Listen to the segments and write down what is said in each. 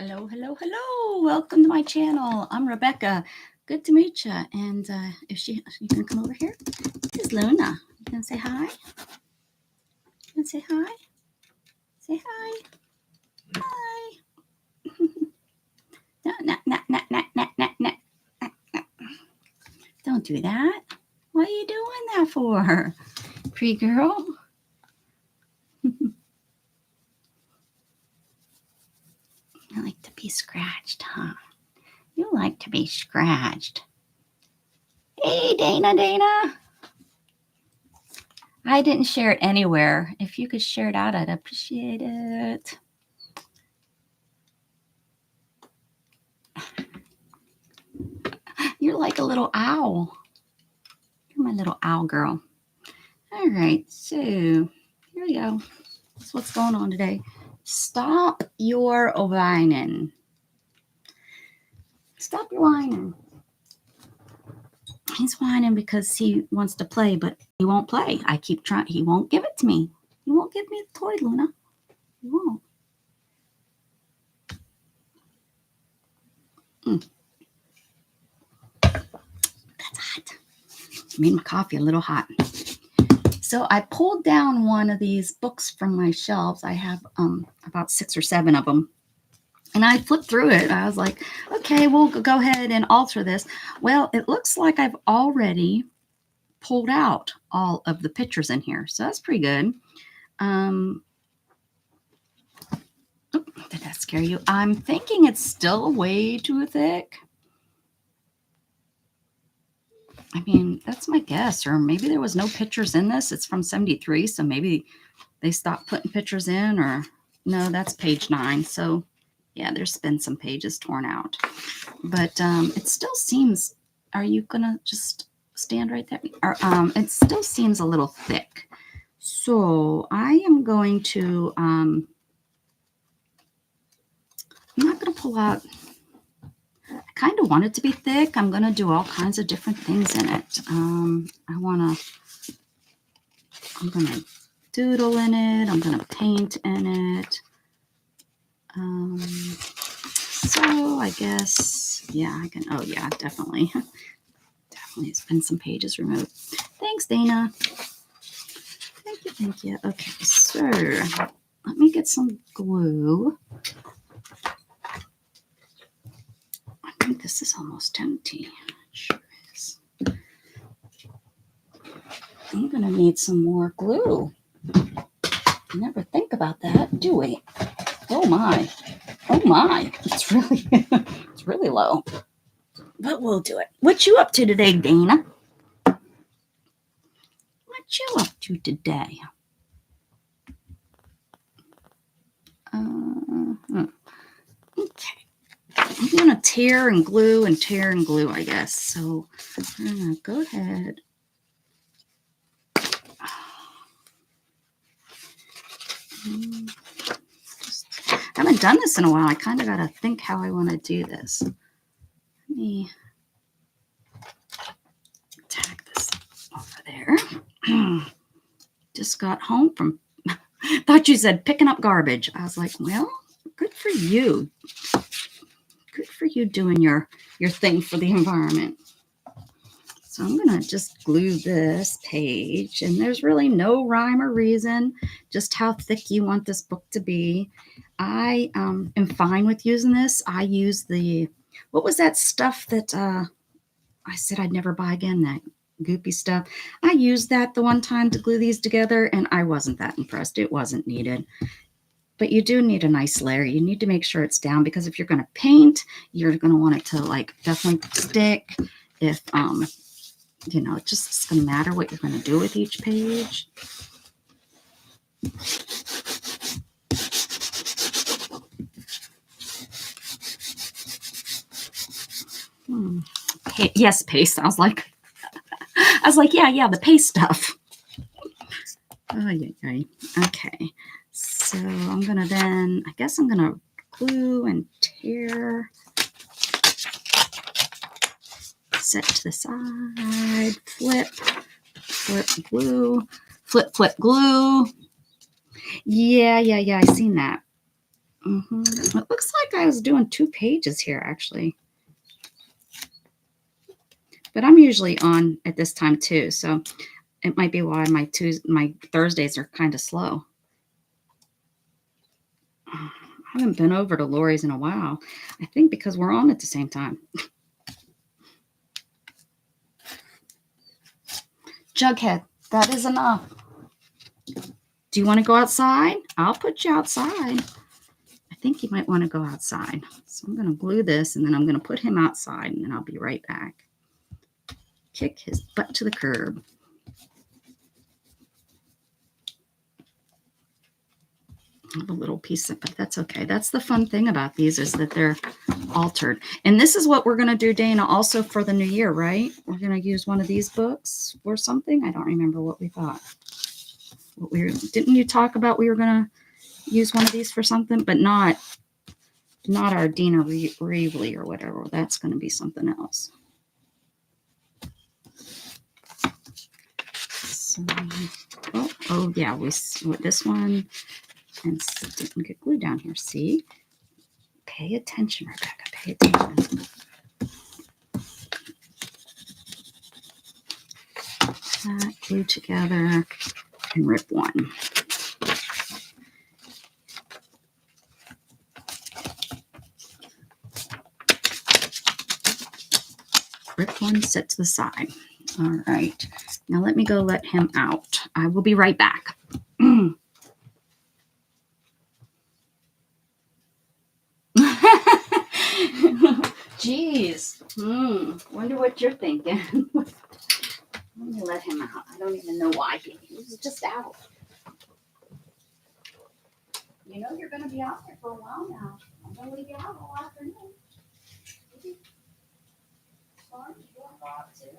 Hello, hello, hello. Welcome to my channel. I'm Rebecca. Good to meet you. And if you can come over here. This is Luna. You can say hi. You can say hi. Say hi. Hi. No, no, no, no, no, no, no, no. Don't do that. What are you doing that for? Pretty girl. You like to be scratched, huh? You like to be scratched. Hey, Dana. I didn't share it anywhere. If you could share it out, I'd appreciate it. You're like a little owl. You're my little owl girl. All right, so here we go. That's what's going on today. Stop your whining. Stop your whining. He's whining because he wants to play, but he won't play. I keep trying. He won't give it to me. He won't give me the toy, Luna. He won't. That's hot. Made my coffee a little hot. So I pulled down one of these books from my shelves. I have about 6 or 7 of them. And I flipped through it. I was like, okay, we'll go ahead and alter this. Well, it looks like I've already pulled out all of the pictures in here. So that's pretty good. Did that scare you? I'm thinking it's still way too thick. I mean, that's my guess. Or maybe there was no pictures in this. It's from 73. So maybe they stopped putting pictures in. Or no, that's page 9. So yeah, there's been some pages torn out. But it still seems, are you going to just stand right there? Or, it still seems a little thick. So I am going to, I'm not going to pull out, I kind of want it to be thick. I'm going to do all kinds of different things in it. I'm going to doodle in it. I'm going to paint in it. So I guess, yeah, I can, oh yeah, definitely. Definitely it's been some pages removed. Thanks, Dana. Thank you. Okay, so let me get some glue. I think this is almost empty. It sure is. I'm gonna need some more glue. Never think about that, do we? Oh my. It's really it's really low. But we'll do it. What you up to today, Dana? What you up to today? Okay. I'm gonna tear and glue, I guess. So I'm gonna go ahead. I haven't done this in a while. I kind of gotta think how I want to do this. Let me tack this over there. Just got home from, thought you said picking up garbage. I was like, well, good for you. Good for you doing your thing for the environment. So I'm going to just glue this page. And there's really no rhyme or reason, just how thick you want this book to be. I am fine with using this. I use the, what was that stuff that I said I'd never buy again, that goopy stuff. I used that the one time to glue these together, and I wasn't that impressed. It wasn't needed. But you do need a nice layer. You need to make sure it's down, because if you're going to paint, you're going to want it to like definitely stick. If, you know, it's just going to matter what you're going to do with each page. Yes, paste. I was like, yeah, the paste stuff. Okay. So I'm going to then, I guess I'm going to glue and tear. Set to the side, flip, glue, flip, glue. Yeah, I seen that. It looks like I was doing 2 pages here, actually. But I'm usually on at this time too, so it might be why my Thursdays are kind of slow. I haven't been over to Lori's in a while. I think because we're on at the same time. Jughead, that is enough. Do you want to go outside? I'll put you outside. I think you might want to go outside. So I'm going to glue this, and then I'm going to put him outside, and then I'll be right back. Kick his butt to the curb. I have a little piece of, but that's okay. That's the fun thing about these is that they're altered. And this is what we're going to do, Dana, also for the new year, right? We're going to use one of these books or something. I don't remember what we thought. Didn't you talk about we were going to use one of these for something, but not our Dina Reevely or whatever. That's going to be something else. So, oh yeah, this one. And didn't get glue down here. See? Pay attention, Rebecca. Pay attention. That, glue together, and rip one. Rip one, set to the side. All right. Now let me go let him out. I will be right back. Jeez. Wonder what you're thinking. Let me let him out. I don't even know why he was just out. You know you're going to be out there for a while now. I'm going to leave you out all afternoon. Sorry, you want to go out too?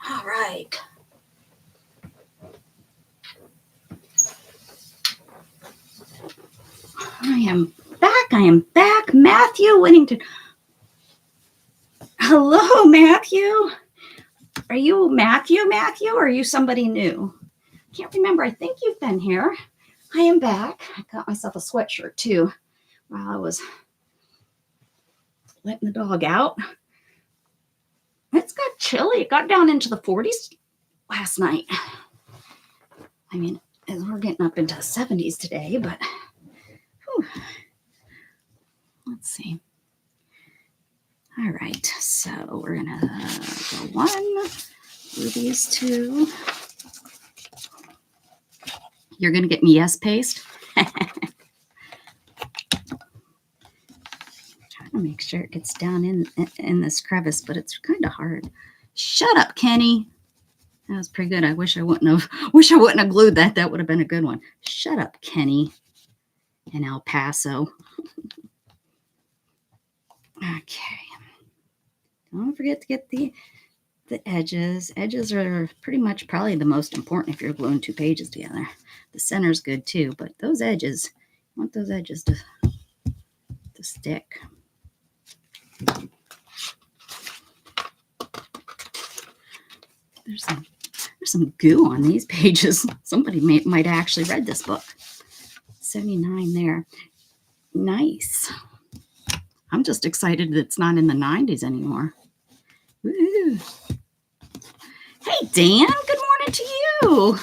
All right. I am back. Matthew Whittington. Hello, Matthew. Are you Matthew, or are you somebody new? Can't remember. I think you've been here. I am back. I got myself a sweatshirt too while I was letting the dog out. It's got chilly. It got down into the 40s last night. I mean, as we're getting up into the 70s today, but whew. Let's see. All right, so we're gonna go one, do these two. You're gonna get me yes paste. Trying to make sure it gets down in this crevice, but it's kind of hard. Shut up, Kenny. That was pretty good. I wish I wouldn't have glued that. That would have been a good one. Shut up, Kenny. In El Paso. Okay. Don't forget to get the edges. Edges are pretty much probably the most important if you're gluing 2 pages together. The center's good too, but those edges, you want those edges to stick. There's some goo on these pages. Somebody might have actually read this book. 79 there. Nice. I'm just excited that it's not in the 90s anymore. Woo. Hey, Dan. Good morning to you.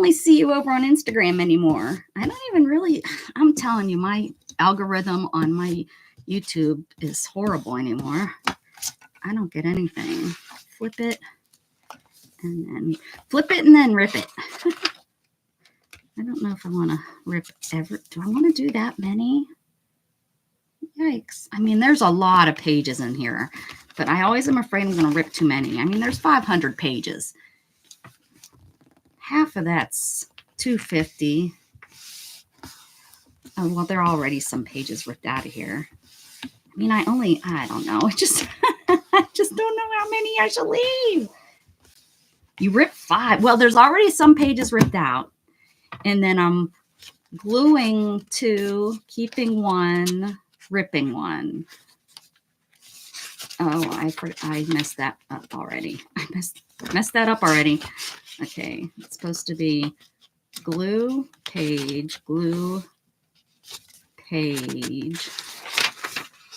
only see you over on Instagram anymore. I don't even really, I'm telling you, my algorithm on my YouTube is horrible anymore. I don't get anything. Flip it and then flip it and then rip it. I don't know if I want to rip ever. Do I want to do that many? Yikes. I mean, there's a lot of pages in here, but I always am afraid I'm going to rip too many. I mean, there's 500 pages. Half of that's 250. Oh, well, there are already some pages ripped out of here. I mean, I don't know. I just don't know how many I should leave. You rip 5. Well, there's already some pages ripped out. And then I'm gluing 2, keeping 1, ripping 1. Oh, I messed that up already. I messed that up already. Okay, it's supposed to be glue, page, and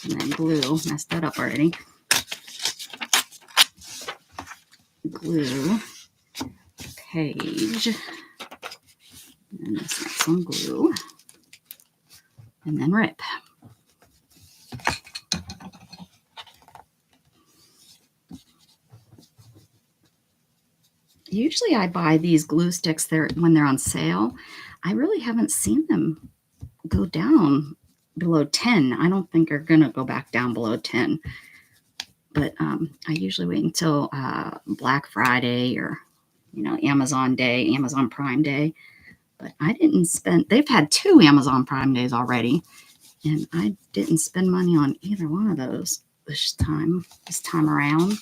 then glue. Messed that up already. Glue, page, and this next one glue, and then rip. Usually I buy these glue sticks there when they're on sale. I really haven't seen them go down below 10. I don't think they're going to go back down below 10. But I usually wait until Black Friday or, Amazon Day, Amazon Prime Day. But I didn't spend, they've had 2 Amazon Prime Days already. And I didn't spend money on either one of those this time around.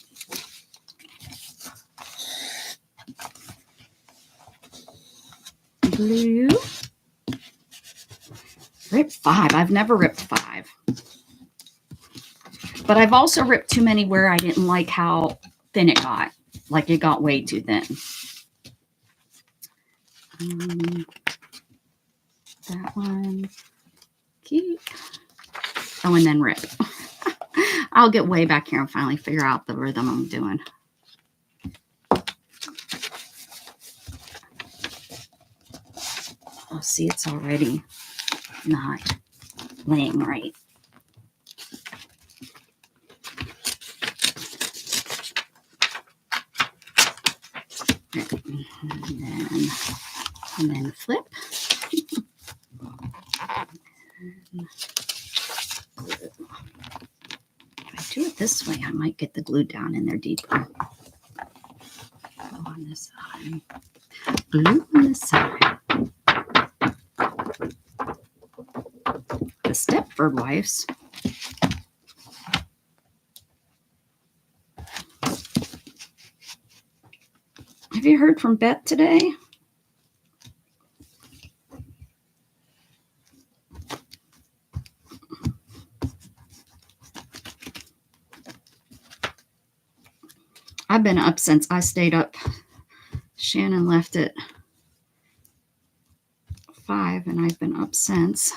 Glue. Rip 5. I've never ripped 5. But I've also ripped too many where I didn't like how thin it got. Like it got way too thin. That one. Keep. Oh, and then rip. I'll get way back here and finally figure out the rhythm I'm doing. Oh, see, it's already not laying right. And then flip. If I do it this way, I might get the glue down in there deeper. Glue on this side. Glue on this side. The Stepford Wives. Have you heard from Beth today? I've been up since I stayed up. Shannon left at 5 and I've been up since.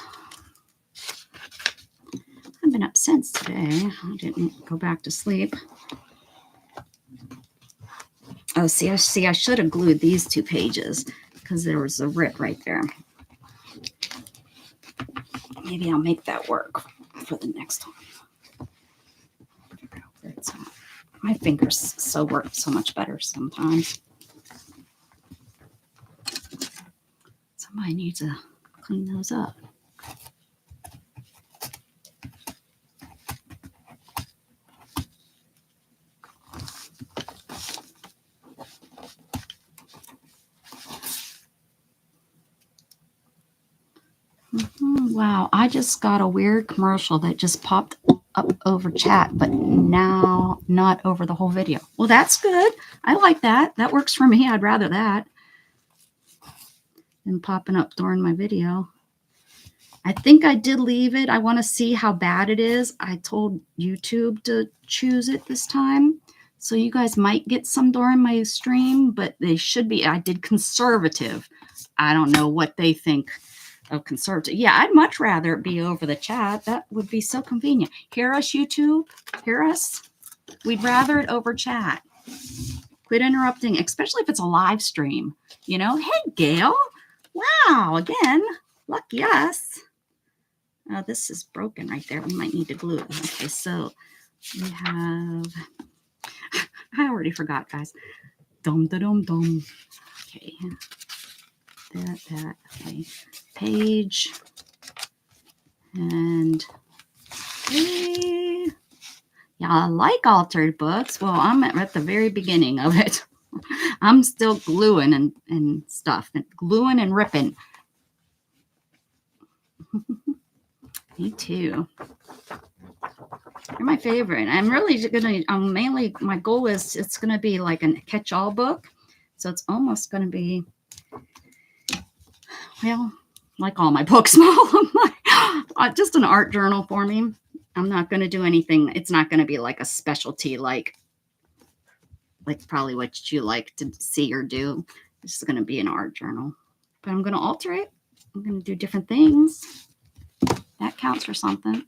I've been up since today. I didn't go back to sleep. Oh, see, I should have glued these 2 pages because there was a rip right there. Maybe I'll make that work for the next one. Figure out where it's at. My fingers work so much better sometimes. Somebody needs to clean those up. Wow, I just got a weird commercial that just popped up over chat, but now not over the whole video. Well, that's good. I like that. That works for me. I'd rather that than popping up during my video. I think I did leave it. I want to see how bad it is. I told YouTube to choose it this time. So you guys might get some during my stream, but they should be. I did conservative. I don't know what they think of conservative. Yeah, I'd much rather it be over the chat. That would be so convenient. Hear us, YouTube? Hear us? We'd rather it over chat. Quit interrupting, especially if it's a live stream. You know, hey, Gail. Wow, again, lucky us. This is broken right there. We might need to glue it. Okay, so we have, I already forgot, guys. Dum, da, dum, dum. Okay. That, okay. Page. And, okay. Yeah, I like altered books. Well, I'm at the very beginning of it. I'm still gluing and stuff. Gluing and ripping. Me too. You're my favorite. I'm really gonna. Mainly, my goal is it's gonna be like a catch-all book, so it's almost gonna be, well, like all my books, just an art journal for me. I'm not gonna do anything. It's not gonna be like a specialty, like probably what you like to see or do. This is gonna be an art journal, but I'm gonna alter it. I'm gonna do different things. That counts for something.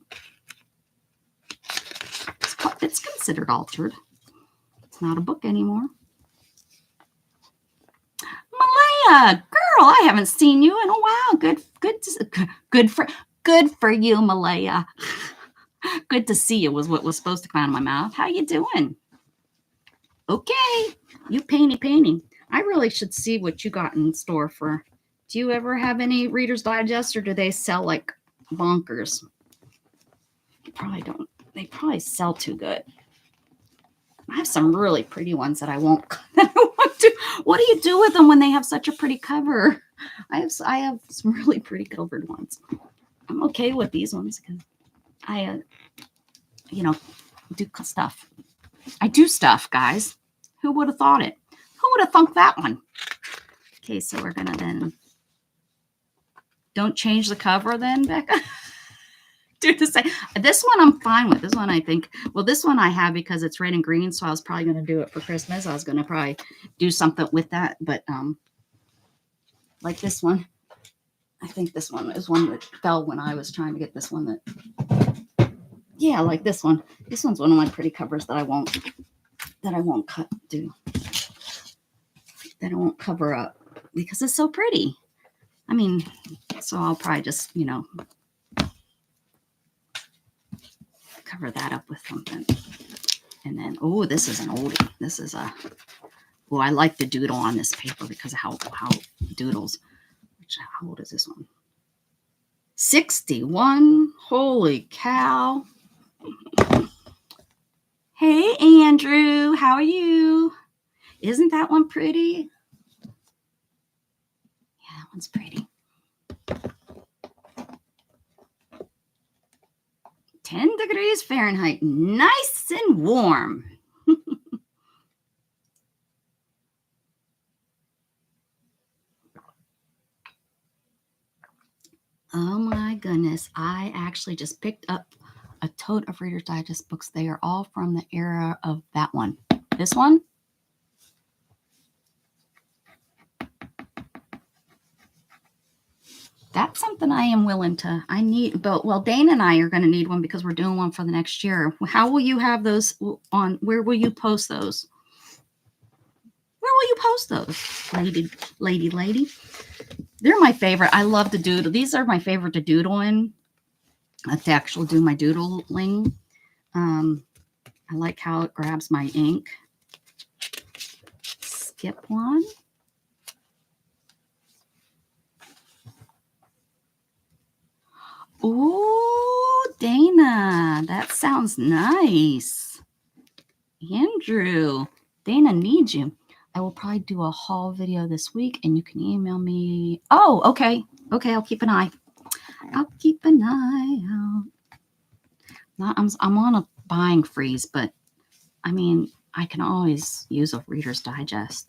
It's considered altered. It's not a book anymore. Malaya, girl, I haven't seen you in a while. Good for you, Malaya. Good to see you was what was supposed to come out of my mouth. How you doing? Okay, you painting. I really should see what you got in store for. Do you ever have any Reader's Digest, or do they sell like bonkers? Probably don't. They probably sell too good. I have some really pretty ones that I won't. What do you do with them when they have such a pretty cover? I have some really pretty covered ones. I'm okay with these ones because I, do stuff. I do stuff, guys. Who would have thought it? Who would have thunk that one? Okay, so we're gonna then. Don't change the cover then, Becca. Do the same. This one I'm fine with. This one I think, well, this one I have because it's red and green, so I was probably going to do it for Christmas. I was going to probably do something with that, but like this one, I think this one is one that fell when I was trying to get this one that, yeah, like this one. This one's one of my pretty covers that I won't cover up because it's so pretty. I mean, so I'll probably just, cover that up with something. And then, oh, this is an oldie. This is a, oh, I like the doodle on this paper because of how doodles. How old is this one? 61. Holy cow. Hey, Andrew, how are you? Isn't that one pretty? Yeah, that one's pretty. 10 degrees Fahrenheit, nice and warm. Oh my goodness. I actually just picked up a tote of Reader's Digest books. They are all from the era of that one. This one. That's something I am willing to, I need, but well, Dana and I are going to need one because we're doing one for the next year. How will you have those on, where will you post those? Where will you post those? Lady. They're my favorite. I love to doodle. These are my favorite to doodle in. To actually do my doodling. I like how it grabs my ink. Skip one. Ooh, Dana, that sounds nice. Andrew, Dana needs you. I will probably do a haul video this week, and you can email me. Oh, okay. Okay, I'll keep an eye. I'll keep an eye out. I'm on a buying freeze, but I mean, I can always use a Reader's Digest.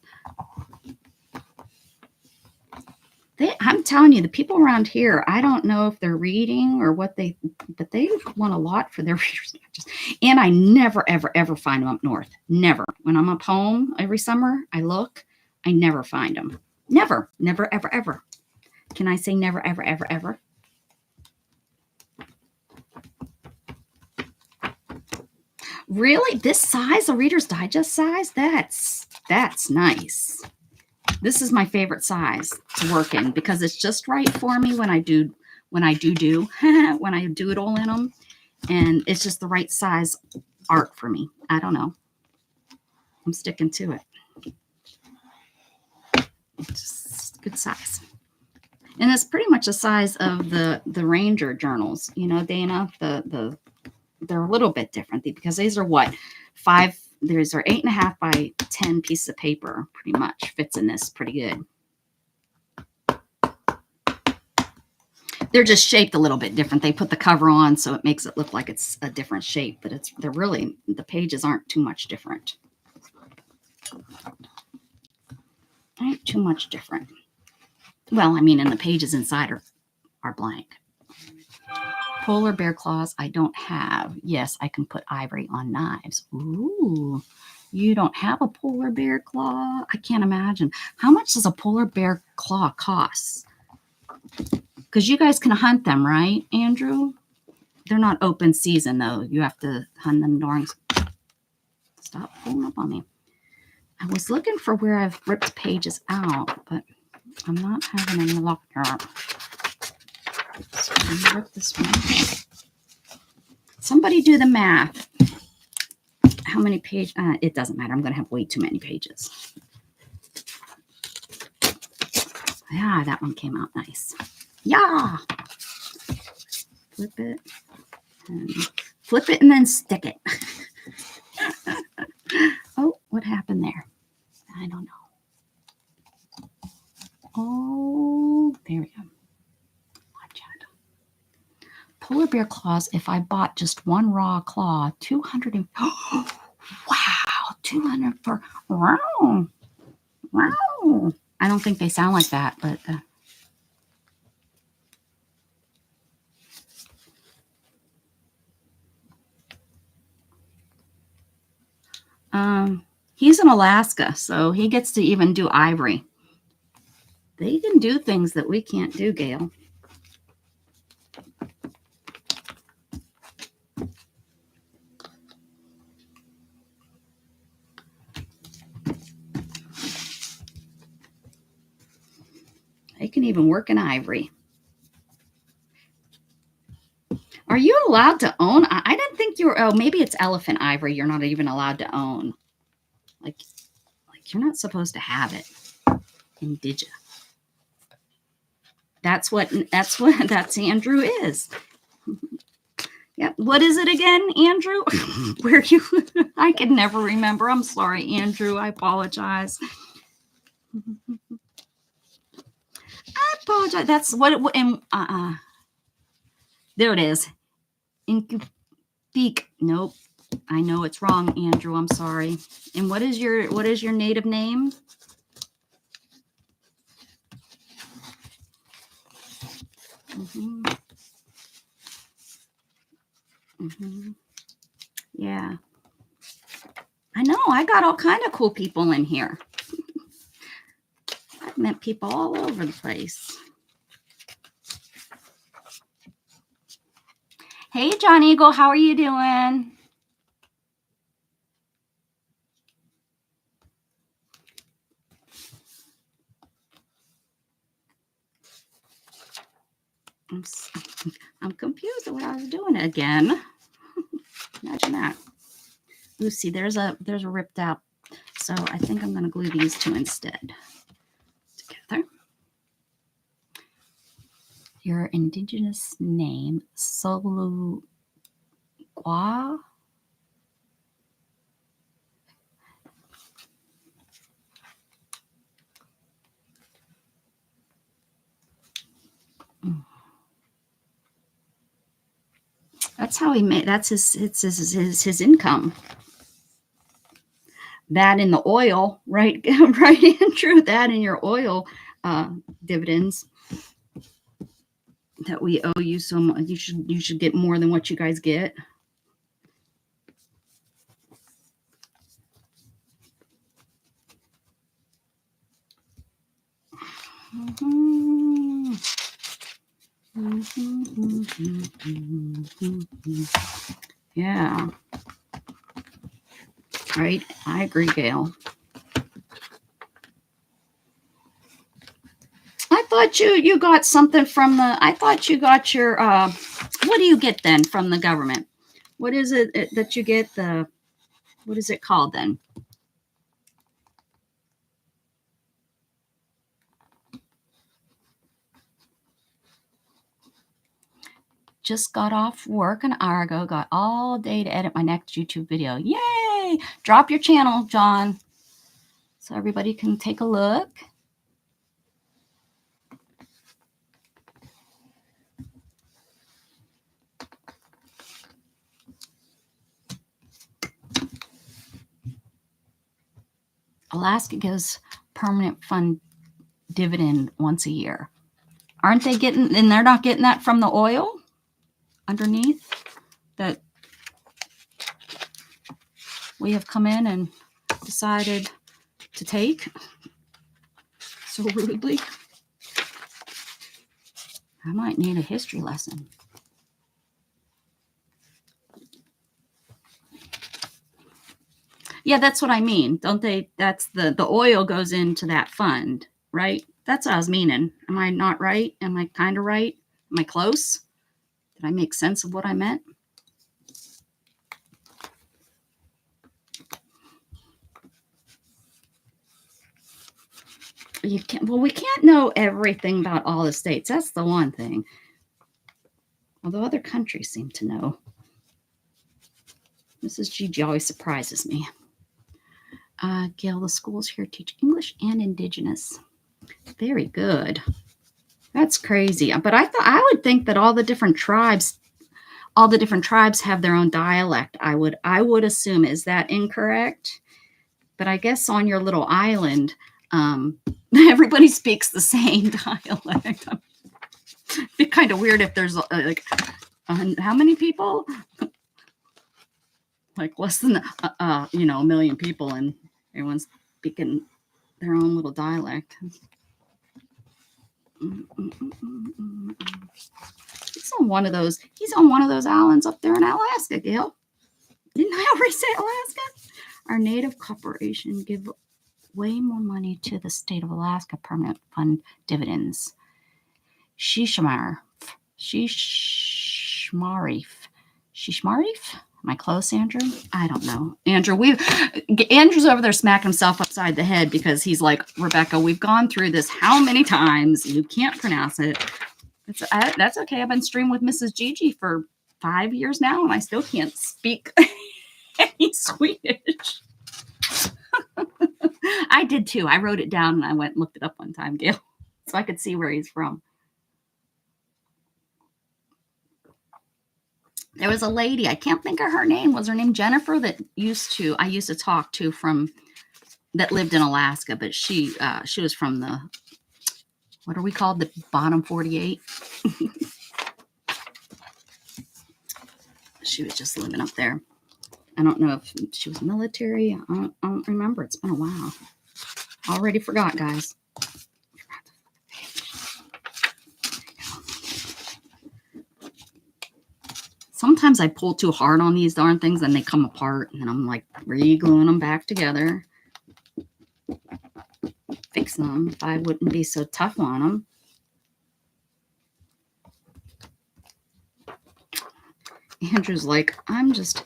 I'm telling you, the people around here, I don't know if they're reading or what but they want a lot for their Reader's Digest. And I never, ever, ever find them up north. Never. When I'm up home every summer, I look, I never find them. Never, ever, ever. Can I say never, ever, ever, ever? Really? This size, a Reader's Digest size? That's That's nice. This is my favorite size to work in because it's just right for me when I do when I doodle in them, and it's just the right size art for me. I don't know. I'm sticking to it. It's just good size. And it's pretty much the size of the Ranger journals, you know, Dana. They're a little bit different because these are what, 5. These are 8.5 by 10 pieces of paper. Pretty much fits in this pretty good. They're just shaped a little bit different. They put the cover on so it makes it look like it's a different shape, but they're really, the pages aren't too much different. Ain't too much different. Well, I mean, and the pages inside are blank. Polar bear claws I don't have. Yes, I can put ivory on knives. Ooh, you don't have a polar bear claw? I can't imagine. How much does a polar bear claw cost? Because you guys can hunt them, right, Andrew? They're not open season, though. You have to hunt them during... Stop pulling up on me. I was looking for where I've ripped pages out, but I'm not having any luck here. So I'm gonna rip this one. Somebody do the math. How many pages? It doesn't matter. I'm going to have way too many pages. Yeah, that one came out nice. Yeah. Flip it. And flip it and then stick it. Oh, what happened there? I don't know. Oh, there we go. Watch out. Polar bear claws, if I bought just one raw claw, 200 and... Oh, wow, 200 for... Wow. Wow. I don't think they sound like that, but... He's in Alaska, so he gets to even do ivory. They can do things that we can't do, Gail. They can even work in ivory. Are you allowed to own? I didn't think you were. Oh, maybe it's elephant ivory. You're not even allowed to own. Like you're not supposed to have it. Indige. That's Andrew is. Yep. What is it again, Andrew? Where you? I can never remember. I'm sorry, Andrew. I apologize. I apologize. That's what it. And there it is. Incubique. Nope. I know it's wrong, Andrew. I'm sorry. And what is your native name? Mm-hmm. Mm-hmm. Yeah. I know. I got all kind of cool people in here. I've met people all over the place. Hey, John Eagle. How are you doing? I'm confused at what I was doing again. Imagine that. Lucy, there's a ripped out. So I think I'm going to glue these two instead together. Your indigenous name, Solugua. That's how he made. That's his income. That in the oil, right? Right, Andrew. That in your oil dividends that we owe you so much. You should get more than what you guys get. Mm-hmm. Yeah. Right. I agree, Gail. thought you got something from the, I thought you got your, what do you get then from the government? What is it that you get? The, what is it called then? Just got off work an hour ago. Got all day to edit my next YouTube video. Yay! Drop your channel, John, so everybody can take a look. Alaska gives permanent fund dividend once a year. Aren't they getting, and they're not getting that from the oil underneath that we have come in and decided to take so rudely? I might need a history lesson. Yeah, that's what I mean. Don't they? That's the oil goes into that fund, right? That's what I was meaning. Am I not right? Am I kind of right? Am I close? Did I make sense of what I meant? You can't, well, we can't know everything about all the states. That's the one thing. Although other countries seem to know. Mrs. Gigi always surprises me. Gail, the schools here teach English and Indigenous. Very good. That's crazy. But I would think that all the different tribes have their own dialect. I would assume. Is that incorrect? But I guess on your little island, everybody speaks the same dialect. It'd be kind of weird if there's like how many people? Like less than a million people, and everyone's speaking their own little dialect. He's on one of those islands up there in Alaska, Gail. Didn't I already say Alaska? Our native corporation give way more money to the state of Alaska permanent fund dividends. Shishmarif. Am I close, Andrew? I don't know. Andrew's over there smacking himself upside the head because he's like, Rebecca, we've gone through this how many times? You can't pronounce it. That's okay. I've been streaming with Mrs. Gigi for 5 years now, and I still can't speak any Swedish. I did too. I wrote it down and I went and looked it up one time, Gail, so I could see where he's from. There was a lady, I can't think of her name. Was her name Jennifer? That I used to talk to that lived in Alaska, but she was from the, what are we called? The bottom 48. She was just living up there. I don't know if she was military. I don't remember. It's been a while. Already forgot, guys. Sometimes I pull too hard on these darn things and they come apart, and then I'm like re-gluing them back together. Fix them if I wouldn't be so tough on them. Andrew's like, I'm just...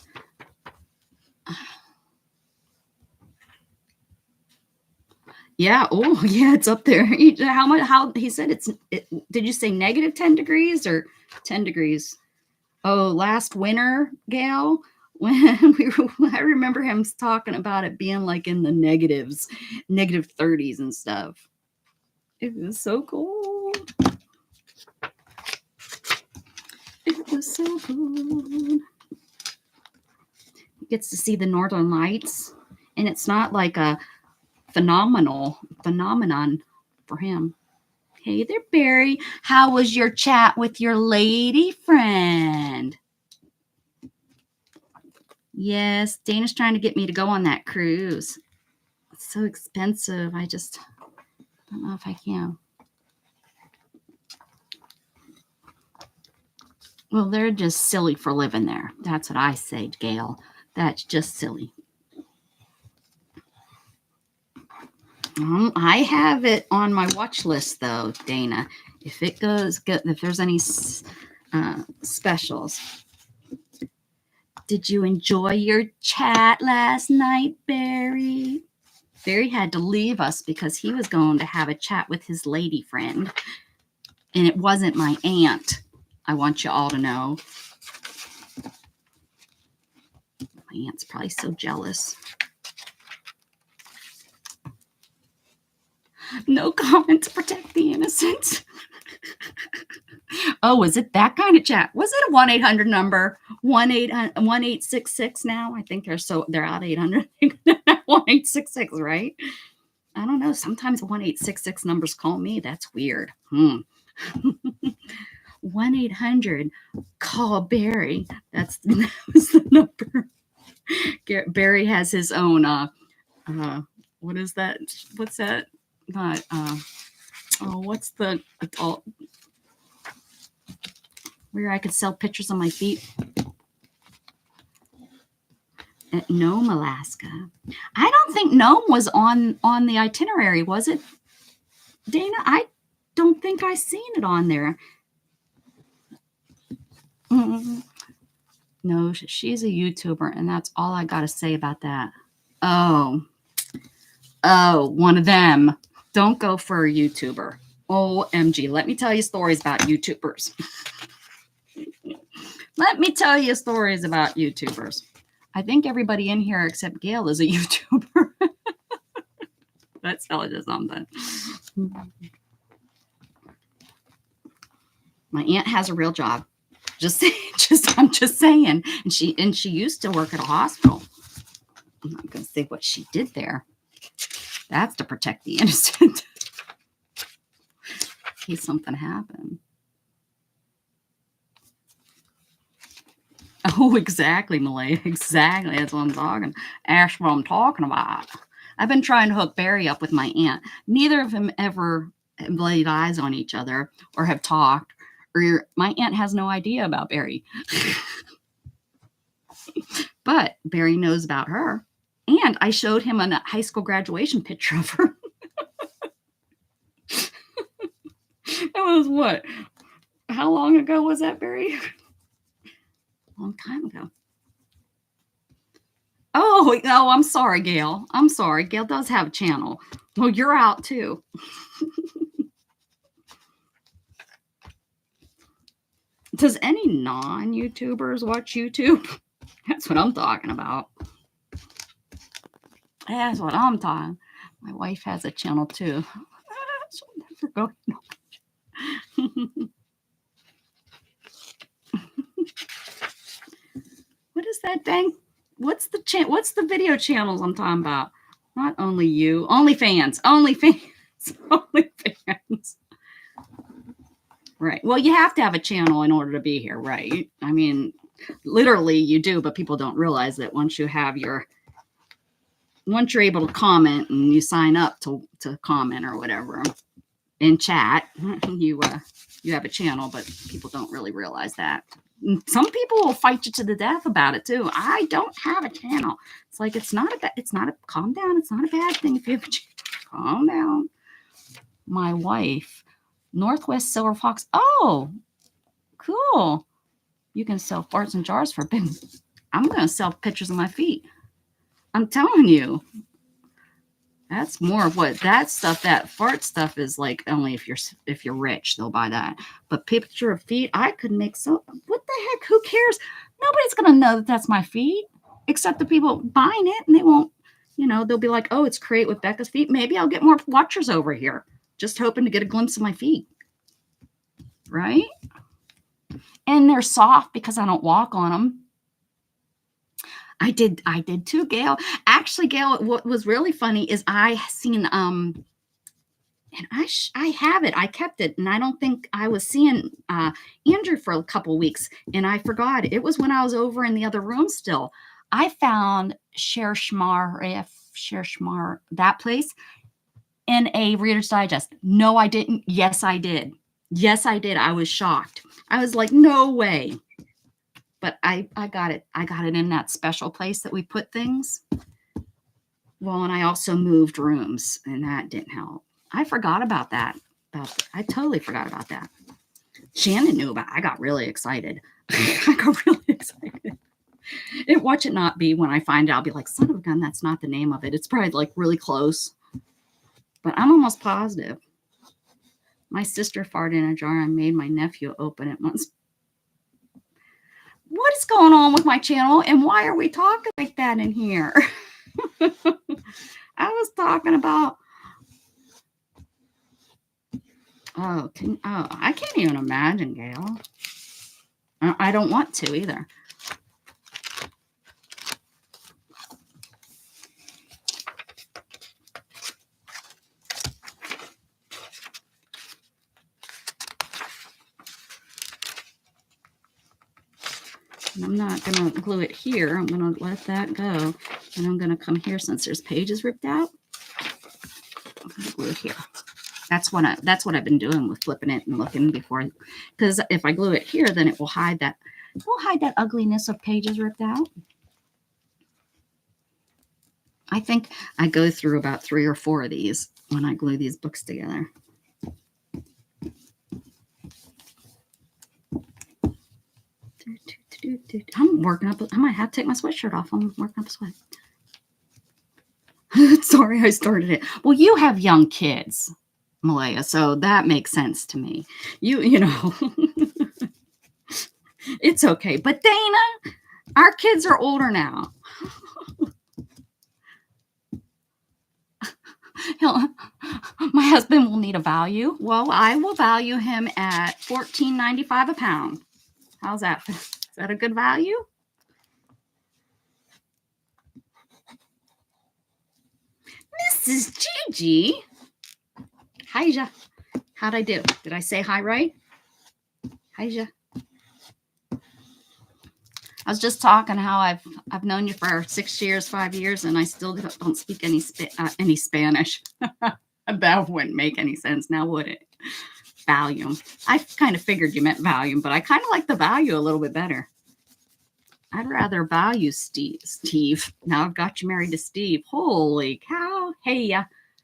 Yeah. Oh, yeah, it's up there. How much? How he said did you say negative 10 degrees or 10 degrees? Oh, last winter, Gail, when I remember him talking about it being like in the negatives, negative 30s and stuff. It was so cool. It was so cool. He gets to see the Northern Lights, and it's not like a phenomenon for him. Hey there, Barry. How was your chat with your lady friend? Yes, Dana's trying to get me to go on that cruise. It's so expensive. I just don't know if I can. Well, they're just silly for living there. That's what I say, Gail. That's just silly. I have it on my watch list though, Dana. If it goes good, if there's any specials. Did you enjoy your chat last night, Barry? Barry had to leave us because he was going to have a chat with his lady friend. And it wasn't my aunt. I want you all to know. My aunt's probably so jealous. No comment to protect the innocent. Oh, is it that kind of chat? Was it a 1-800 number? 1-866 now? I think they're out 800. 1866, right? I don't know. Sometimes 1-866 numbers call me. That's weird. 1-800 call Barry. That was the number. Barry has his own what is that? What's that? Not what's the adult where I could sell pictures of my feet? At Nome, Alaska. I don't think Nome was on the itinerary, was it, Dana? I don't think I seen it on there. No, she's a YouTuber, and that's all I got to say about that. Oh, one of them. Don't go for a YouTuber. OMG. Let me tell you stories about YouTubers. Let me tell you stories about YouTubers. I think everybody in here except Gail is a YouTuber. That's telling you something. My aunt has a real job. I'm just saying. And she used to work at a hospital. I'm not going to say what she did there. That's to protect the innocent. In case something happened. Oh, exactly, Malay. Exactly. That's what I'm talking. Ask what I'm talking about. I've been trying to hook Barry up with my aunt. Neither of them ever laid eyes on each other or have talked. Or my aunt has no idea about Barry. But Barry knows about her. And I showed him a high school graduation picture of her. That was what? How long ago was that, Barry? A long time ago. Oh, I'm sorry, Gail. I'm sorry. Gail does have a channel. Well, you're out too. Does any non-YouTubers watch YouTube? That's what I'm talking about. That's what I'm talking. My wife has a channel too. She'll never go. What is that dang? What's the video channels I'm talking about? Not only you. OnlyFans. Right. Well, you have to have a channel in order to be here, right? I mean, literally you do, but people don't realize that once you're able to comment and you sign up to comment or whatever in chat, you have a channel, but people don't really realize that. Some people will fight you to the death about it too. I don't have a channel. It's like, calm down. It's not a bad thing if you have a channel. Calm down. My wife, Northwest Silver Fox. Oh, cool. You can sell farts and jars for big. I'm going to sell pictures of my feet. I'm telling you. That's more of what that fart stuff is like. Only if you're rich, they'll buy that. But picture of feet, I could make what the heck? Who cares? Nobody's gonna know that that's my feet, except the people buying it, and they won't. They'll be like, "Oh, it's Create with Becca's feet." Maybe I'll get more watchers over here, just hoping to get a glimpse of my feet, right? And they're soft because I don't walk on them. I did too, Gail. Actually, Gail, what was really funny is I seen and I have it. I kept it, and I don't think I was seeing Andrew for a couple weeks, and I forgot. It was when I was over in the other room still. I found Cher Schmar, that place, in a Reader's Digest. No, I didn't. Yes, I did. I was shocked. I was like, no way. But I got it. I got it in that special place that we put things. Well, and I also moved rooms, and that didn't help. I forgot about that. I totally forgot about that. Shannon knew about it. I got really excited. I got really excited. Watch it not be when I find out. I'll be like, son of a gun, that's not the name of it. It's probably like really close. But I'm almost positive. My sister farted in a jar and made my nephew open it once. What is going on with my channel? And why are we talking like that in here? I was talking about... Oh, I can't even imagine, Gail. I don't want to either. I'm not going to glue it here. I'm going to let that go. And I'm going to come here since there's pages ripped out. I'm going to glue it here. That's what I've been doing with flipping it and looking before. Because if I glue it here, then it will hide that. It will hide that ugliness of pages ripped out. I think I go through about 3 or 4 of these when I glue these books together. I'm working up. I might have to take my sweatshirt off. I'm working up a sweat. Sorry, I started it. Well, you have young kids, Malaya, so that makes sense to me. You know, it's okay. But Dana, our kids are older now. My husband will need a value. Well, I will value him at $14.95 a pound. How's that? Is that a good value? Mrs Gigi. Hiya. How'd I do? Did I say hi right? Hiya. I was just talking how I've known you for 6 years, 5 years, and I still don't speak any Spanish. That wouldn't make any sense now, would it? Volume. I kind of figured you meant volume, but I kind of like the value a little bit better. I'd rather value Steve. Now I've got you married to Steve. Holy cow. Hey ya.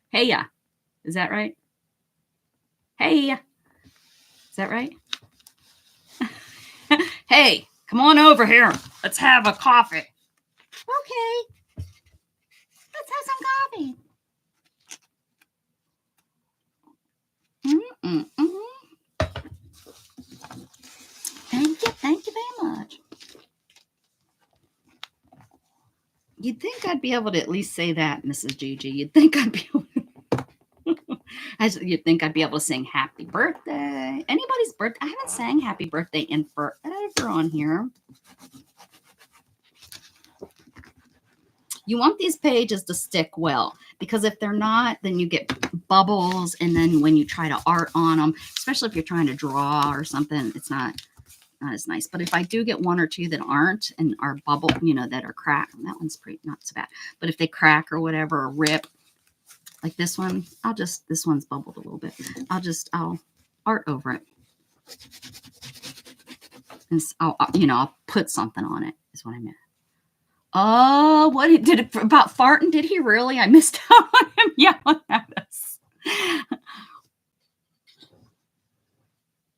Hey ya. Is that right? Hey ya. Is that right? Hey, come on over here. Let's have a coffee. Okay. Let's have some coffee. Thank you very much. You'd think I'd be able to at least say that, Mrs. Gigi. You'd think I'd be able to, you'd think I'd be able to sing happy birthday. Anybody's birthday. I haven't sang happy birthday in forever on here. You want these pages to stick well, because if they're not, then you get bubbles. And then when you try to art on them, especially if you're trying to draw or something, it's not as nice. But if I do get 1 or 2 that aren't and are bubble, that are cracked, that one's pretty not so bad. But if they crack or whatever, or rip, like this one, this one's bubbled a little bit. I'll art over it. And I'll put something on it, is what I meant. Oh, what did it about farting? Did he really? I missed out on him yelling at us.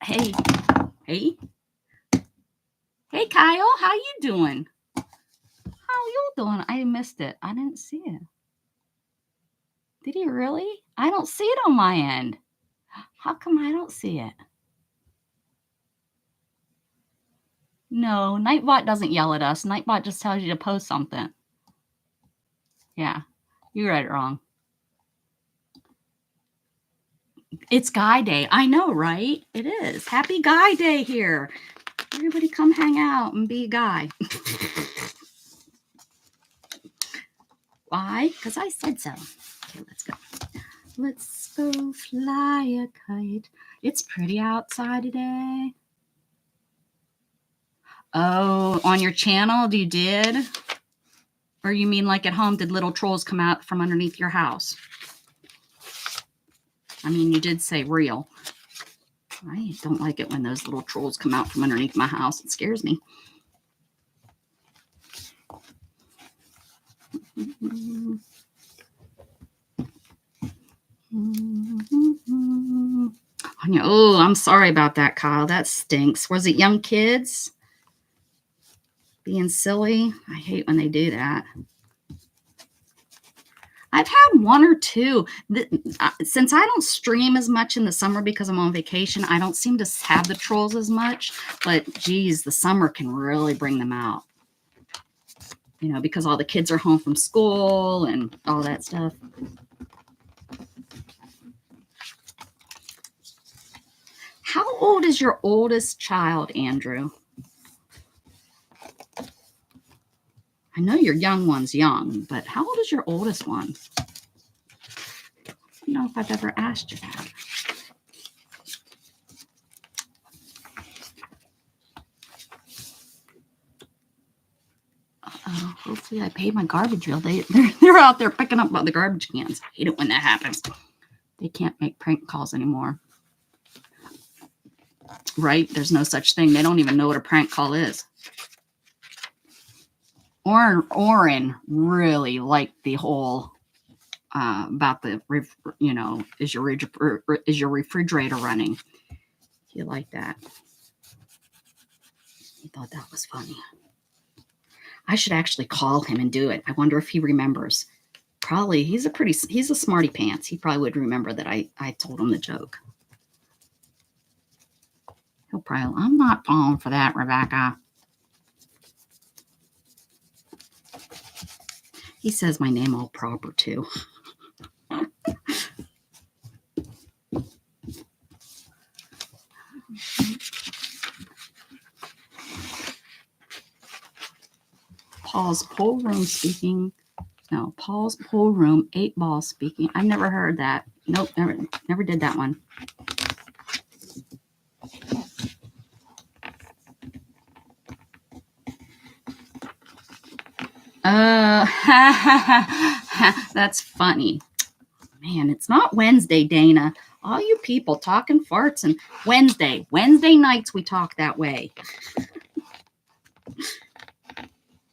Hey, Kyle, how you doing? How you doing? I missed it. I didn't see it. Did he really? I don't see it on my end. How come I don't see it? No, Nightbot doesn't yell at us. Nightbot just tells you to post something. Yeah, you read it wrong. It's Guy Day. I know, right? It is. Happy Guy Day here. Everybody come hang out and be a guy. Why? Because I said so. Okay, let's go. Let's go fly a kite. It's pretty outside today. Oh, on your channel, you did? Or you mean like at home, did little trolls come out from underneath your house? I mean, you did say real. I don't like it when those little trolls come out from underneath my house. It scares me. Oh, I'm sorry about that, Kyle. That stinks. Was it young kids being silly? I hate when they do that. I've had one or two. Since I don't stream as much in the summer because I'm on vacation, I don't seem to have the trolls as much. But geez, the summer can really bring them out. You know, because all the kids are home from school and all that stuff. How old is your oldest child, Andrew? I know your young one's young, but how old is your oldest one? I don't know if I've ever asked you that. Hopefully I paid my garbage bill. They're out there picking up all the garbage cans. I hate it when that happens. They can't make prank calls anymore. Right? There's no such thing. They don't even know what a prank call is. Oren really liked the whole about the, you know, is your refrigerator running? He liked that. He thought that was funny. I should actually call him and do it. I wonder if he remembers. Probably. He's a smarty pants. He probably would remember that I told him the joke. He'll probably, I'm not falling for that, Rebecca. He says my name all proper too. Paul's pool room speaking. No, Paul's pool room 8 ball speaking. I've never heard that. Nope, never did that one. That's funny. Man, it's not Wednesday, Dana. All you people talking farts and Wednesday nights we talk that way.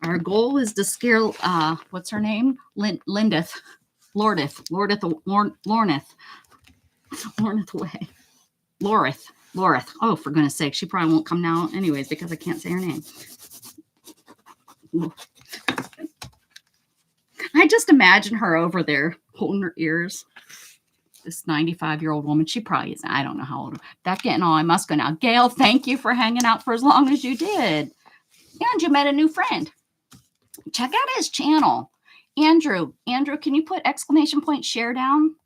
Our goal is to scare, what's her name? Lorneth away. Loreth. Oh, for goodness sake. She probably won't come now anyways because I can't say her name. I just imagine her over there holding her ears. This 95-year-old woman. She probably isn't. I don't know how old. That getting all. I must go now. Gail, thank you for hanging out for as long as you did. And you met a new friend. Check out his channel. Andrew, can you put ! share down?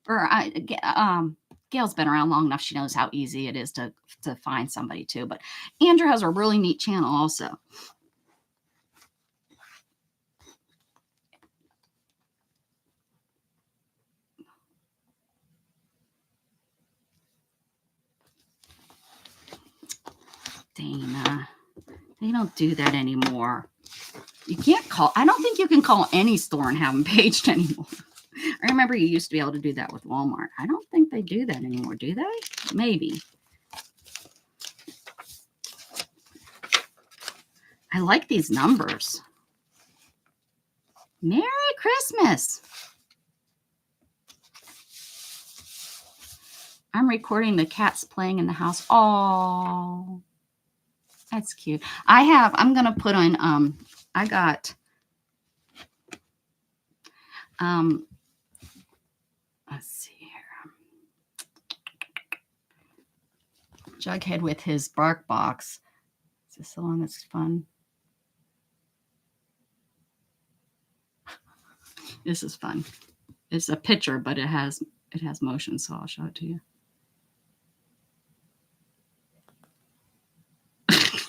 Or Gail's been around long enough. She knows how easy it is to find somebody too. But Andrew has a really neat channel also. Dana, they don't do that anymore. You can't call. I don't think you can call any store and have them paged anymore. I remember you used to be able to do that with Walmart. I don't think they do that anymore, do they? Maybe. I like these numbers. Merry Christmas. I'm recording the cats playing in the house. Oh, that's cute. I'm going to put on, I got, let's see here. Jughead with his bark box. Is this the one that's fun? This is fun. It's a picture, but it has motion, so I'll show it to you.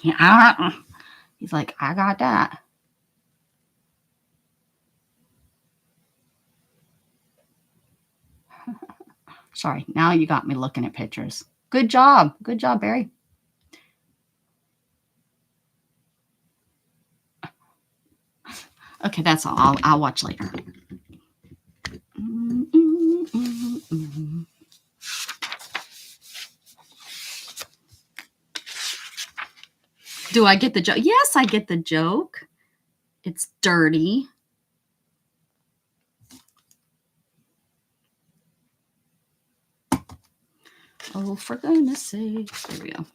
Yeah, he's like, I got that. Sorry, now you got me looking at pictures. Good job, Barry. Okay, that's all. I'll watch later. Do I get the joke? Yes, I get the joke. It's dirty. Oh, for goodness sake. There we go.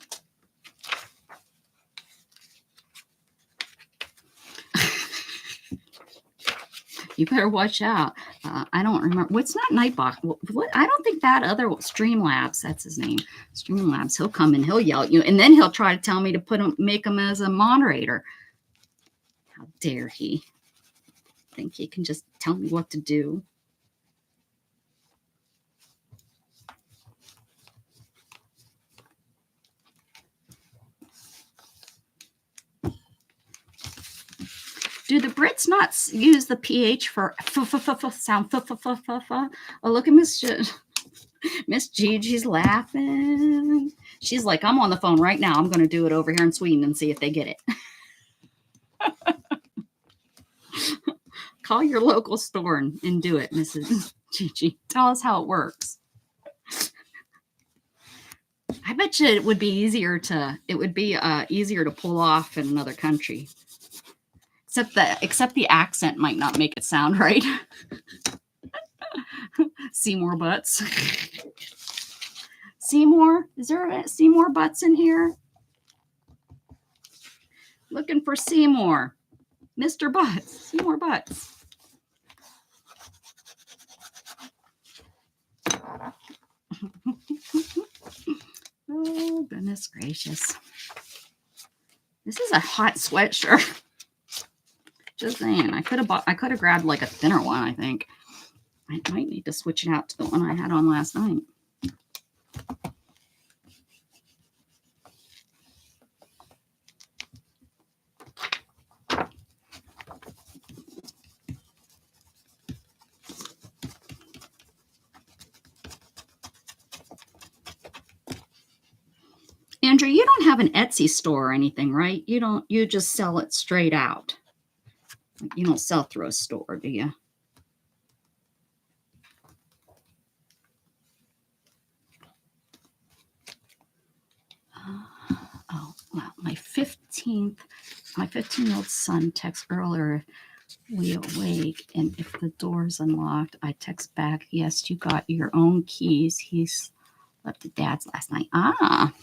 You better watch out. I don't remember. What's not Nightbox? What? I don't think that other Streamlabs, that's his name. Streamlabs, he'll come and he'll yell at you. And then he'll try to tell me to make him as a moderator. How dare he? Think he can just tell me what to do. Do the Brits not use the PH for sound? Oh, look at Miss Gigi's laughing. She's like, I'm on the phone right now. I'm going to do it over here in Sweden and see if they get it. Call your local store and do it, Mrs. Gigi. Tell us how it works. I bet you it would be easier to pull off in another country. Except the accent might not make it sound right. Seymour Butts. Seymour? Is there Seymour Butts in here? Looking for Seymour. Mr. Butts. Seymour Butts. Oh, goodness gracious. This is a hot sweatshirt. Just saying. I could have grabbed like a thinner one, I think. I might need to switch it out to the one I had on last night. Andrew, you don't have an Etsy store or anything, right? You just sell it straight out. You don't sell through a store, do you? Oh, well, my 15-year-old son texted earlier, we awake, and if the door's unlocked, I text back, yes, you got your own keys. He's left at Dad's last night. Ah.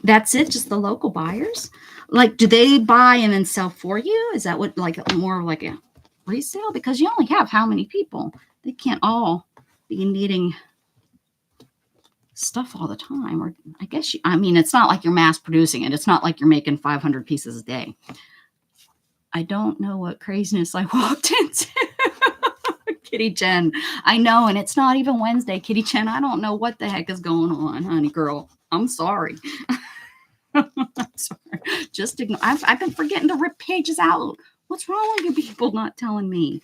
That's it? Just the local buyers? Like, do they buy and then sell for you? Is that what, like, more like a resale? Because you only have how many people? They can't all be needing stuff all the time. Or I guess, it's not like you're mass producing it. It's not like you're making 500 pieces a day. I don't know what craziness I walked into. Kitty Jen. I know, and it's not even Wednesday, Kitty Jen. I don't know what the heck is going on, honey girl. I'm sorry. I'm sorry. Just ignore. I've been forgetting to rip pages out. What's wrong with you people not telling me?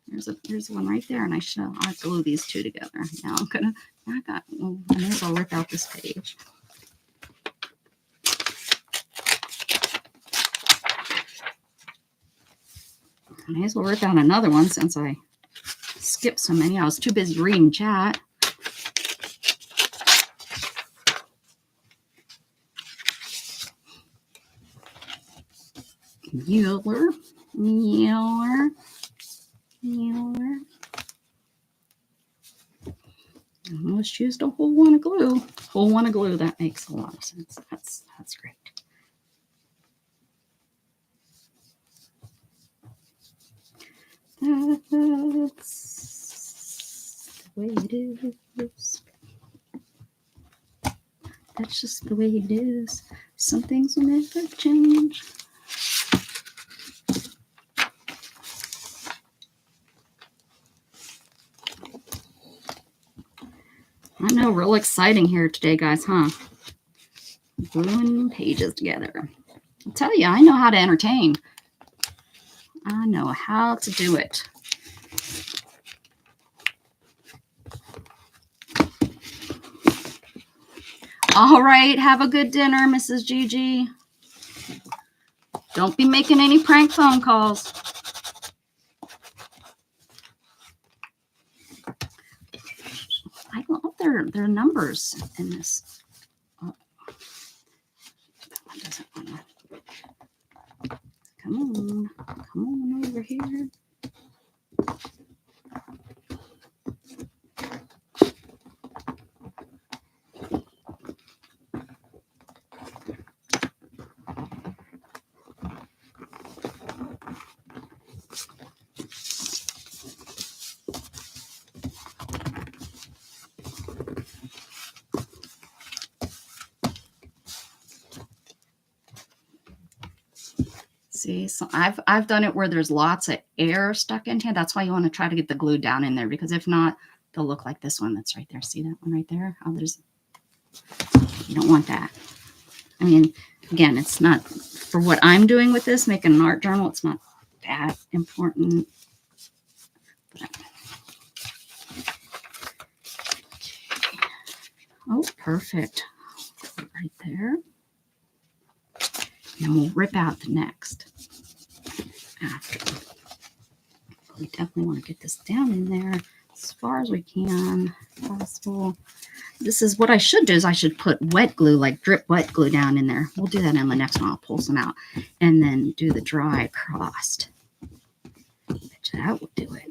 There's one right there, and I'll glue these two together. Now I may as well rip out this page. I may as well rip out another one since I skipped so many. I was too busy reading chat. Mueller. I almost used a whole one of glue. That makes a lot of sense. That's great. That's the way it is. That's just the way it is. Some things will never change. I know, real exciting here today, guys, huh? Gluing pages together. I'll tell you, I know how to entertain. I know how to do it. All right, have a good dinner, Mrs. Gigi. Don't be making any prank phone calls. I love their numbers in this. Oh, that one doesn't want to. Come on over here. See, so I've done it where there's lots of air stuck in here. That's why you want to try to get the glue down in there, because if not, they'll look like this one that's right there. See that one right there? Oh, you don't want that. I mean, again, it's not for what I'm doing with this, making an art journal. It's not that important. Oh, perfect. Right there. And we'll rip out the next after. We definitely want to get this down in there as far as we can possible. This is what I should do, is I should put wet glue, like drip wet glue down in there. We'll do that in the next one. I'll pull some out and then do the dry across. Bet you that will do it.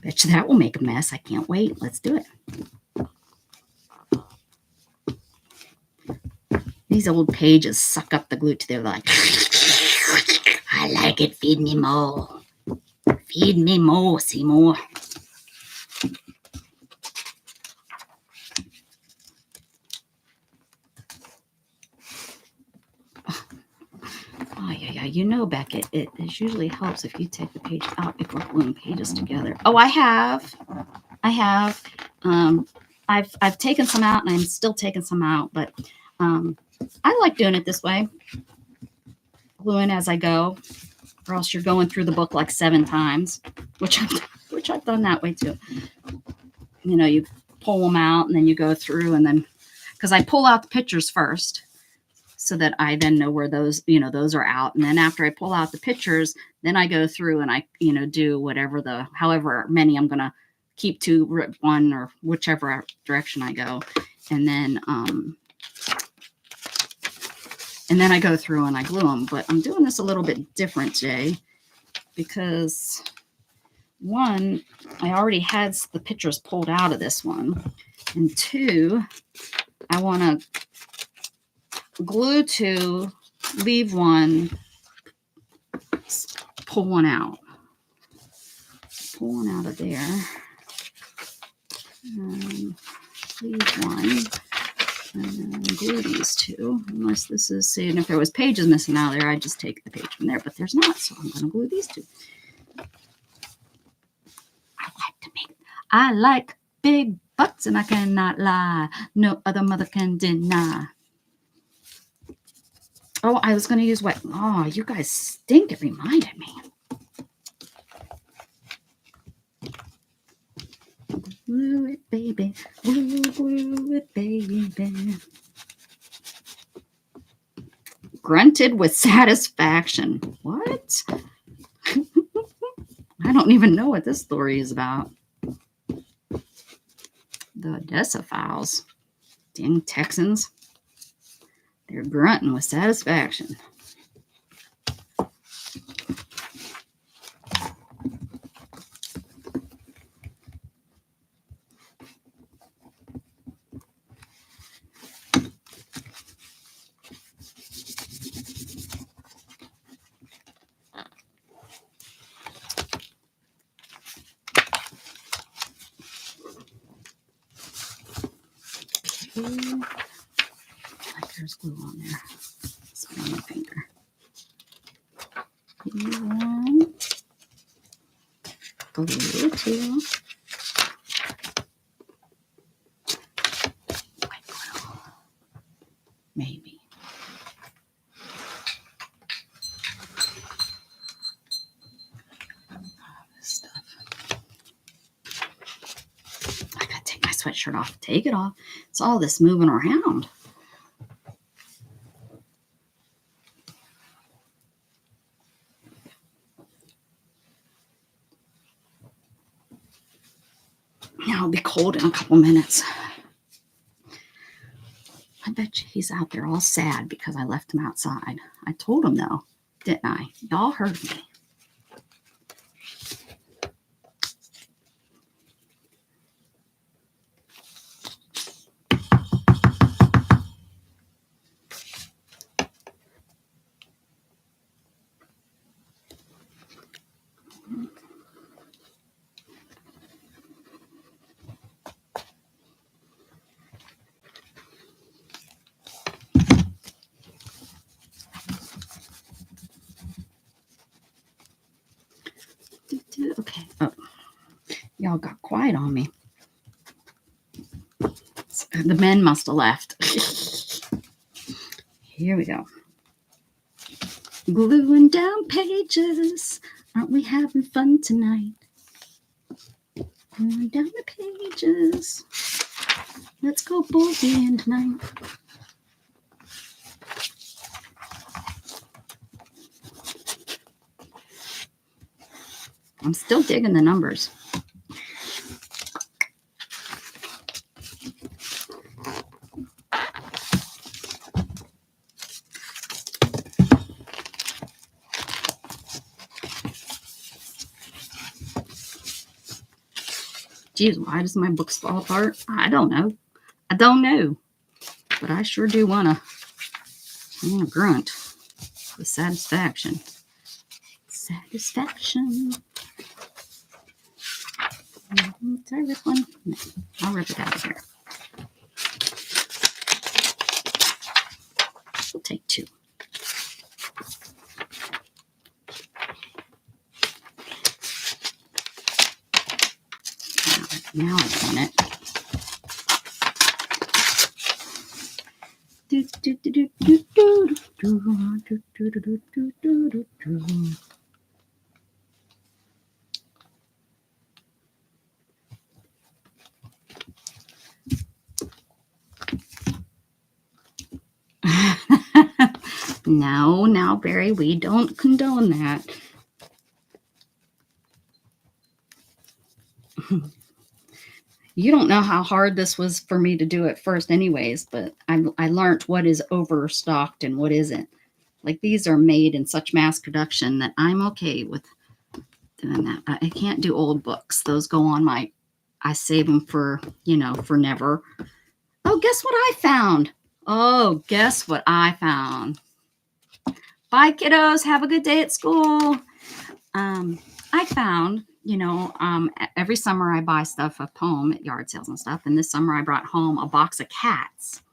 Bet you that will make a mess. I can't wait. Let's do it. These old pages suck up the glue to their like, I like it. Feed me more. Feed me more, Seymour. Oh, yeah. You know, Beckett, it usually helps if you take the page out if we're gluing pages together. Oh, I have. I've taken some out, and I'm still taking some out, but I like doing it this way, gluing as I go, or else you're going through the book like 7 times, which I've done that way too. You know, you pull them out and then you go through, and then because I pull out the pictures first so that I then know where those are out, and then after I pull out the pictures, then I go through and I do whatever however many I'm gonna keep to, rip one, or whichever direction I go, and then I go through and I glue them. But I'm doing this a little bit different today because, one, I already had the pictures pulled out of this one, and 2, I want to glue 2, leave 1, pull 1 out. Pull 1 out of there. Leave 1. And glue these 2, unless this is, see, and if there was pages missing out of there, I'd just take the page from there, but there's not, so I'm going to glue these 2. I like big butts, and I cannot lie. No other mother can deny. Oh, I was going to use wet. Oh, you guys stink. It reminded me. Glue it, baby. Glue it, baby. Grunted with satisfaction. What? I don't even know what this story is about. The Odessa Files. Dang Texans. They're grunting with satisfaction. Like there's glue on there. It's on my finger. One. Glue 2. White glue. Maybe. This stuff. I gotta take my sweatshirt off. Take it off. It's all this moving around. Yeah, it'll be cold in a couple minutes. I bet you he's out there all sad because I left him outside. I told him though, didn't I? Y'all heard me. Okay. Oh, y'all got quiet on me. The men must have left. Here we go. Gluing down pages. Aren't we having fun tonight? Gluing down the pages. Let's go boogie tonight. I'm still digging the numbers. Geez, why does my books fall apart? I don't know. I don't know. But I sure do want to grunt with satisfaction. Satisfaction. Sorry, this one? No, I'll rip it out of here. We'll take two. Now I've done it. No, now, Barry, we don't condone that. You don't know how hard this was for me to do at first anyways, but I learned what is overstocked and what isn't. Like, these are made in such mass production that I'm okay with doing that. But I can't do old books. Those go on I save them for, for never. Oh, guess what I found? Oh, guess what I found? Bye, kiddos. Have a good day at school. I found, every summer I buy stuff at home at yard sales and stuff. And this summer I brought home a box of cats.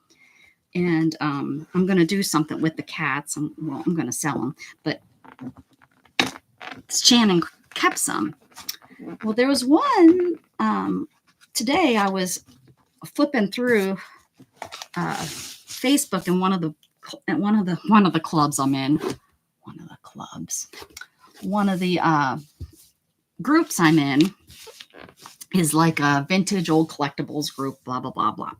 And I'm going to do something with the cats. I'm going to sell them. But Shannon kept some. Well, there was one today. I was flipping through Facebook and one of the clubs I'm in. One of the groups I'm in is like a vintage old collectibles group, blah, blah, blah, blah.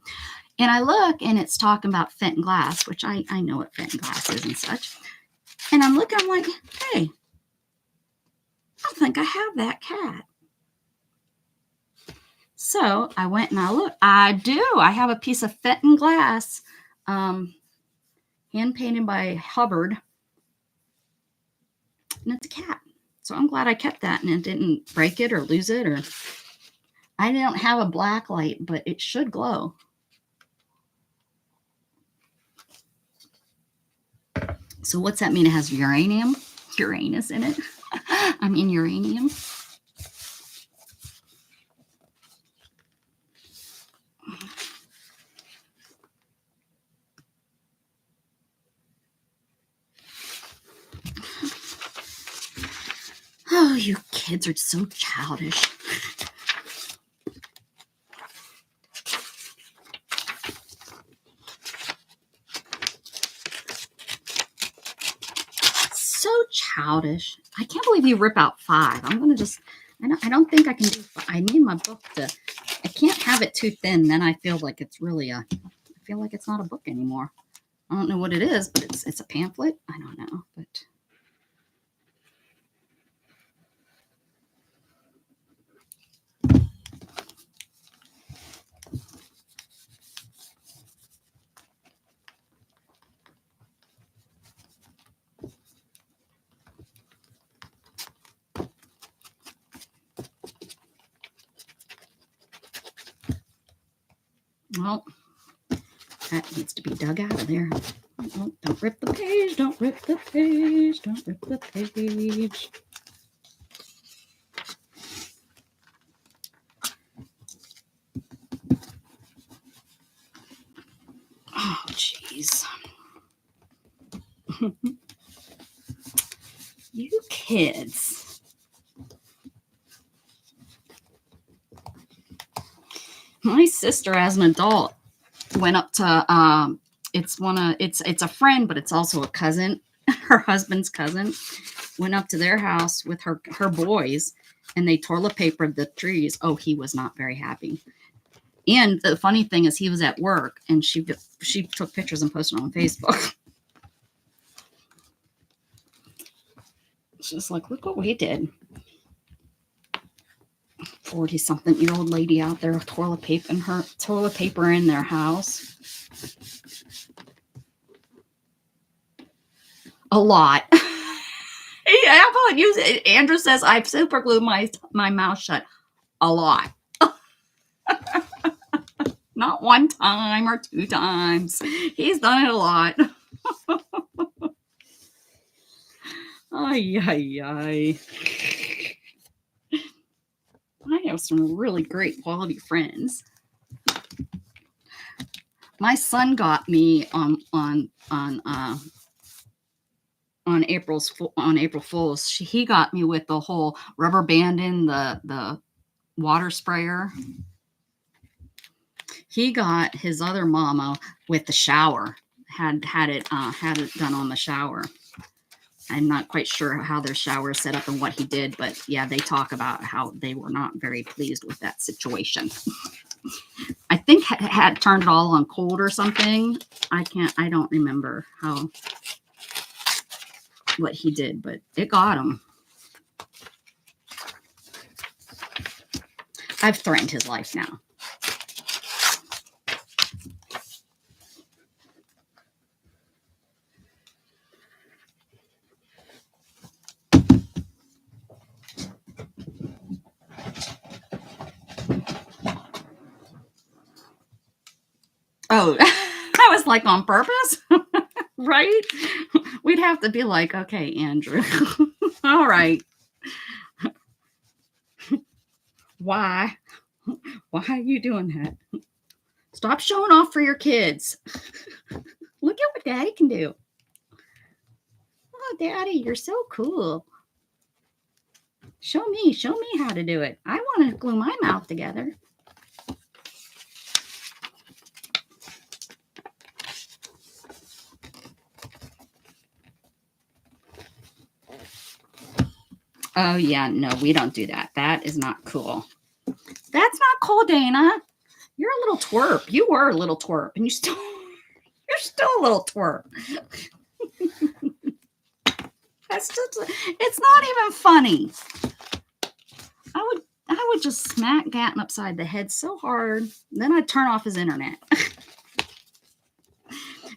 And I look and it's talking about Fenton glass, which I know what Fenton glass is and such. And I'm looking, I'm like, hey, I think I have that cat. So I went and I looked. I do. I have a piece of Fenton glass, hand painted by Hubbard. And it's a cat. So I'm glad I kept that and it didn't break it or lose it. Or I don't have a black light, but it should glow. So what's that mean? It has Uranus in it. I mean uranium. Oh, you kids are so childish. So childish. I can't believe you rip out 5. I'm going to just, I don't think I can do 5. I need my book I can't have it too thin. Then I feel like it's really I feel like it's not a book anymore. I don't know what it is, but it's a pamphlet. I don't know, but. Well, that needs to be dug out of there. Oh, don't rip the page. Don't rip the page. Don't rip the page. Oh, jeez. You kids. My sister, as an adult, went up to it's a friend, but it's also a cousin, her husband's cousin. Went up to their house with her boys, and they toilet papered the trees. Oh, he was not very happy. And the funny thing is, he was at work, and she took pictures and posted on Facebook. She's like, look what we did. 40-something-year-old lady out there toilet paper in their house. A lot. Yeah, I'll use it. Andrew says I've super glued my mouth shut a lot. Not one time or two times. He's done it a lot. Ay, ay, ay. I have some really great quality friends. My son got me on April Fool's. He got me with the whole rubber band in the water sprayer. He got his other mama with the shower. Had it done on the shower. I'm not quite sure how their shower is set up and what he did, but yeah, they talk about how they were not very pleased with that situation. I think had turned it all on cold or something. I don't remember what he did, but it got him. I've threatened his life now. Oh, that was like on purpose, right? We'd have to be like, okay, Andrew, all right. Why are you doing that? Stop showing off for your kids. Look at what Daddy can do. Oh, Daddy, you're so cool. Show me how to do it. I want to glue my mouth together. Oh, yeah, no, we don't do that. That is not cool. That's not cool, Dana. You're a little twerp. You were a little twerp, and you're still a little twerp. It's not even funny. I would just smack Gatton upside the head so hard, then I'd turn off his internet.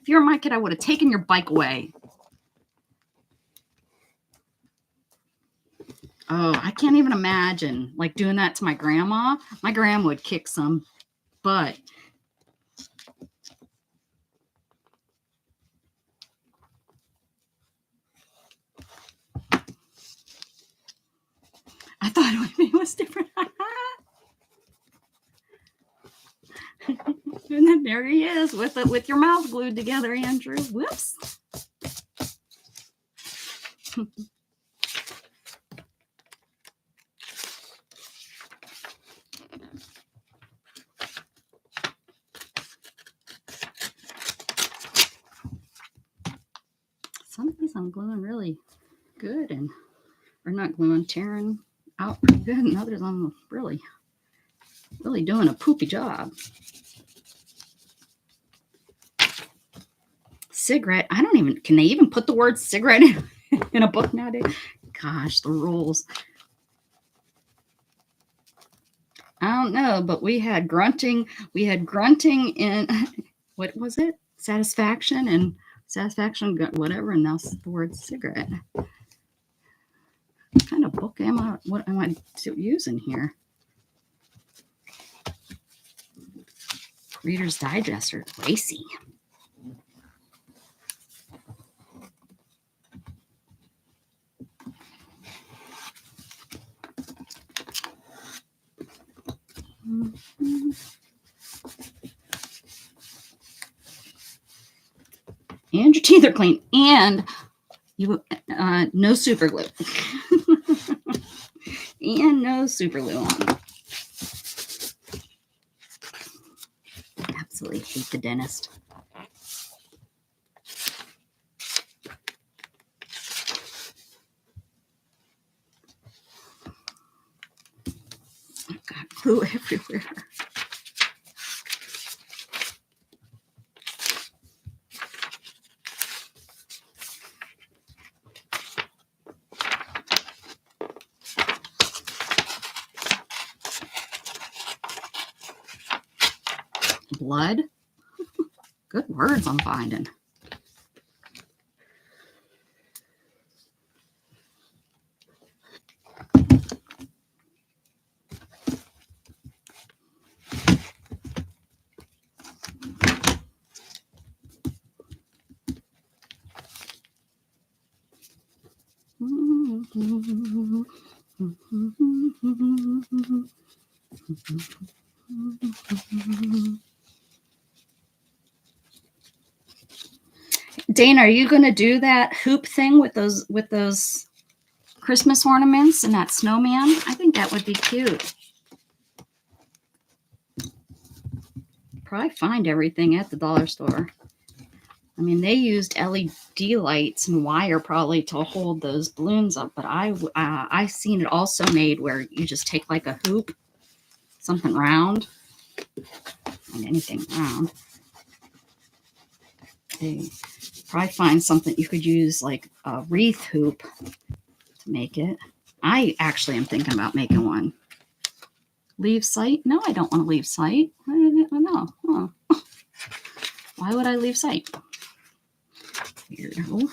If you were my kid, I would have taken your bike away. Oh, I can't even imagine like doing that to my grandma. My grandma would kick some butt. I thought it was different. And then there he is with your mouth glued together, Andrew. Whoops. Some of these I'm gluing really good or not gluing, tearing out pretty good, and others I'm really doing a poopy job. Cigarette. Can they even put the word cigarette in a book nowadays? Gosh, the rules. I don't know, but we had grunting in, what was it? Satisfaction, whatever, and now the word cigarette. What kind of book what am I using here? Reader's Digest or Lacey. Mm-hmm. And your teeth are clean, and you no super glue. And no super glue on. absolutely hate the dentist. I've got glue everywhere. Blood? Good words I'm finding. Dana, are you going to do that hoop thing with those Christmas ornaments and that snowman? I think that would be cute. Probably find everything at the dollar store. I mean, they used LED lights and wire probably to hold those balloons up, but I've seen it also made where you just take like a hoop, something round, and anything round. They probably find something you could use like a wreath hoop to make it. I actually am thinking about making one. Leave site? No, I don't want to leave site. No. Oh. Why would I leave site? Weirdo.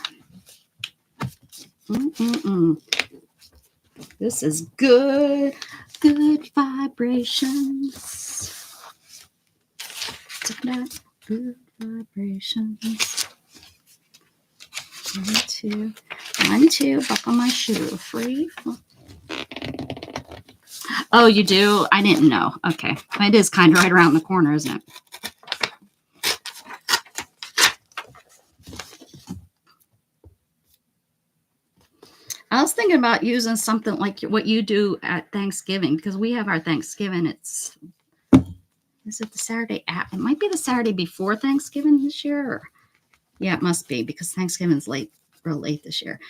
This is good vibrations. Good vibrations. One, two, buckle my shoe. 3, 4. Oh, you do? I didn't know. Okay. It is kind of right around the corner, isn't it? I was thinking about using something like what you do at Thanksgiving, because we have our Thanksgiving. Is it the Saturday after? It might be the Saturday before Thanksgiving this year. Or, yeah, it must be, because Thanksgiving's real late this year.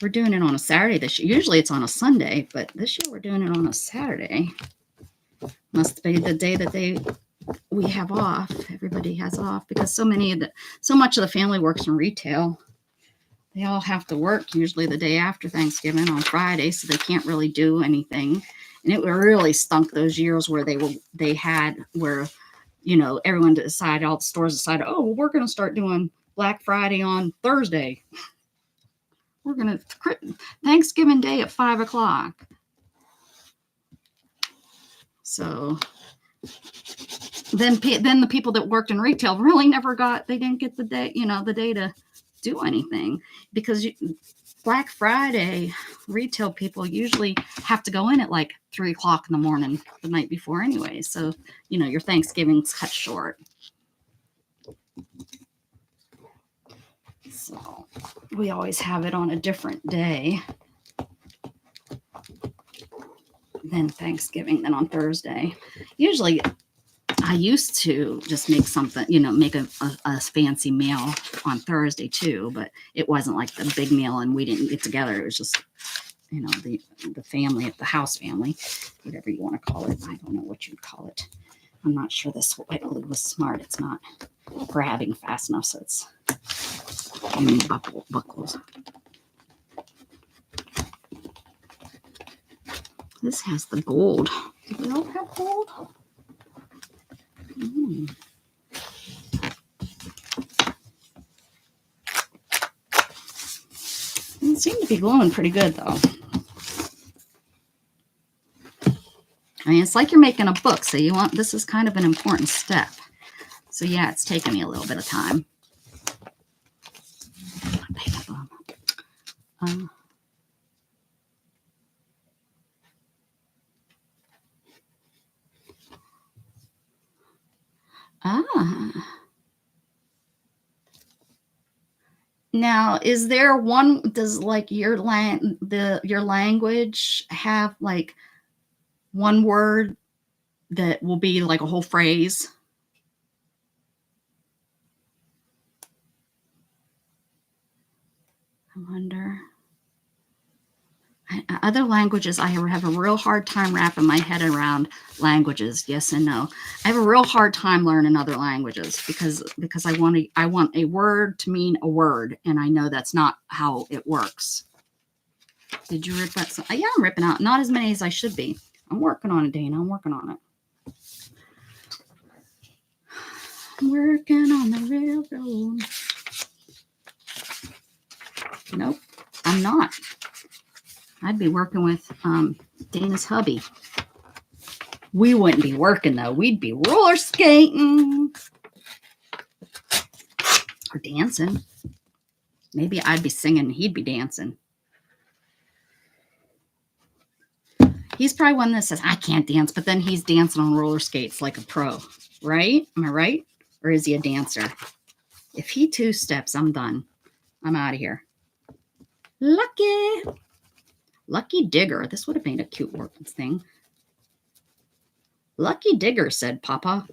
We're doing it on a Saturday this year. Usually it's on a Sunday, but this year we're doing it on a Saturday. Must be the day that we have off. Everybody has off, because so much of the family works in retail. They all have to work usually the day after Thanksgiving on Friday, so they can't really do anything. And it really stunk those years where everyone decided, all the stores decided, oh, well, we're going to start doing Black Friday on Thursday. We're going to Thanksgiving Day at 5 o'clock. So then the people that worked in retail really they didn't get the day, the day to do anything, because Black Friday retail people usually have to go in at like 3 o'clock in the morning the night before anyway. So, your Thanksgiving's cut short. So we always have it on a different day than Thanksgiving, than on Thursday. Usually I used to just make something, make a fancy meal on Thursday too, but it wasn't like the big meal and we didn't get together. It was just, the family, the house family, whatever you want to call it. I don't know what you'd call it. I'm not sure this white glue was smart. It's not grabbing fast enough, so it's buckles. This has the gold. Do they all have gold? It seemed to be glowing pretty good, though. I mean, it's like you're making a book, so this is kind of an important step. So yeah, it's taken me a little bit of time. Now, is there one? Does like your language have like one word that will be like a whole phrase. I wonder. Other languages, I have a real hard time wrapping my head around languages. Yes and no. I have a real hard time learning other languages because I want a word to mean a word, and I know that's not how it works. Did you rip out some? Yeah, I'm ripping out. Not as many as I should be. I'm working on it, Dana. I'm working on it. I'm working on the railroad. Nope, I'm not. I'd be working with Dana's hubby. We wouldn't be working, though. We'd be roller skating or dancing. Maybe I'd be singing and he'd be dancing. He's probably one that says, I can't dance, but then he's dancing on roller skates like a pro, right? Am I right? Or is he a dancer? If he two-steps, I'm done. I'm out of here. Lucky Digger. This would have made a cute working thing. Lucky Digger, said Papa.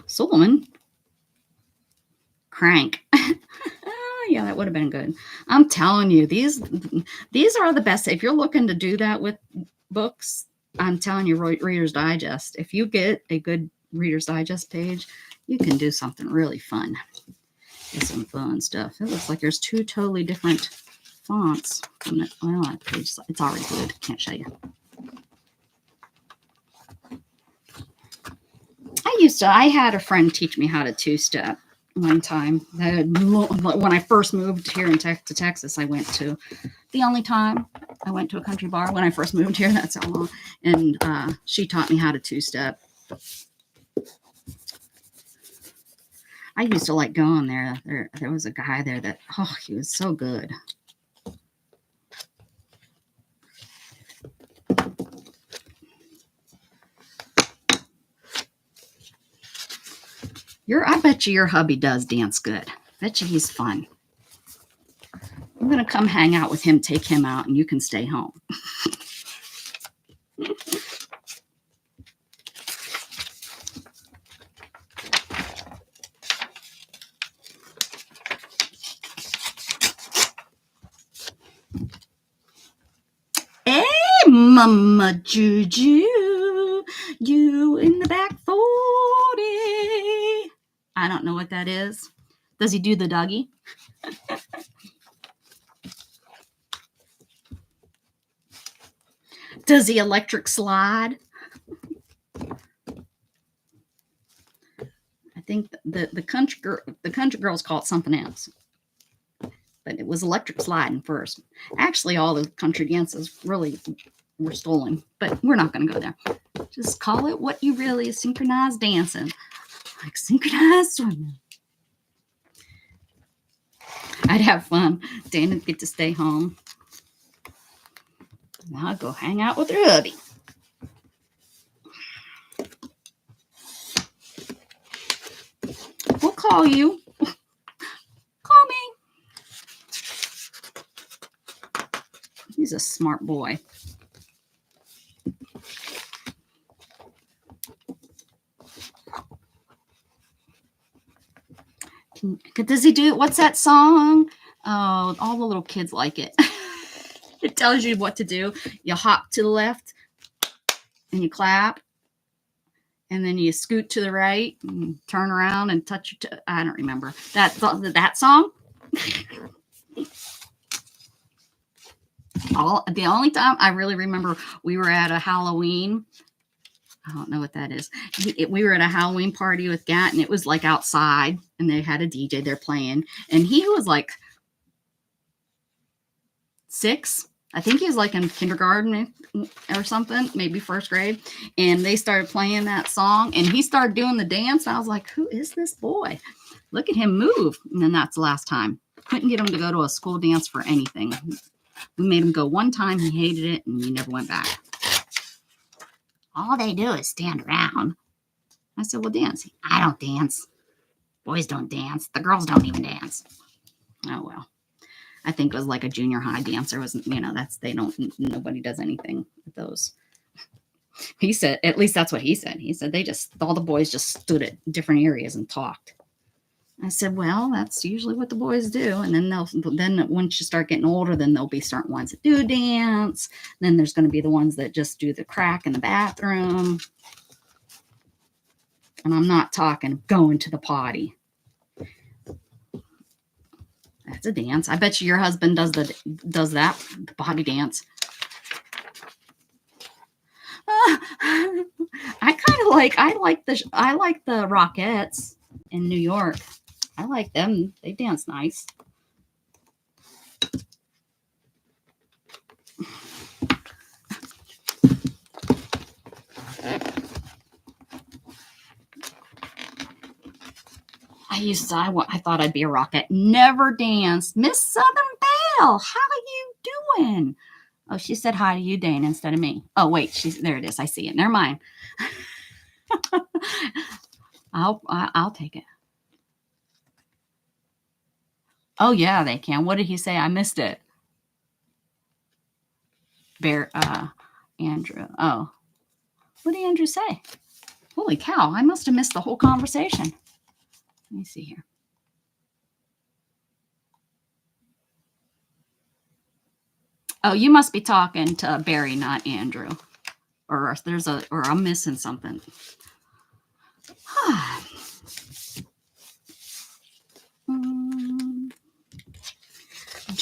Solomon. Crank. Yeah, that would have been good. I'm telling you, these are the best. If you're looking to do that with books, I'm telling you, Reader's Digest. If you get a good Reader's Digest page, you can do something really fun. Get some fun stuff. It looks like there's two totally different fonts. Well, that page, it's already good. Can't show you. I had a friend teach me how to two-step one time. When I first moved here to Texas, I went to the only time I went to a country bar when I first moved here. That's how long. And she taught me how to two-step. I used to like going there. There was a guy there that, oh, he was so good. I bet you your hubby does dance good. Bet you he's fun. I'm going to come hang out with him, take him out, and you can stay home. Hey, Mama Juju, you in the back 40. I don't know what that is. Does he do the Dougie? Does he electric slide? I think the country girls call it something else. But it was electric sliding first. Actually, all the country dances really were stolen, but we're not going to go there. Just call it what you really is, synchronized dancing. Like synchronized swimming. I'd have fun. Dana'd get to stay home. And I'll go hang out with her hubby. We'll call you. Call me. He's a smart boy. Does he do, what's that song? Oh, all the little kids like it. It tells you what to do. You hop to the left and you clap. And then you scoot to the right and turn around and touch your I don't remember. That song? The only time I really remember, we were at a Halloween. I don't know what that is. We were at a Halloween party with Gat, and it was like outside, and they had a DJ there playing. And he was like 6. I think he was like in kindergarten or something, maybe first grade. And they started playing that song, and he started doing the dance. I was like, who is this boy? Look at him move. And then that's the last time. Couldn't get him to go to a school dance for anything. We made him go one time. He hated it, and he never went back. All they do is stand around. I said, well, dance. I don't dance. Boys don't dance. The girls don't even dance. Oh, well. I think it was like a junior high dancer. Wasn't, nobody does anything with those. He said, at least that's what he said. He said all the boys just stood at different areas and talked. I said, well, that's usually what the boys do. And then once you start getting older, then there'll be certain ones that do dance. Then there's going to be the ones that just do the crack in the bathroom. And I'm not talking going to the potty. That's a dance. I bet you your husband does that, the potty dance. I like the Rockettes in New York. I like them. They dance nice. I thought I'd be a Rockette. Never danced. Miss Southern Belle, how you doing? Oh, she said hi to you, Dane, instead of me. Oh, wait, there it is. I see it. Never mind. I'll take it. Oh, yeah, they can. What did he say? I missed it. Andrew. Oh, what did Andrew say? Holy cow, I must have missed the whole conversation. Let me see here. Oh, you must be talking to Barry, not Andrew. Or I'm missing something.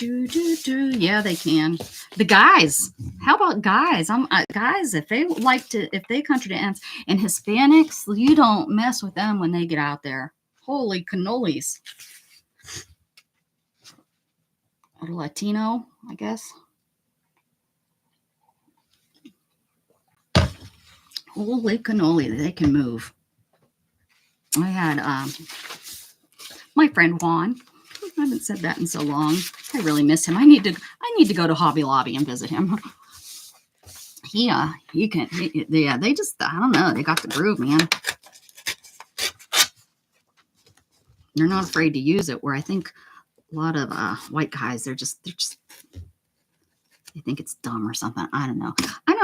Yeah, they can. The guys. How about guys? Guys, if they country dance, and Hispanics, you don't mess with them when they get out there. Holy cannolis. Or Latino, I guess. Holy cannoli, they can move. I had my friend Juan. I haven't said that in so long. I really miss him. I need to go to Hobby Lobby and visit him. They just, I don't know, they got the groove, man. They're not afraid to use it, where I think a lot of white guys, they think it's dumb or something. I don't know.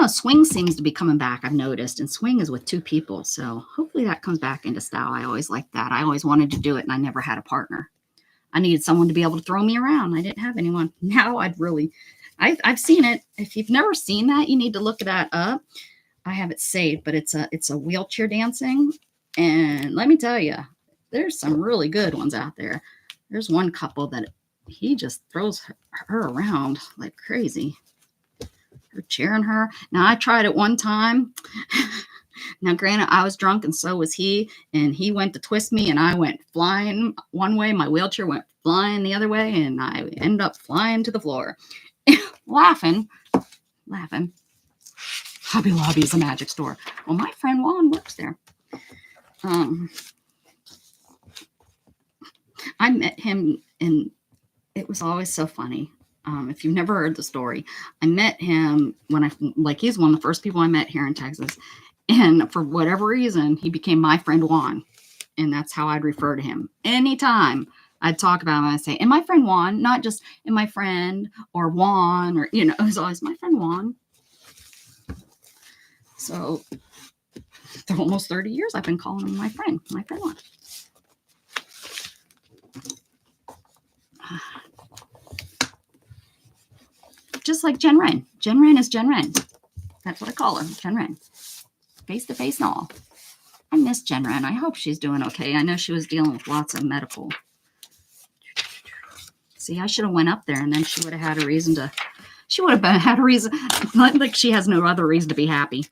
Swing seems to be coming back, I've noticed, and swing is with two people, so hopefully that comes back into style. I always liked that. I always wanted to do it, and I never had a partner. I needed someone to be able to throw me around. I didn't have anyone. Now I've seen it. If you've never seen that, you need to look that up. I have it saved, but it's a wheelchair dancing, and let me tell you, there's some really good ones out there. There's one couple that he just throws her around like crazy. They're cheering her. Now, I tried it one time. Now, granted, I was drunk and so was he, and he went to twist me, and I went flying one way. My wheelchair went flying the other way, and I ended up flying to the floor. laughing. Hobby Lobby is a magic store. Well, my friend Juan works there. I met him, and it was always so funny. If you've never heard the story, I met him he's one of the first people I met here in Texas. And for whatever reason, he became my friend Juan. And that's how I'd refer to him. Anytime I'd talk about him, I'd say, and my friend Juan, not just and my friend or Juan, or, it was always my friend Juan. So for almost 30 years, I've been calling him my friend Juan. Just like Jen Wren. Jen Wren is Jen Wren. That's what I call her, Jen Wren. Face to face and all. I miss Jen Wren. I hope she's doing okay. I know she was dealing with lots of medical. See, I should have went up there, and then she would have had a reason to. She would have had a reason. Like she has no other reason to be happy.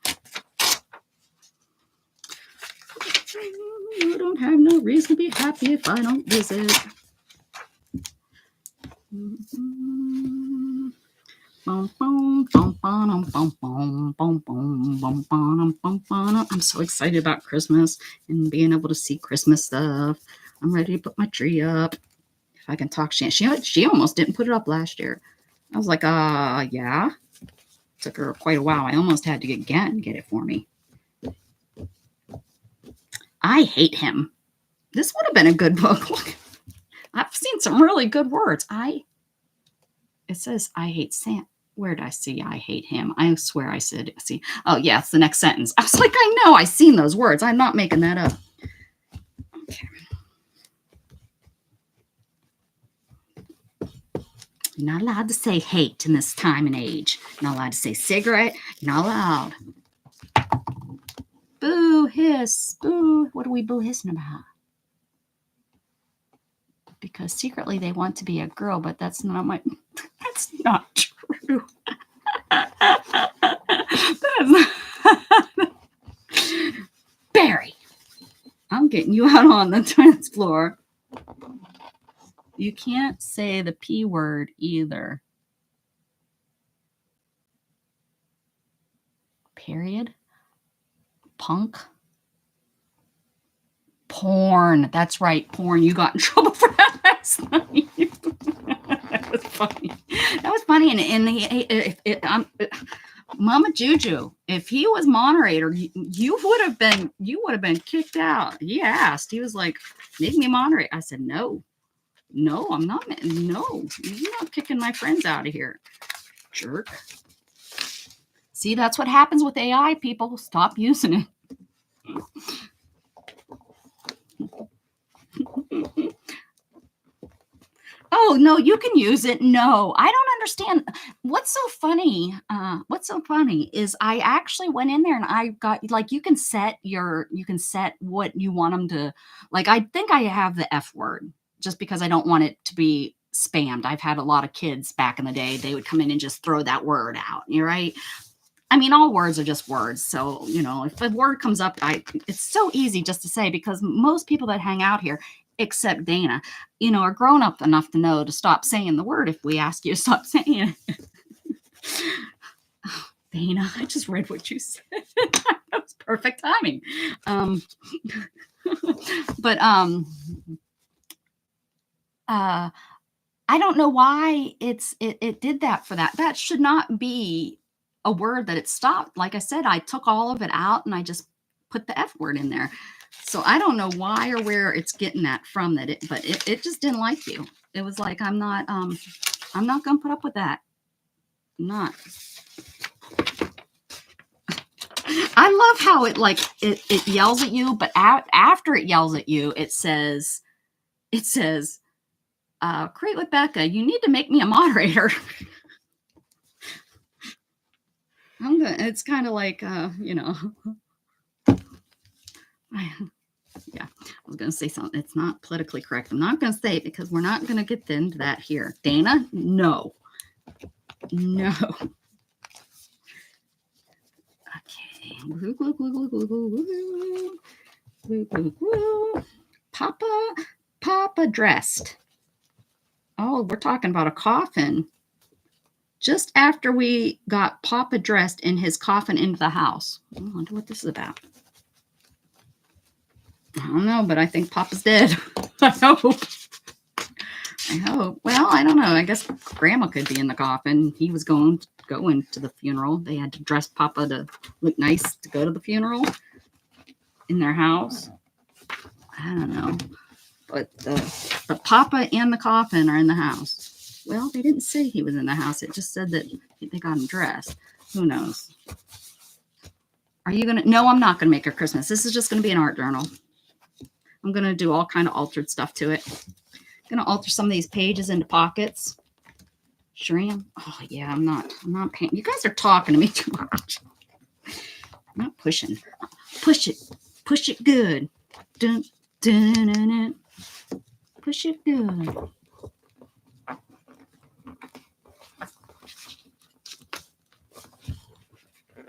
You don't have no reason to be happy if I don't visit. I'm so excited about Christmas and being able to see Christmas stuff. I'm ready to put my tree up. If I can talk, she almost didn't put it up last year. I was like, yeah. Took her quite a while. I almost had to get it for me. I hate him. This would have been a good book. Look, I've seen some really good words. It says, I hate Santa. Where did I see I hate him? I swear I said, see. Oh, yeah, it's the next sentence. I was like, I know, I've seen those words. I'm not making that up. Okay. You're not allowed to say hate in this time and age. You're not allowed to say cigarette. You're not allowed. Boo, hiss, boo. What are we boo hissing about? Because secretly they want to be a girl, but that's not true. Barry, I'm getting you out on the dance floor. You can't say the P word either. Period. Punk. Porn. That's right. Porn. You got in trouble for that last night. That was funny. That was funny. And Mama Juju, if he was moderator, you would have been kicked out. He asked. He was like, make me moderate. I said, no, I'm not. No, you're not kicking my friends out of here. Jerk. See, that's what happens with AI, people. Stop using it. Oh, no, you can use it. No, I don't understand. What's so funny is I actually went in there and I got, like, you can set what you want them to, like, I think I have the F word just because I don't want it to be spammed. I've had a lot of kids back in the day. They would come in and just throw that word out. You're right. I mean, all words are just words. So, if a word comes up, it's so easy just to say, because most people that hang out here, except Dana, are grown up enough to know to stop saying the word if we ask you to stop saying it. Oh, Dana, I just read what you said. That was perfect timing. But I don't know why it did that for that. That should not be a word that it stopped. Like I said, I took all of it out and I just put the F word in there. So I don't know why or where it's getting that from, but it just didn't like you. It was like, I'm not gonna put up with that. I'm not. I love how it yells at you, but after it yells at you, it says, create with Becca, you need to make me a moderator. It's kind of like, yeah, I was going to say something. It's not politically correct. I'm not going to say it because we're not going to get into that here. Dana, no. Okay. Papa dressed. Oh, we're talking about a coffin. Just after we got Papa dressed in his coffin into the house. I wonder what this is about. I don't know, but I think Papa's dead. I hope. Well, I don't know. I guess Grandma could be in the coffin. He was going to go into the funeral. They had to dress Papa to look nice to go to the funeral in their house. I don't know. But the Papa and the coffin are in the house. Well, they didn't say he was in the house. It just said that they got him dressed. Who knows? Are you going to? No, I'm not going to make a Christmas. This is just going to be an art journal. I'm going to do all kind of altered stuff to it. I'm going to alter some of these pages into pockets. Sure am. Oh, yeah, I'm not paying. You guys are talking to me too much. I'm not pushing. Push it good. Dun, dun, dun, dun. Push it good.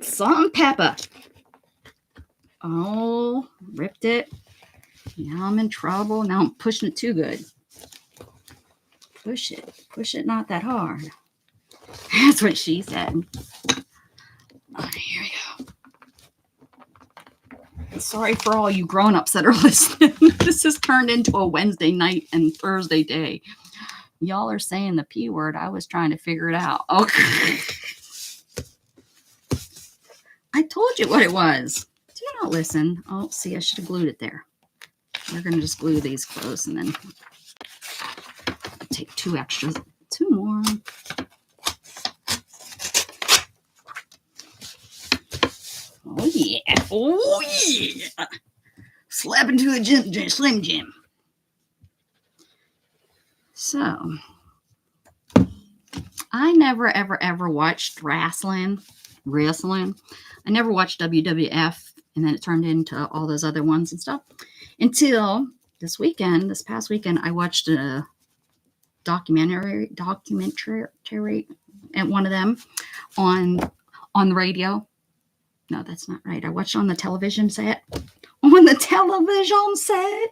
Salt and pepper. Oh, ripped it. Now I'm in trouble. Now I'm pushing it too good. Push it not that hard. That's what she said. Oh, here we go. Sorry for all you grown-ups that are listening. This has turned into a Wednesday night and Thursday day. Y'all are saying the P word. I was trying to figure it out. Okay. I told you what it was. Do you not listen? Oh, see, I should have glued it there. We're going to just glue these close and then take two extras. Two more. Oh, yeah. Slap into a Slim Jim. So, I never, ever, ever watched wrestling. I never watched WWF, and then it turned into all those other ones and stuff until this past weekend, I watched a documentary at one of them on the radio. No, that's not right. I watched on the television set. On the television set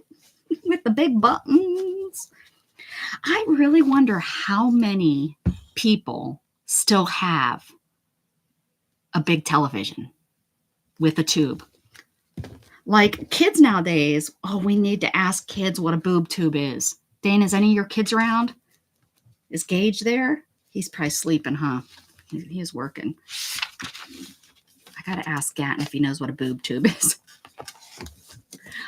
with the big buttons. I really wonder how many people still have a big television with a tube. Like kids nowadays, we need to ask kids what a boob tube is. Dana, is any of your kids around? Is Gage there? He's probably sleeping, huh? He's working. I got to ask Gatton if he knows what a boob tube is.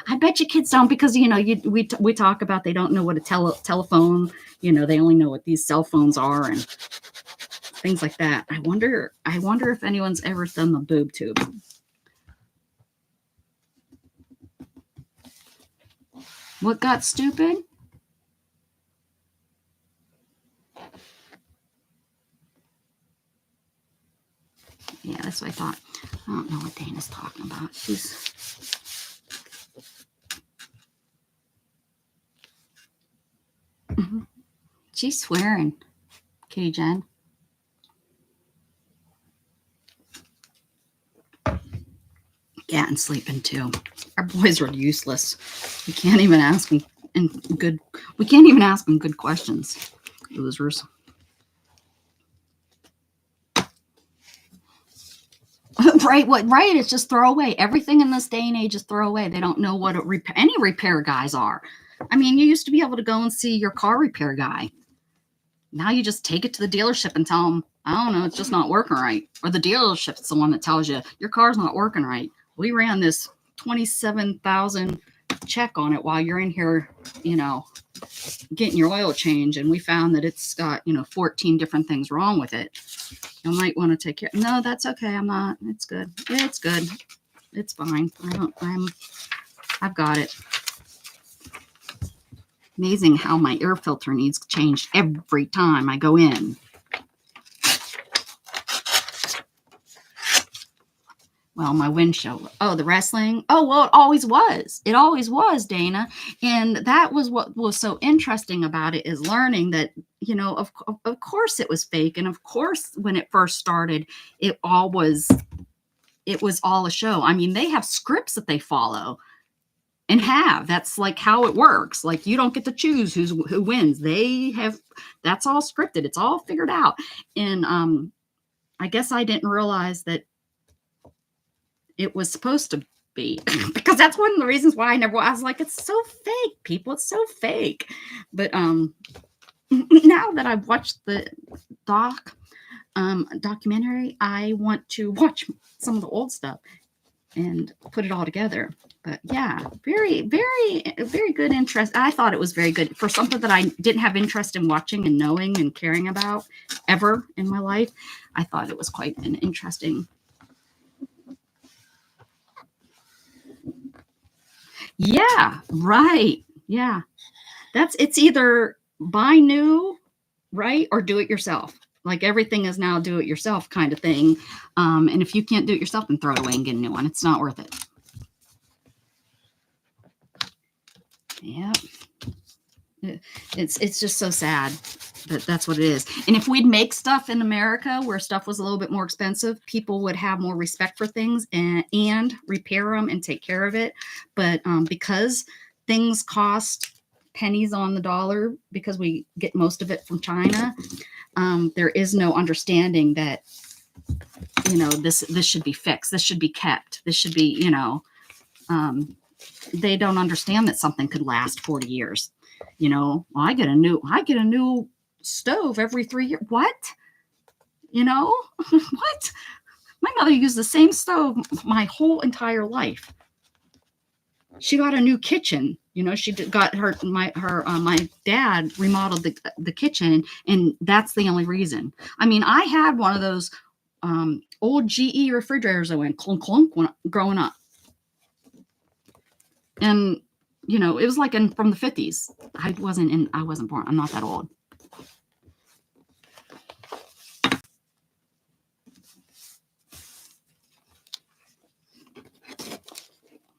I bet you kids don't, because, we talk about they don't know what a telephone, they only know what these cell phones are and things like that. I wonder if anyone's ever done the boob tube. What got stupid? Yeah, that's what I thought. I don't know what Dana's talking about. She's swearing, Kitty Jen. Yeah, and sleeping too. Our boys are useless. We can't even ask them good questions. Losers. Right? What? Right? It's just throw away. Everything in this day and age is throw away. They don't know what any repair guys are. I mean, you used to be able to go and see your car repair guy. Now you just take it to the dealership and tell them, I don't know, it's just not working right. Or the dealership's the one that tells you your car's not working right. We ran this $27,000 check on it while you're in here, getting your oil change, and we found that it's got 14 different things wrong with it. You might want to take care. No, that's okay. I'm not. It's good. It's good. It's fine. I've got it. Amazing how my air filter needs changed every time I go in. Well, my windshield. Oh, the wrestling. Oh, well, it always was. It always was, Dana. And that was what was so interesting about it, is learning that, of course it was fake. And of course, when it first started, it was all a show. I mean, they have scripts that they follow and that's like how it works. Like, you don't get to choose who wins. That's all scripted. It's all figured out. And I guess I didn't realize that it was supposed to be, because that's one of the reasons why I was like, it's so fake, people. It's so fake. But now that I've watched the documentary, I want to watch some of the old stuff and put it all together. But yeah, very, very, very good interest. I thought it was very good for something that I didn't have interest in watching and knowing and caring about ever in my life. I thought it was quite an interesting. Yeah, right. Yeah. It's either buy new, right, or do it yourself. Like, everything is now do it yourself kind of thing. And if you can't do it yourself, then throw it away and get a new one. It's not worth it. Yeah. It's just so sad that that's what it is. And if we'd make stuff in America where stuff was a little bit more expensive, people would have more respect for things and repair them and take care of it. But because things cost pennies on the dollar, because we get most of it from China, there is no understanding that, this should be fixed. This should be kept. This should be, they don't understand that something could last 40 years. Well, I get a new stove every 3 years. What? What? My mother used the same stove my whole entire life. She got a new kitchen. She got my dad remodeled the kitchen, and that's the only reason. I mean, I had one of those old GE refrigerators that went clunk clunk when growing up. And, you know, it was like from the 50s. I wasn't born. I'm not that old.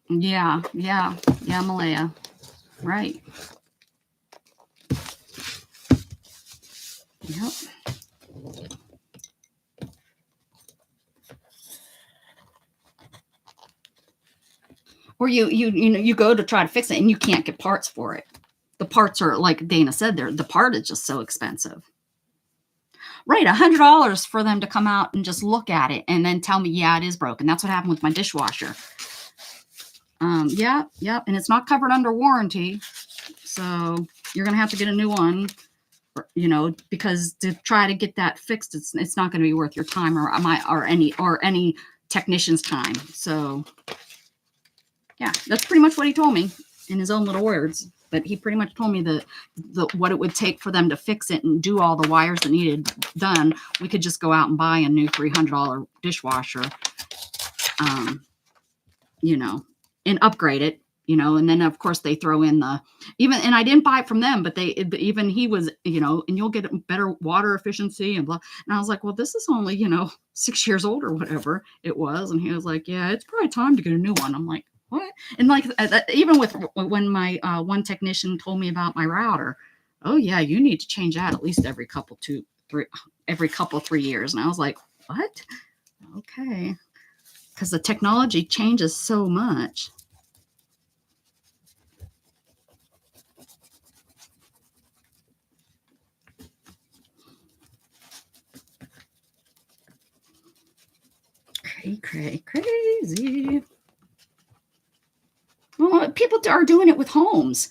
Yeah, Malaya. Right. Yep. Or you go to try to fix it and you can't get parts for it. The parts are, like Dana said, the part is just so expensive. Right, $100 for them to come out and just look at it and then tell me, yeah, it is broken. That's what happened with my dishwasher. Yeah, and it's not covered under warranty, so you're gonna have to get a new one. You know, because to try to get that fixed, it's not going to be worth your time or any technician's time. So, yeah, that's pretty much what he told me in his own little words. But he pretty much told me the what it would take for them to fix it and do all the wires that needed done. We could just go out and buy a new $300 dishwasher, you know, and upgrade it. You know, and then of course they throw in and I didn't buy it from them, but even he was, you know, and you'll get better water efficiency and blah. And I was like, well, this is only, you know, 6 years old or whatever it was. And he was like, yeah, it's probably time to get a new one. I'm like, what? And like, even with when my one technician told me about my router, oh yeah, you need to change that at least every couple 3 years. And I was like, what? Okay. Because the technology changes so much. Crazy. Well, people are doing it with homes.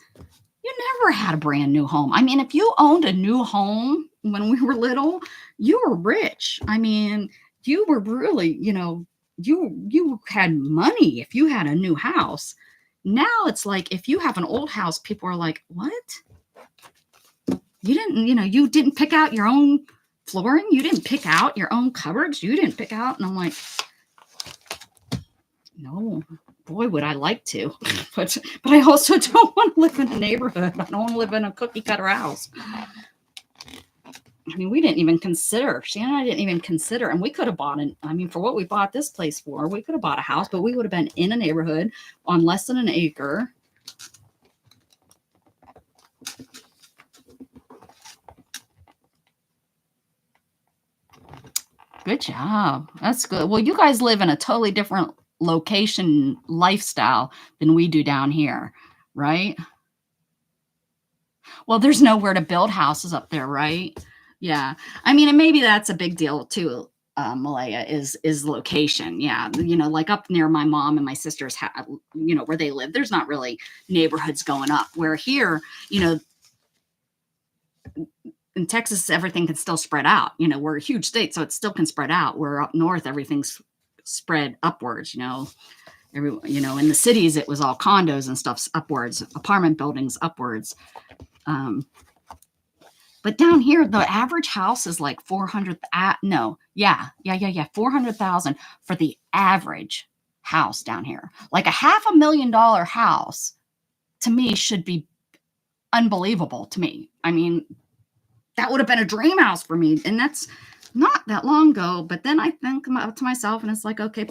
You never had a brand new home. I mean, if you owned a new home when we were little, you were rich. I mean, you were really, you know, you had money if you had a new house. Now it's like if you have an old house, people are like, what? You didn't pick out your own flooring. You didn't pick out your own cupboards. You didn't pick out. And I'm like, no, boy, would I like to, but I also don't want to live in a neighborhood. I don't want to live in a cookie cutter house. I mean, we didn't even consider, Shannon and I didn't even consider, and we could have bought for what we bought this place for, we could have bought a house, but we would have been in a neighborhood on less than an acre. Good job. That's good. Well, you guys live in a totally different location lifestyle than we do down here, right? Well, there's nowhere to build houses up there, right? Yeah. I mean, and maybe that's a big deal too, Malaya, is location. Yeah. You know, like up near my mom and my sister's you know, where they live, there's not really neighborhoods going up. Where here, you know, in Texas, everything can still spread out. You know, we're a huge state, so it still can spread out. Where up north, everything's spread upwards, you know. You know, in the cities, it was all condos and stuff upwards, apartment buildings upwards. But down here, the average house is like 400. 400,000 for the average house down here. Like a $500,000 house, to me, should be unbelievable to me. I mean, that would have been a dream house for me, and that's not that long ago. But then I think to myself, and it's like, okay,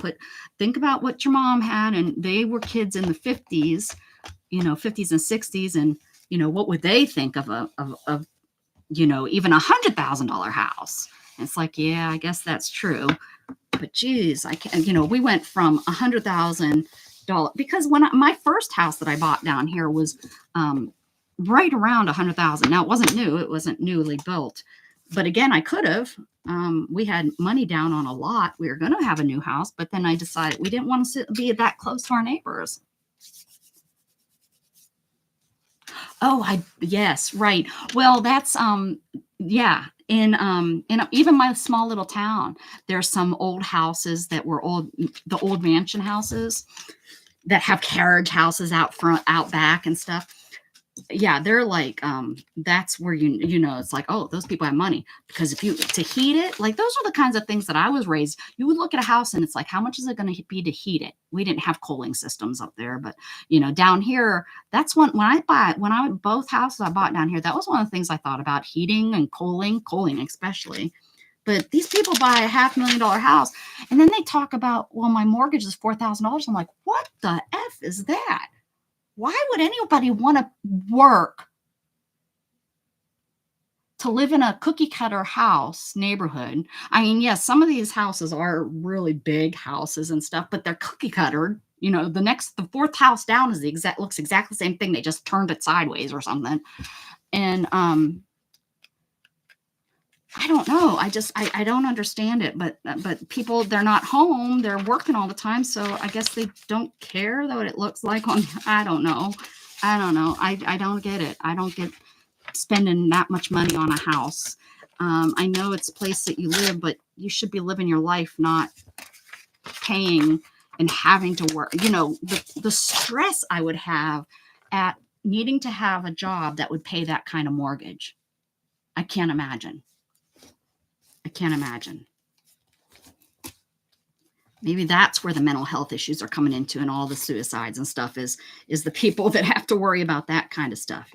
think about what your mom had, and they were kids in the 50s, you know, 50s and 60s, and you know, what would they think of you know, even $100,000 house? And it's like, yeah, I guess that's true. But geez, I can't, you know, we went from $100,000 because when my first house that I bought down here was right around 100,000. Now it wasn't new; it wasn't newly built. But again, I could have. We had money down on a lot. We were going to have a new house, but then I decided we didn't want to be that close to our neighbors. Oh, yes, right. Well, that's yeah. In even my small little town, there's some old houses that were the old mansion houses that have carriage houses out front, out back and stuff. yeah, they're like, that's where it's like, oh, those people have money. Because if you to heat it, like those are the kinds of things that I was raised. You would look at a house and it's like, how much is it going to be to heat it? We didn't have cooling systems up there, but down here, that's when I both houses I bought down here, that was one of the things I thought about, heating and cooling especially. But these people buy a $500,000 house and then they talk about, well, my mortgage is $4,000. I'm like, what the F is that? Why would anybody want to work to live in a cookie cutter house neighborhood? I mean, yes, some of these houses are really big houses and stuff, but they're cookie cutter. The fourth house down looks exactly the same thing. They just turned it sideways or something. And I don't know. I don't understand it, but people, they're not home. They're working all the time. So I guess they don't care what it looks like I don't know. I don't get it. I don't get spending that much money on a house. I know it's a place that you live, but you should be living your life, not paying and having to work. The stress I would have at needing to have a job that would pay that kind of mortgage. I can't imagine. Maybe that's where the mental health issues are coming into, and all the suicides and stuff is the people that have to worry about that kind of stuff,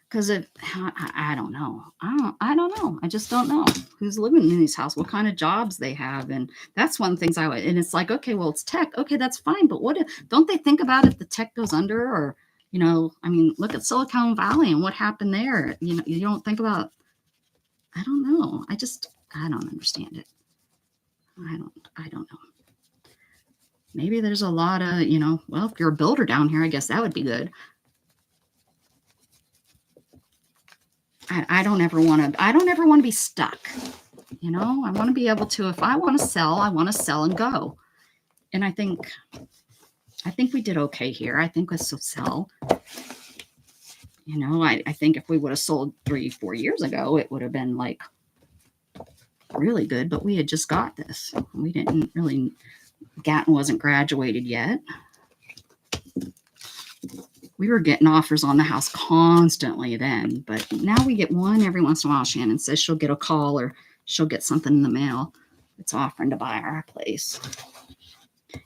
because I don't know. I don't know. I just don't know who's living in these houses, what kind of jobs they have. And that's one of the things and it's like, okay, well, it's tech. Okay, that's fine. But don't they think about if the tech goes under, or, I mean, look at Silicon Valley and what happened there. You don't think about, I don't know. I don't understand it. I don't know. Maybe there's a lot of, well, if you're a builder down here, I guess that would be good. I don't ever want to be stuck. I want to be able to, if I want to sell and go. And I think we did okay here. I think we still sell. I think if we would have sold 3-4 years ago, it would have been like really good, but we had just got this. We didn't really, Gatton wasn't graduated yet. We were getting offers on the house constantly then, but now we get one every once in a while. Shannon says she'll get a call or she'll get something in the mail. It's offering to buy our place.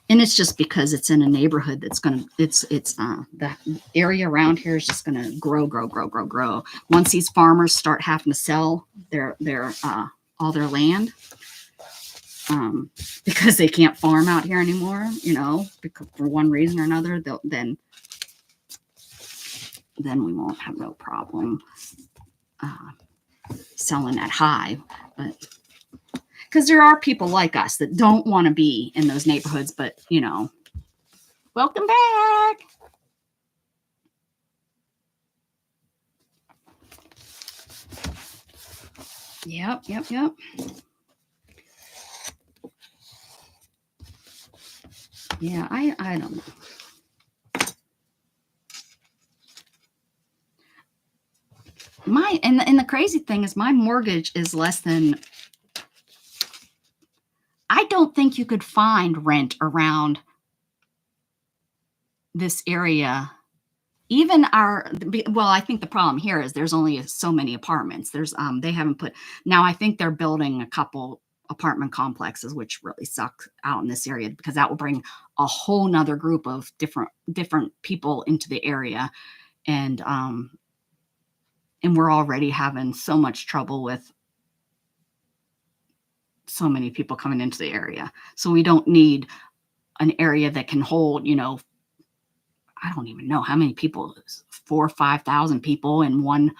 And it's just because it's in a neighborhood that's the area around here is just going to grow. Once these farmers start having to sell their all their land, because they can't farm out here anymore, because for one reason or another, then we won't have no problem selling at high. But because there are people like us that don't want to be in those neighborhoods, but welcome back. Yep. Yeah, I don't know. And the crazy thing is my mortgage is less than, I don't think you could find rent around this area. Even I think the problem here is there's only so many apartments. They haven't put, now I think they're building a couple apartment complexes, which really suck out in this area, because that will bring a whole nother group of different people into the area. And we're already having so much trouble with so many people coming into the area. So we don't need an area that can hold, I don't even know how many people, 4,000 or 5,000 people in one,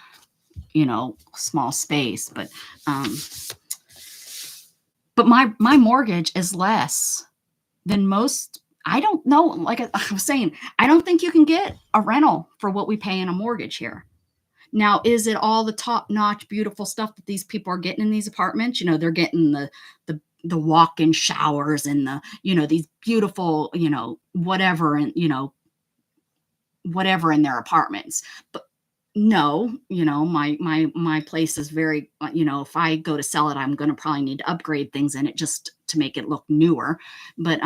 small space. But my mortgage is less than most. I don't know. Like I was saying, I don't think you can get a rental for what we pay in a mortgage here. Now, is it all the top-notch, beautiful stuff that these people are getting in these apartments? They're getting the walk-in showers and these beautiful, whatever, and whatever in their apartments. But no, my place is very, if I go to sell it, I'm going to probably need to upgrade things in it just to make it look newer. But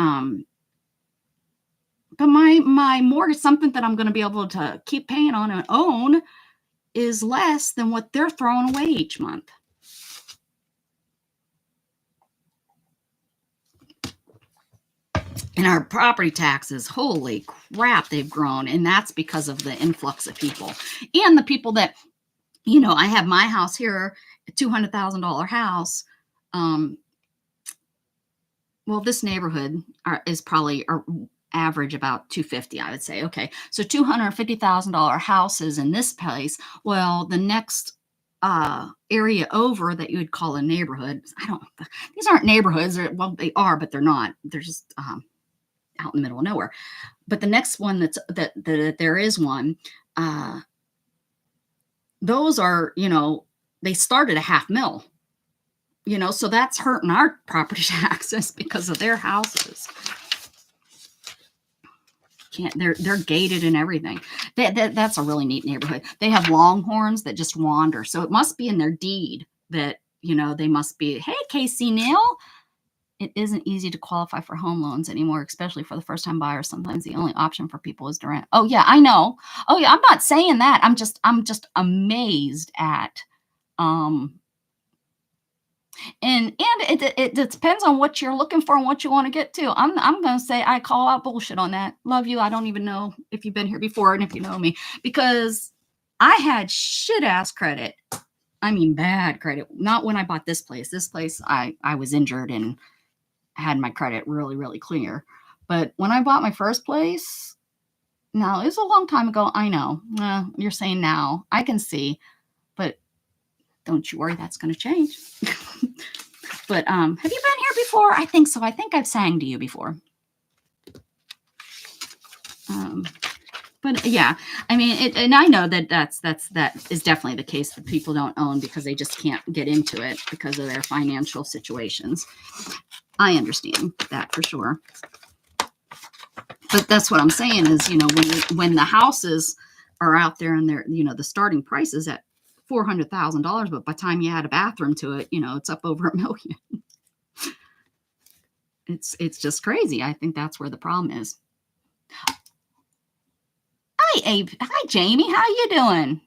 But my mortgage, something that I'm going to be able to keep paying on and own, is less than what they're throwing away each month. And our property taxes, holy crap, they've grown. And that's because of the influx of people. And the people that, you know, I have my house here, a $200,000 house. Well, this neighborhood is probably average about 250, I would say. Okay, so $250,000 houses in this place. Well, the next area over that you would call a neighborhood, these aren't neighborhoods. Well, they are, but they're not. They're just out in the middle of nowhere. But the next one that there is one, those are, you know, they started a $500,000. You know, so that's hurting our property taxes because of their houses. They're gated and everything. That's a really neat neighborhood. They have longhorns that just wander. So it must be in their deed that, you know, they must be, hey, Casey Neal, it isn't easy to qualify for home loans anymore, especially for the first-time buyers. Sometimes the only option for people is to rent. Oh yeah, I know. Oh yeah, I'm not saying that. I'm just amazed at and it depends on what you're looking for and what you want to get to. I'm going to say I call out bullshit on that. Love you. I don't even know if you've been here before and if you know me, because I had shit ass credit. I mean, bad credit. Not when I bought this place. This place, I was injured and had my credit really, really clear. But when I bought my first place, now it was a long time ago. I know. You're saying now. I can see. But don't you worry, that's going to change. But have you been here before? I think so. I think I've sang to you before. But yeah, I mean, and I know that that is definitely the case that people don't own because they just can't get into it because of their financial situations. I understand that for sure. But that's what I'm saying is, you know, when the houses are out there and they're, you know, the starting price is at $400,000, but by the time you add a bathroom to it, you know, it's up over $1 million. It's just crazy. I think that's where the problem is. Hi, Abe. Hi, Jamie. How you doing?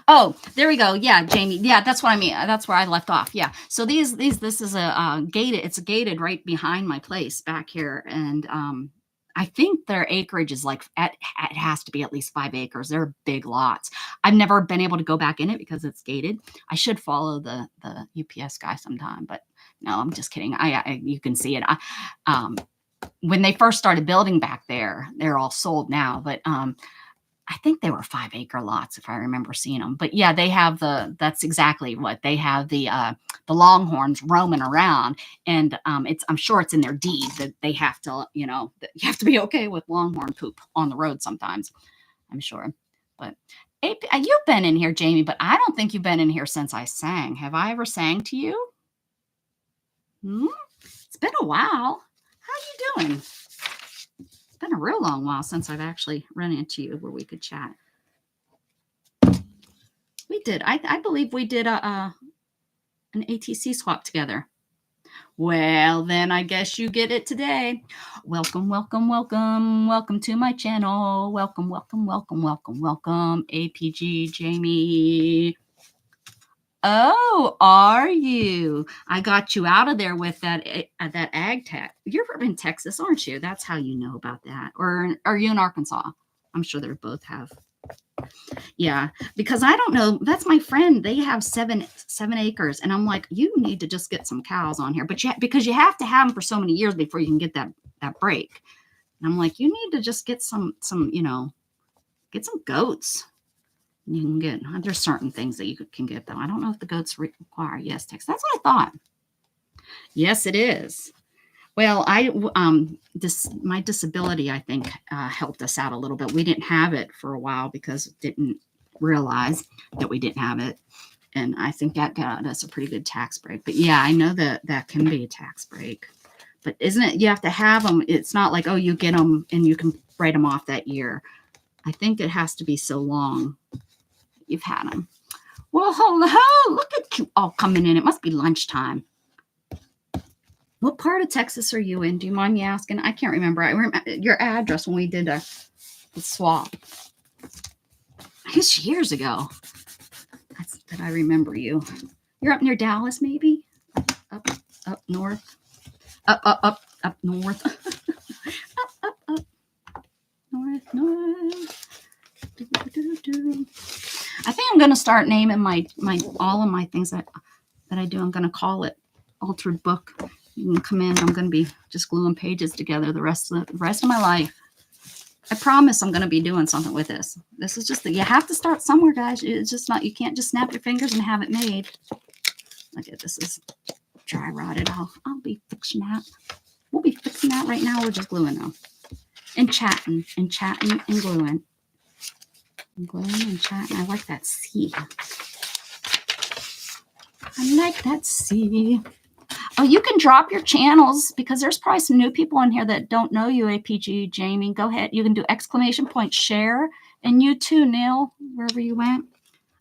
Oh, there we go. Yeah, Jamie. Yeah, that's what I mean. That's where I left off. Yeah. So this is a gated. It's gated right behind my place back here, and I think their acreage is like it has to be at least 5 acres. They're big lots. I've never been able to go back in it because it's gated. I should follow the UPS guy sometime, but no, I'm just kidding. You can see it. When they first started building back there, they're all sold now, but I think they were 5-acre lots if I remember seeing them. But yeah, they have that's exactly what they have, the longhorns roaming around, and I'm sure it's in their deed that they have to, you know, that you have to be okay with longhorn poop on the road sometimes, I'm sure. But you've been in here, Jamie, but I don't think you've been in here since I sang. Have I ever sang to you? It's been a while. How you doing? It's been a real long while since I've actually run into you where we could chat. We did. I believe we did an ATC swap together. Well, then I guess you get it today. Welcome, welcome, welcome. Welcome to my channel. Welcome, welcome, welcome, welcome, welcome. APG Jamie. Oh, are you? I got you out of there with that ag tech. You're in Texas, aren't you? That's how you know about that. Or are you in Arkansas? I'm sure they both have. Yeah, because I don't know. That's my friend. They have 7 acres, and I'm like, you need to just get some cows on here, but because you have to have them for so many years before you can get that break. And I'm like, you need to just get some, you know, get some goats. You can get, there's certain things that you can get though. I don't know if the goats require yes text. That's what I thought. Yes, it is. Well, my disability, I think, helped us out a little bit. We didn't have it for a while because didn't realize that we didn't have it. And I think that got us a pretty good tax break. But yeah, I know that can be a tax break. But isn't it, you have to have them. It's not like, oh, you get them and you can write them off that year. I think it has to be so long you've had them. Well, hello. Look at you all coming in. It must be lunchtime. What part of Texas are you in? Do you mind me asking? I can't remember. I remember your address when we did the swap. I guess years ago. That's that I remember you. You're up near Dallas, maybe? Up north. Up north. North. I think I'm gonna start naming my all of my things that I do. I'm gonna call it Altered Book. You can come in. I'm gonna be just gluing pages together the rest of my life. I promise I'm gonna be doing something with this. This is just you have to start somewhere, guys. It's just not, you can't just snap your fingers and have it made. Look at this is dry rotted. I'll be fixing that. We'll be fixing that right now. We're just gluing though. And chatting and gluing. And gluing and chatting. I like that C. I like that C. Oh, you can drop your channels because there's probably some new people in here that don't know you, APG, Jamie. Go ahead. You can do ! share. And you too, Neil, wherever you went.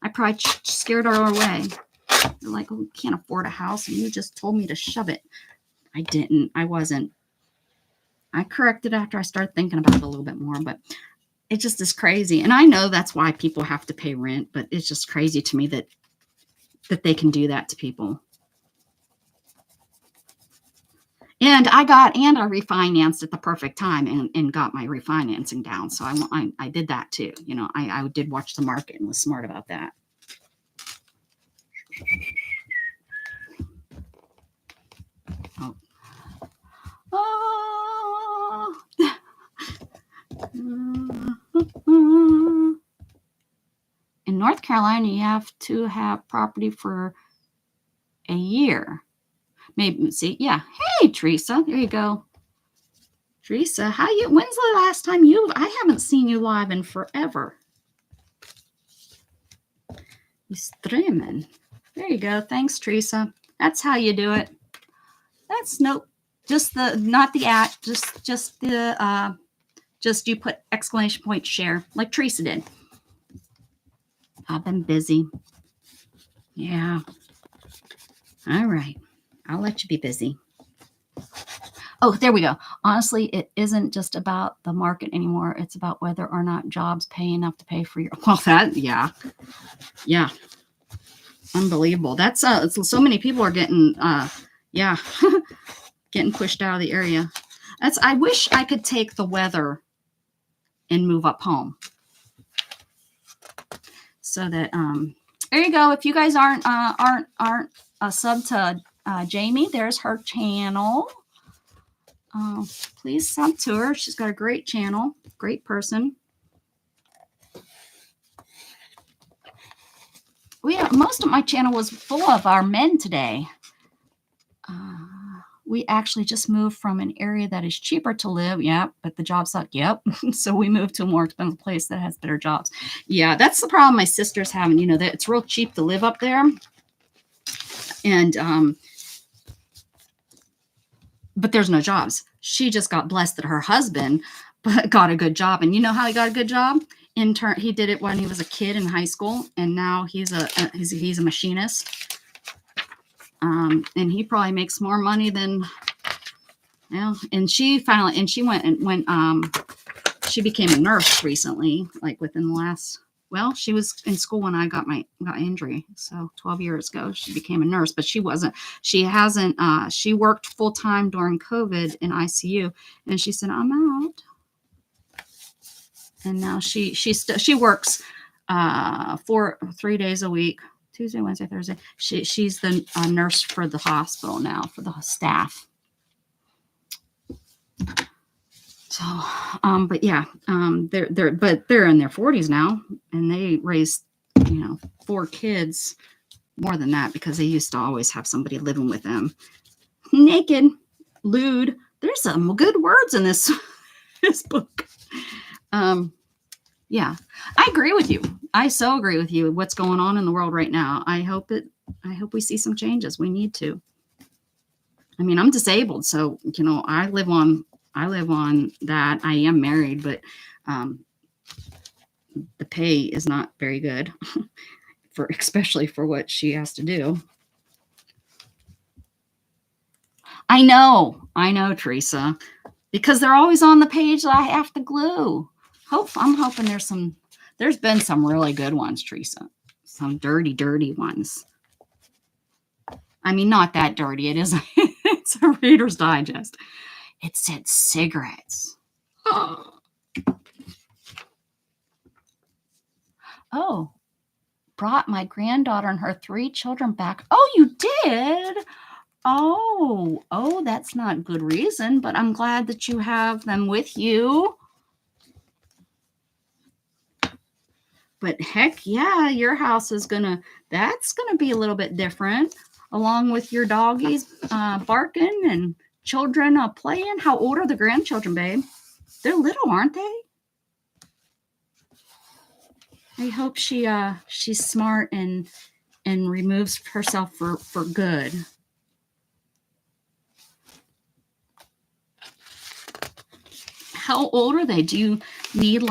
I probably scared her away. They're like, oh, we can't afford a house. And you just told me to shove it. I didn't. I wasn't. I corrected after I started thinking about it a little bit more, but it just is crazy. And I know that's why people have to pay rent, but it's just crazy to me that they can do that to people. And I refinanced at the perfect time and got my refinancing down. So I did that too. You know, I did watch the market and was smart about that. Oh. In North Carolina, you have to have property for a year. Maybe see, yeah. Hey, Teresa, there you go. Teresa, when's the last time I haven't seen you live in forever. You streaming. There you go. Thanks, Teresa. That's how you do it. That's just not the at, just the just you put ! share like Teresa did. I've been busy. Yeah. All right. I'll let you be busy. Oh, there we go. Honestly, it isn't just about the market anymore. It's about whether or not jobs pay enough to pay for your, well, that, yeah. Yeah. Unbelievable. That's, so many people are getting, yeah, getting pushed out of the area. I wish I could take the weather and move up home. So that, there you go. If you guys aren't a sub to Jamie, there's her channel. Please sub to her. She's got a great channel, great person. Most of my channel was full of our men today. We actually just moved from an area that is cheaper to live. Yep, but the jobs suck. Yep. So we moved to a more expensive place that has better jobs. Yeah, that's the problem my sister's having. You know, that it's real cheap to live up there. And but there's no jobs. She just got blessed that her husband got a good job. And you know how he got a good job? He did it when he was a kid in high school, and now he's a machinist. And he probably makes more money than, well, and she she became a nurse recently, like within the last, well, she was in school when I got injury. So 12 years ago, she became a nurse, but she worked full time during COVID in ICU. And she said, I'm out. And now she works 3 days a week, Tuesday, Wednesday, Thursday. She's the nurse for the hospital now, for the staff. So, but yeah, they're in their 40s now, and they raised, 4 kids, more than that, because they used to always have somebody living with them. Naked, lewd. There's some good words in this book. Yeah, I agree with you. I so agree with you. What's going on in the world right now? I hope we see some changes. We need to. I mean, I'm disabled, so I live on that. I am married, but the pay is not very good especially for what she has to do. I know, Teresa, because they're always on the page that I have to glue. I'm hoping there's been some really good ones, Teresa. Some dirty ones. I mean, not that dirty. It is. It's a Reader's Digest. It said cigarettes. Oh, brought my granddaughter and her 3 children back. Oh, you did? Oh, that's not good reason, but I'm glad that you have them with you. But heck yeah, your house is that's gonna be a little bit different, along with your doggies barking and children playing. How old are the grandchildren, babe? They're little, aren't they? I hope she's smart and removes herself for good. How old are they? Do you need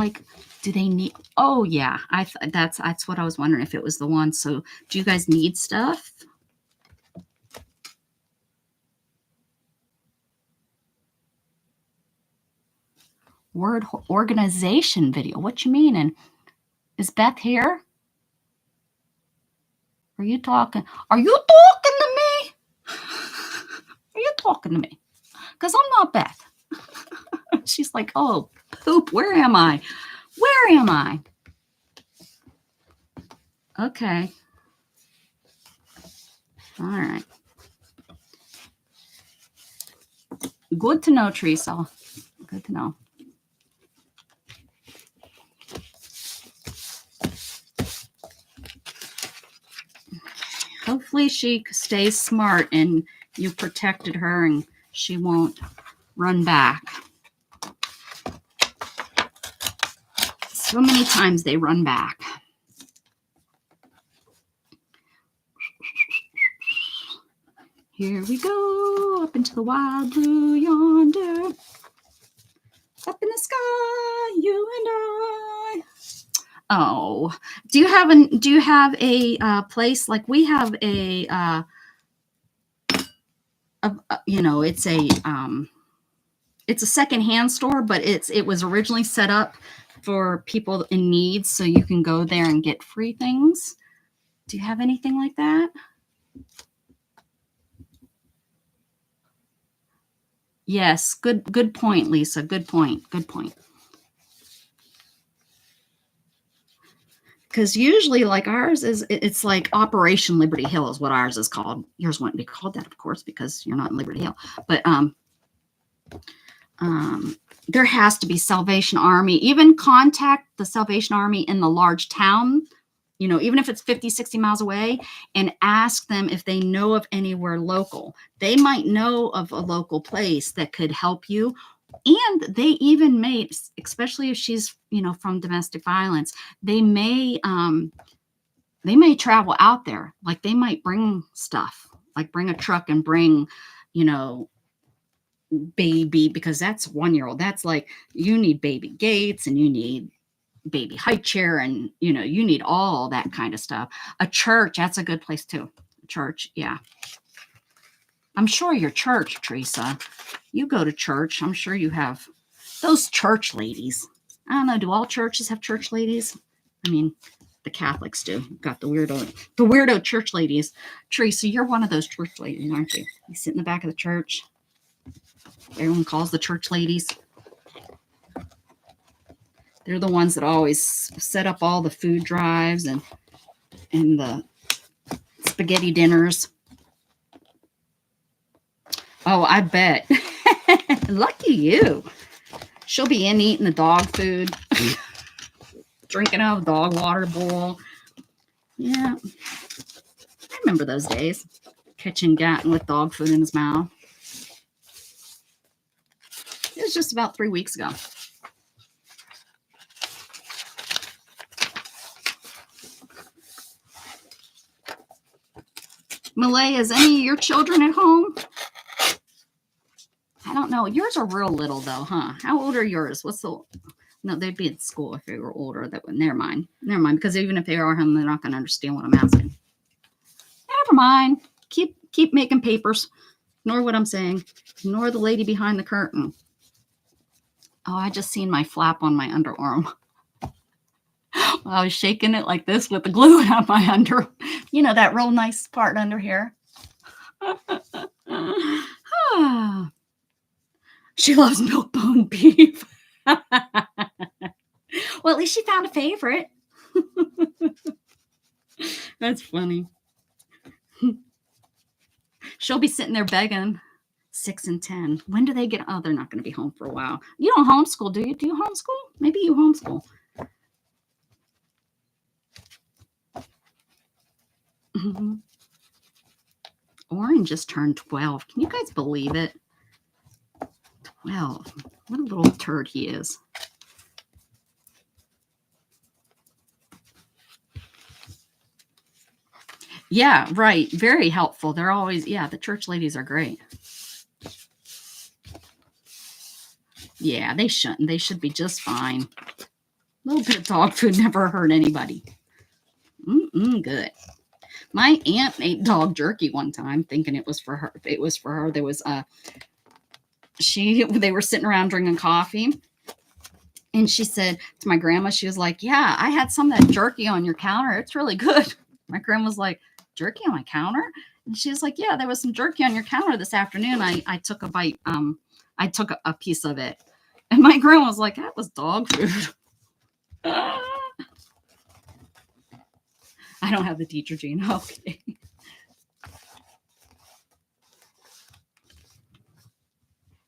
do they need? Oh yeah, that's what I was wondering, if it was the one. So do you guys need stuff? Word organization video. What you mean? And is Beth here? Are you talking? Are you talking to me? Are you talking to me? Because I'm not Beth. She's like, oh, poop, where am I? Where am I? Okay. All right. Good to know, Teresa. Good to know. Hopefully she stays smart and you protected her and she won't run back. So many times they run back. Here we go, up into the wild blue yonder. Up in the sky, you and I. Oh, do you have a place like we have a it's a secondhand store, but it was originally set up for people in need, so you can go there and get free things. Do you have anything like that? Yes, good point, Lisa. Good point. Because usually, like ours it's like Operation Liberty Hill is what ours is called. Yours wouldn't be called that, of course, because you're not in Liberty Hill. But there has to be Salvation Army. Even contact the Salvation Army in the large town, even if it's 50, 60 miles away, and ask them if they know of anywhere local. They might know of a local place that could help you. And they even may, especially if she's, from domestic violence, they may travel out there. Like they might bring stuff, like bring a truck and bring, baby, because that's 1-year-old. That's like, you need baby gates and you need baby high chair and, you need all that kind of stuff. A church, that's a good place too. A church, yeah. I'm sure your church, Teresa, you go to church. I'm sure you have those church ladies. I don't know. Do all churches have church ladies? I mean, the Catholics do. Got the weirdo church ladies. Teresa, you're one of those church ladies, aren't you? You sit in the back of the church. Everyone calls the church ladies. They're the ones that always set up all the food drives and the spaghetti dinners. Oh, I bet. Lucky you. She'll be in eating the dog food, drinking out of dog water bowl. Yeah. I remember those days. Catching Gatton with dog food in his mouth. It was just about 3 weeks ago. Malay, is any of your children at home? I don't know. Yours are real little though, huh? How old are yours? No, they'd be at school if they were older. Never mind. Because even if they are home, they're not going to understand what I'm asking. Never mind. Keep making papers. Ignore what I'm saying. Ignore the lady behind the curtain. Oh, I just seen my flap on my underarm. I was shaking it like this with the glue on my under. You know, that real nice part under here. She loves milk bone beef. Well, at least she found a favorite. That's funny. She'll be sitting there begging. 6 and 10. When do they get? Oh, they're not going to be home for a while. You don't homeschool, do you? Do you homeschool? Maybe you homeschool. Oren just turned 12. Can you guys believe it? 12. What a little turd he is. Yeah, right. Very helpful. They're always, yeah, the church ladies are great. Yeah, they shouldn't. They should be just fine. A little bit of dog food never hurt anybody. Good. My aunt ate dog jerky one time, thinking it was for her. It was for her. There was they were sitting around drinking coffee, and she said to my grandma, she was like, "Yeah, I had some of that jerky on your counter. It's really good." My grandma was like, "Jerky on my counter?" And she was like, "Yeah, there was some jerky on your counter this afternoon. I took a bite. I took a piece of it." And my grandma was like, "That was dog food." I don't have the teacher gene. Okay.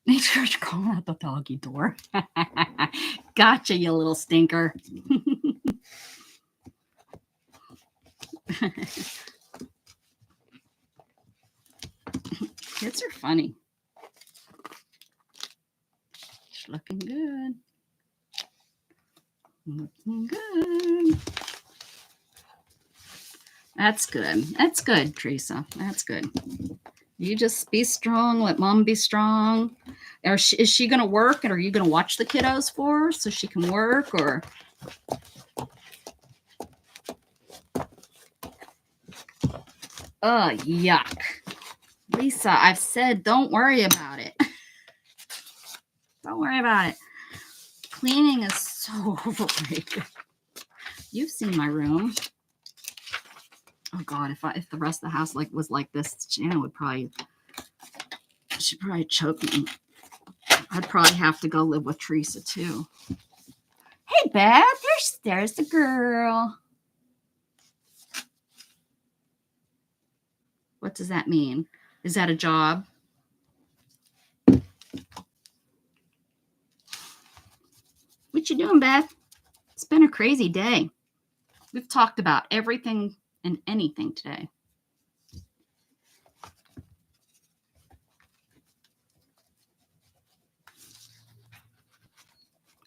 Make sure you're calling out the doggy door. Gotcha, you little stinker. Kids are funny. Looking good. Looking good. That's good. That's good, Teresa. That's good. You just be strong. Let mom be strong. Is she going to work, and are you going to watch the kiddos for her so she can work? Or yuck. Lisa, I've said don't worry about it. Don't worry about it. Cleaning is so overrated. You've seen my room. Oh God, if the rest of the house was like this, Shannon she'd probably choke me. I'd probably have to go live with Teresa too. Hey Beth, there's the girl. What does that mean? Is that a job? What you doing, Beth? It's been a crazy day. We've talked about everything and anything today.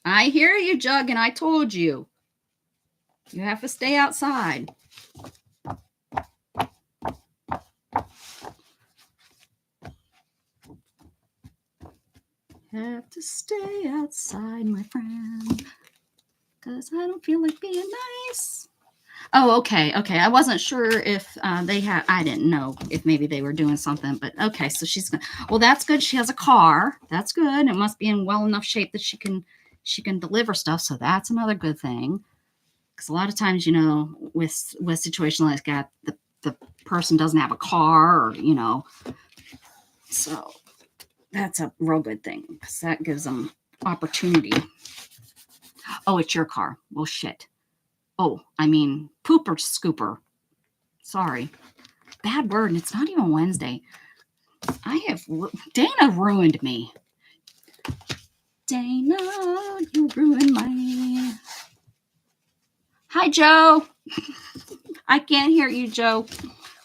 I hear you, Jug, and I told you. You have to stay outside. Have to stay outside, my friend, because I don't feel like being nice. Oh, okay. I wasn't sure if they had. I didn't know if maybe they were doing something, but okay. So she's gonna. Well, that's good. She has a car. That's good. It must be in well enough shape that she can deliver stuff. So that's another good thing. Because a lot of times, with situations like that, the person doesn't have a car, or so that's a real good thing because that gives them opportunity. Oh, it's your car. Well, shit. Oh, I mean, pooper scooper. Sorry. Bad word, and it's not even Wednesday. Dana ruined me. Dana, you ruined my... Hi, Joe. I can't hear you, Joe.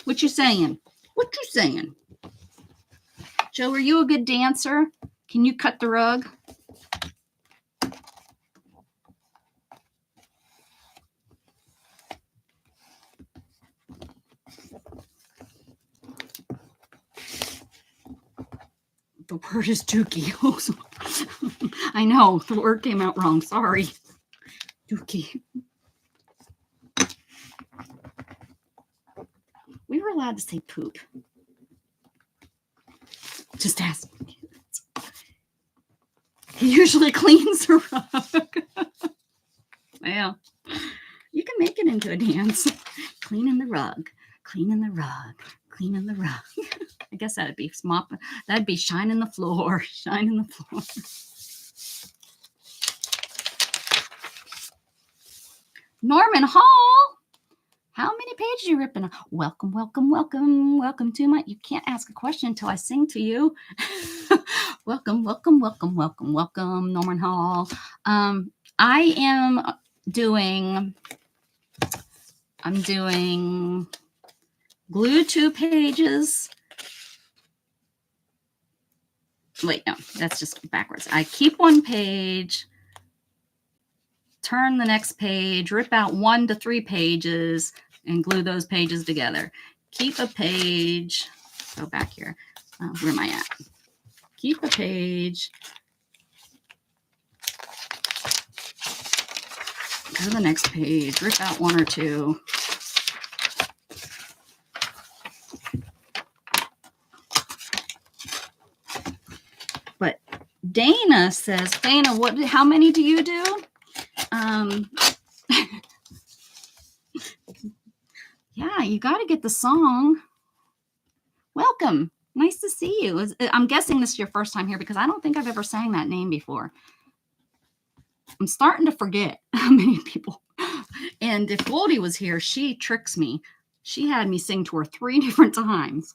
What you saying? Joe, are you a good dancer? Can you cut the rug? The word is dookie. I know, the word came out wrong. Sorry. Dookie. We were allowed to say poop. Just ask. He usually cleans the rug. Well, you can make it into a dance. Cleaning the rug, cleaning the rug, cleaning the rug. I guess that'd be mopping. That'd be shining the floor, shining the floor. Norman Hall. How many pages are you ripping? Welcome, welcome, welcome, welcome to my. You can't ask a question until I sing to you. Welcome, welcome, welcome, welcome, welcome, Norman Hall. I am doing. I'm doing glue 2 pages. Wait, no, that's just backwards. I keep 1 page, turn the next page, rip out 1 to 3 pages, and glue those pages together. Keep a page. Go back here. Where am I at? Keep a page. Go to the next page. Rip out 1 or 2. But Dana says, Dana, how many do you do? Yeah, you got to get the song. Welcome. Nice to see you. I'm guessing this is your first time here because I don't think I've ever sang that name before. I'm starting to forget how many people. And if Goldie was here, she tricks me. She had me sing to her 3 different times.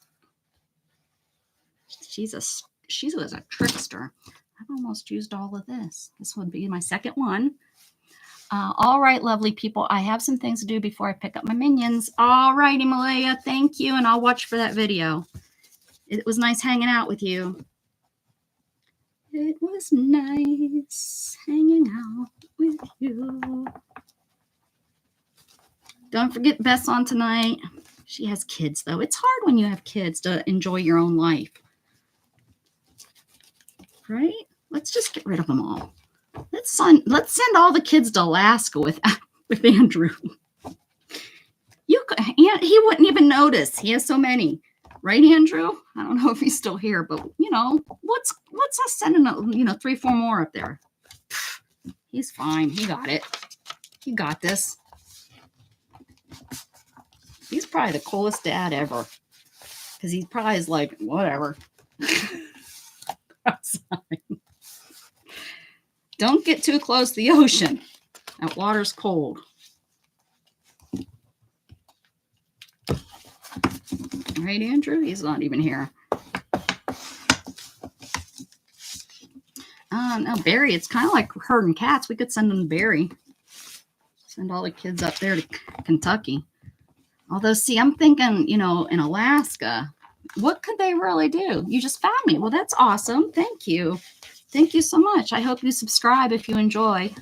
She was a trickster. I've almost used all of this. This would be my second one. All right, lovely people. I have some things to do before I pick up my minions. All righty, Malaya. Thank you. And I'll watch for that video. It was nice hanging out with you. It was nice hanging out with you. Don't forget Bess on tonight. She has kids, though. It's hard when you have kids to enjoy your own life. Right? Let's just get rid of them all. Let's send all the kids to Alaska with Andrew. He wouldn't even notice. He has so many. Right, Andrew? I don't know if he's still here, but what's us sending 3-4 more up there? He's fine. He got it. He got this. He's probably the coolest dad ever. Because he probably is like, whatever. Outside. Don't get too close to the ocean. That water's cold. Right, Andrew? He's not even here. No, Barry, it's kind of like herding cats. We could send them to Barry. Send all the kids up there to Kentucky. Although, see, I'm thinking, in Alaska, what could they really do? You just found me. Well, that's awesome. Thank you. Thank you so much. I hope you subscribe if you enjoy.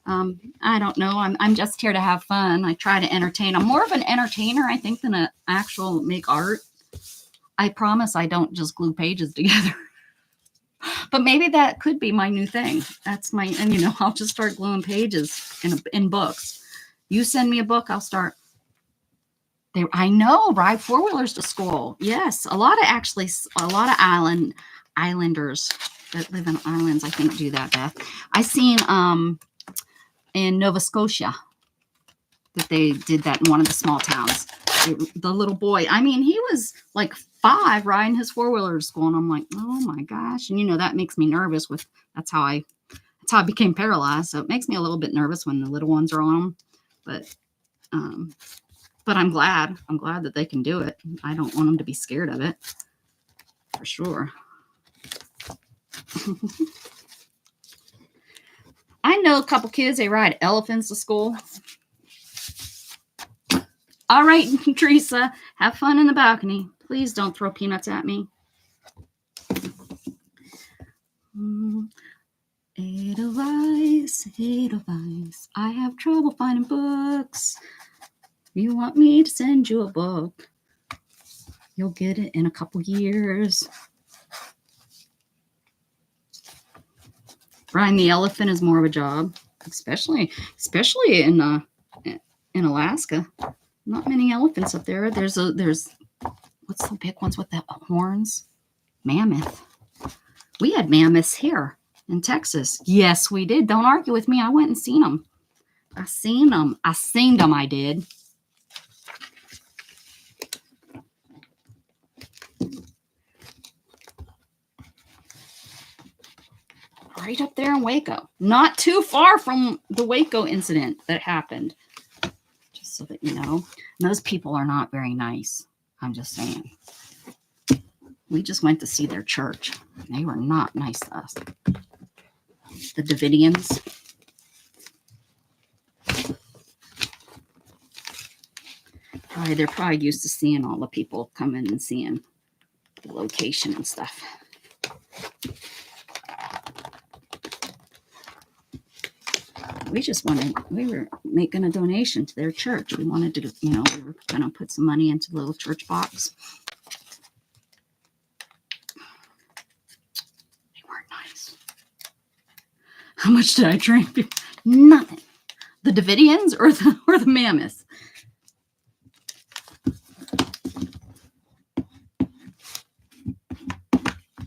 I don't know. I'm just here to have fun. I try to entertain. I'm more of an entertainer, I think, than an actual make art. I promise I don't just glue pages together. But maybe that could be my new thing. That's I'll just start gluing pages in books. You send me a book, I'll start. I know, ride 4-wheelers to school. Yes, a lot of islanders that live in islands, I think, do that, Beth. I seen in Nova Scotia that they did that in one of the small towns. The little boy, he was like 5 riding his 4-wheeler to school, and I'm like, oh my gosh. And that makes me nervous. That's how I became paralyzed. So it makes me a little bit nervous when the little ones are on them. But I'm glad that they can do it. I don't want them to be scared of it, for sure. I know a couple kids, they ride elephants to school. All right, Teresa, have fun in the balcony. Please don't throw peanuts at me. Edelweiss. I have trouble finding books. You want me to send you a book? You'll get it in a couple years. Riding the elephant is more of a job, especially in Alaska. Not many elephants up there. There's what's the big ones with the horns? Mammoth. We had mammoths here in Texas. Yes, we did. Don't argue with me. I went and seen them. I seen them. I did. Right up there in Waco. Not too far from the Waco incident that happened. Just so that you know. And those people are not very nice. I'm just saying. We just went to see their church. They were not nice to us. The Davidians. They're probably used to seeing all the people come in and seeing the location and stuff. We were making a donation to their church. We wanted to, we were going to put some money into the little church box. They weren't nice. How much did I drink? Nothing. The Davidians or the mammoths?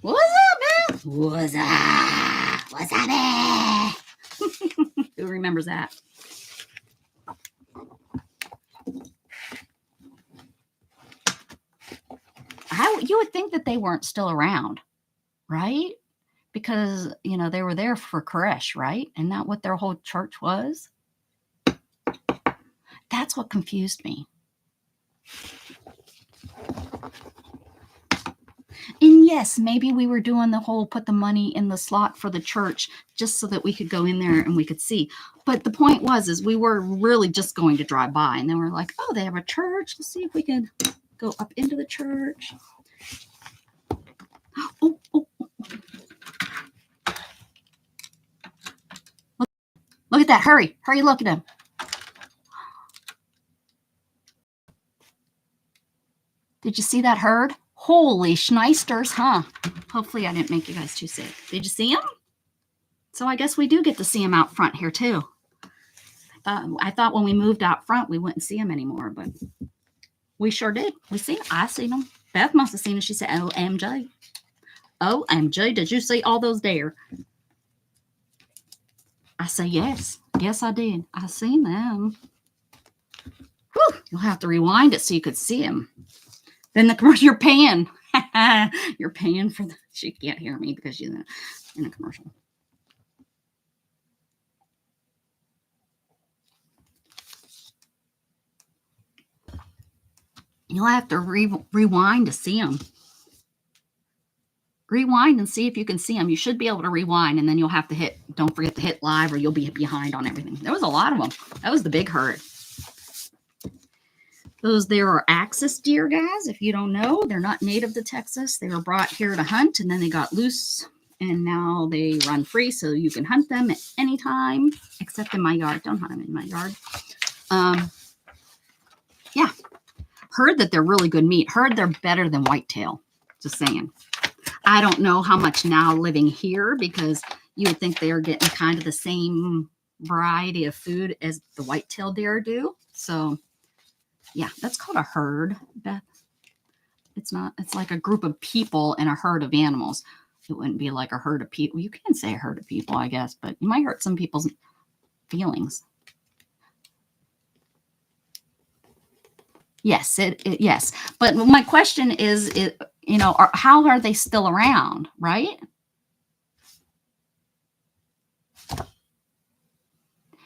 What's up, man? What's up? What's up, man? Who remembers that? You would think that they weren't still around, right? Because, they were there for Koresh, right? Isn't that what their whole church was? That's what confused me. And yes, maybe we were doing the whole put the money in the slot for the church just so that we could go in there and we could see. But the point is we were really just going to drive by. And then we're like, oh, they have a church. Let's see if we can go up into the church. Oh. Look at that. Hurry, look at him. Did you see that herd? Holy schneisters, huh? Hopefully I didn't make you guys too sick. Did you see him? So I guess we do get to see him out front here too. I thought when we moved out front, we wouldn't see him anymore, but we sure did. I seen him. Beth must have seen him. She said, OMG. OMG, did you see all those deer? I say, yes. Yes, I did. I seen them. Whew, you'll have to rewind it so you could see him. Then the commercial, you're paying. You're paying for the, she can't hear me because she's in a commercial. You'll have to rewind to see them. Rewind and see if you can see them. You should be able to rewind, and then you'll have to don't forget to hit live or you'll be behind on everything. There was a lot of them. That was the big herd. There are axis deer, guys. If you don't know, they're not native to Texas. They were brought here to hunt, and then they got loose, and now they run free, so you can hunt them at any time, except in my yard. Don't hunt them in my yard. Yeah. Heard that they're really good meat. Heard they're better than whitetail. Just saying. I don't know how much now living here, because you would think they are getting kind of the same variety of food as the whitetail deer do. So, yeah, that's called a herd, Beth. It's not. It's like a group of people and a herd of animals. It wouldn't be like a herd of people. You can say a herd of people, I guess, but you might hurt some people's feelings. Yes, yes. But my question is, how are they still around, right?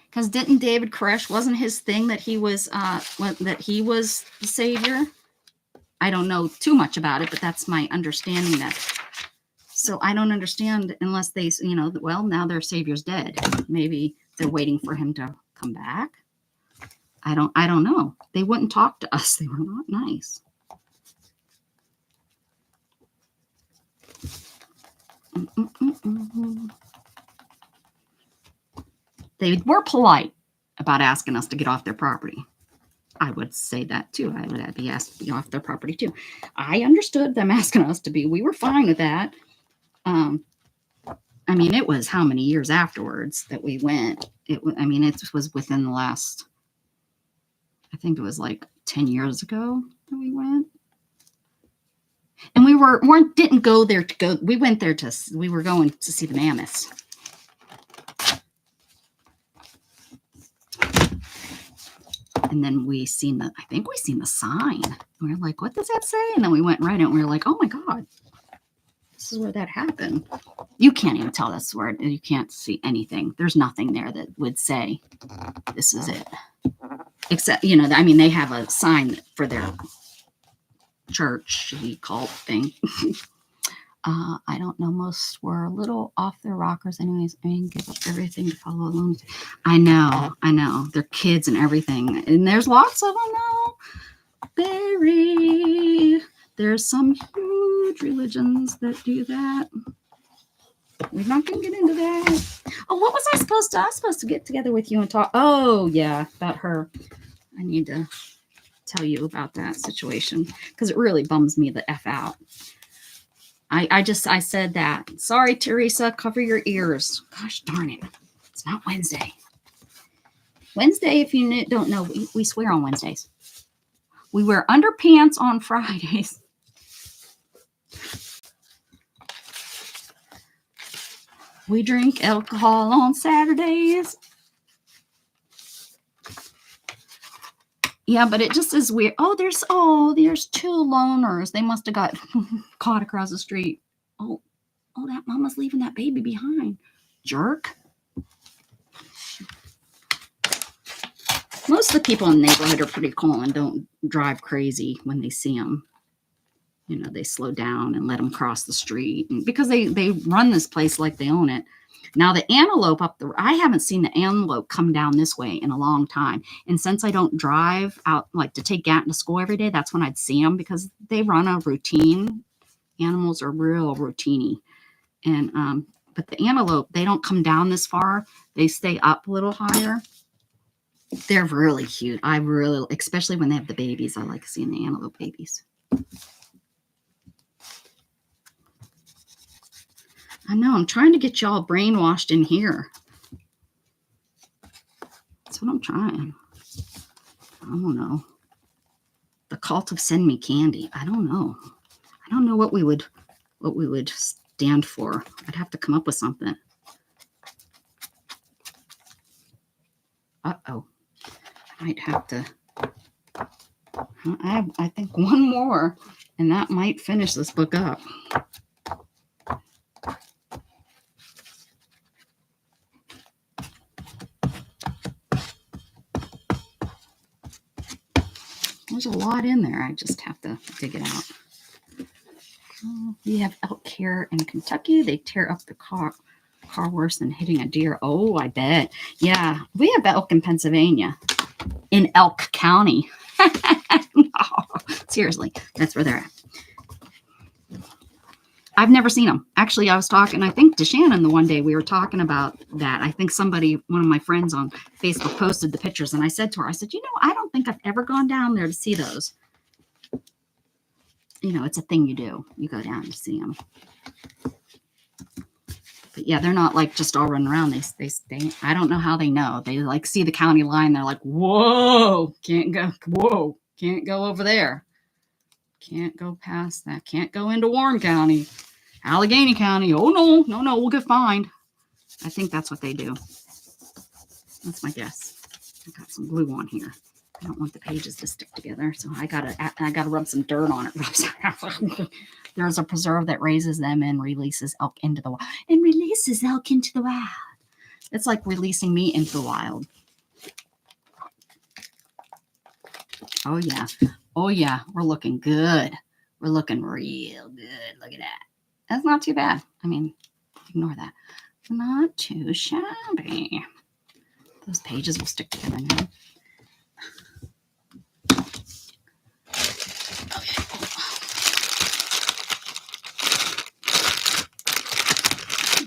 Because didn't David Koresh, wasn't his thing that he was the savior? I don't know too much about it, but that's my understanding. So I don't understand unless they, well, now their savior's dead. Maybe they're waiting for him to come back. I don't know. They wouldn't talk to us. They were not nice. They were polite about asking us to get off their property. I would say that too. I would be asked to be off their property too. I understood them asking us to be. We were fine with that. I mean, it was how many years afterwards that we went. It was within the last, I think it was like 10 years ago that we went. And didn't go there to go. We went there we were going to see the mammoths. And then I think we seen the sign. We were like, what does that say? And then we went right and we were like, oh my God, this is where that happened. You can't even tell that's where you can't see anything. There's nothing there that would say this is it. Except, I mean, they have a sign for their church cult thing. I don't know. Most were a little off their rockers anyways. I mean, give up everything to follow along. I know. They're kids and everything. And there's lots of them now. Barry. There's some huge religions that do that. We're not going to get into that. Oh, what was I supposed to? I was supposed to get together with you and talk. Oh, yeah, about her. I need to tell you about that situation because it really bums me the F out. I said that. Sorry, Teresa, cover your ears. Gosh darn it. It's not Wednesday. Wednesday, if you don't know, we swear on Wednesdays. We wear underpants on Fridays. We drink alcohol on Saturdays. Yeah, but it just is weird. Oh, there's two loners. They must have got caught across the street. Oh, that mama's leaving that baby behind. Jerk. Most of the people in the neighborhood are pretty cool and don't drive crazy when they see them. They slow down and let them cross the street because they run this place like they own it. Now the antelope I haven't seen the antelope come down this way in a long time. And since I don't drive out like to take Gat to school every day, that's when I'd see them because they run a routine. Animals are real routine-y. And but the antelope, they don't come down this far. They stay up a little higher. They're really cute. Especially when they have the babies. I like seeing the antelope babies. I know, I'm trying to get y'all brainwashed in here. That's what I'm trying. I don't know. The cult of send me candy. I don't know. I don't know what we would stand for. I'd have to come up with something. Uh-oh. I might have to. I think one more, and that might finish this book up. There's a lot in there. I just have to dig it out. We have elk here in Kentucky. They tear up the car worse than hitting a deer. Oh, I bet. Yeah, we have elk in Pennsylvania, in Elk County. No, seriously, that's where they're at. I've never seen them. Actually, I was talking, I think, to Shannon the one day. We were talking about that. I think one of my friends on Facebook posted the pictures. And I said to her, I said, I don't think I've ever gone down there to see those. It's a thing you do. You go down to see them. But yeah, they're not like just all running around. They stay. I don't know how they know. They like see the county line. They're like, whoa, can't go. Whoa, can't go over there. Can't go past that. Can't go into Warren County. Allegheny County. Oh, no, we'll get fined. I think that's what they do. That's my guess. I got some glue on here. I don't want the pages to stick together, so I gotta rub some dirt on it. There's a preserve that raises them and releases elk into the wild. It's like releasing me into the wild. Oh yeah, we're looking good. We're looking real good. Look at that. That's not too bad. I mean, ignore that. Not too shabby. Those pages will stick together now. Okay.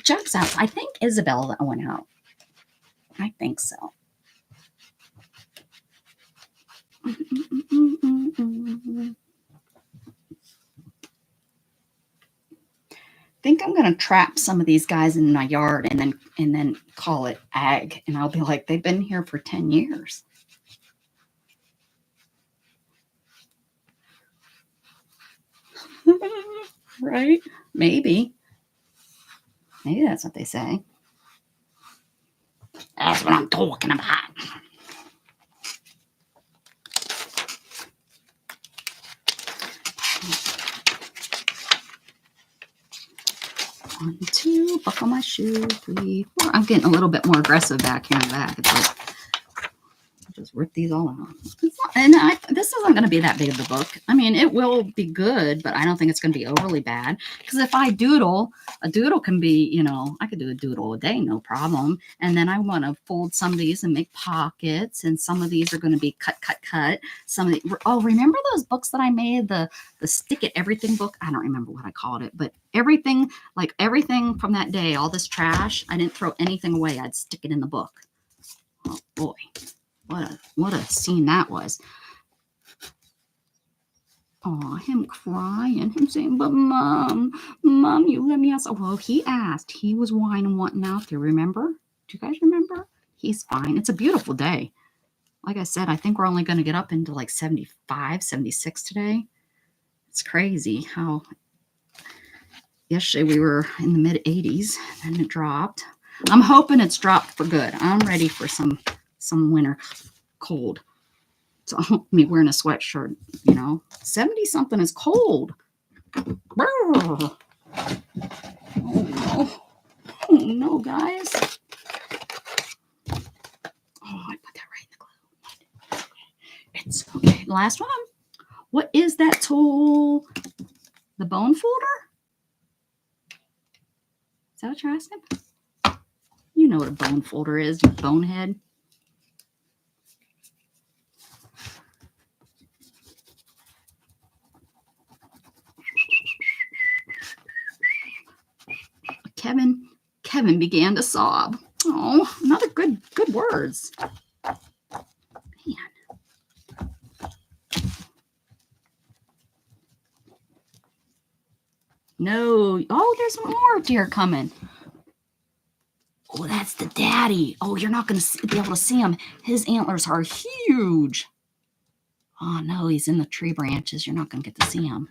Jug's out. I think Isabel went out. I think so. Think I'm gonna trap some of these guys in my yard and then call it ag, and I'll be like, they've been here for 10 years. Right? Maybe. Maybe that's what they say. That's what I'm talking about. One, two, buckle my shoe, 3, 4. I'm getting a little bit more aggressive back here in the back. It's like, just rip these all out. This isn't going to be that big of a book. I mean, it will be good, but I don't think it's going to be overly bad. Because if I doodle, a doodle can be, you know, I could do a doodle a day, no problem. And then I want to fold some of these and make pockets. And some of these are going to be cut. Some of the, oh, remember those books that I made? The Stick It Everything book? I don't remember what I called it, but everything, like everything from that day, all this trash, I didn't throw anything away. I'd stick it in the book. Oh, boy. What a scene that was. Oh, him crying, him saying, but mom, you let me outside. Well, he asked. He was whining, wanting out there, remember? Do you guys remember? He's fine. It's a beautiful day. Like I said, I think we're only going to get up into like 75, 76 today. It's crazy how yesterday we were in the mid 80s and it dropped. I'm hoping it's dropped for good. I'm ready for some winter cold. So me wearing a sweatshirt, you know, 70 something is cold. Oh no. Oh no, guys. Oh, I put that right in the glue. It's okay. Last one. What is that tool? The bone folder? Is that what you're asking? You know what a bone folder is, you bonehead. Kevin began to sob. Oh, another good words. Man. No. Oh, there's more deer coming. Oh, that's the daddy. Oh, you're not going to be able to see him. His antlers are huge. Oh, no, he's in the tree branches. You're not going to get to see him.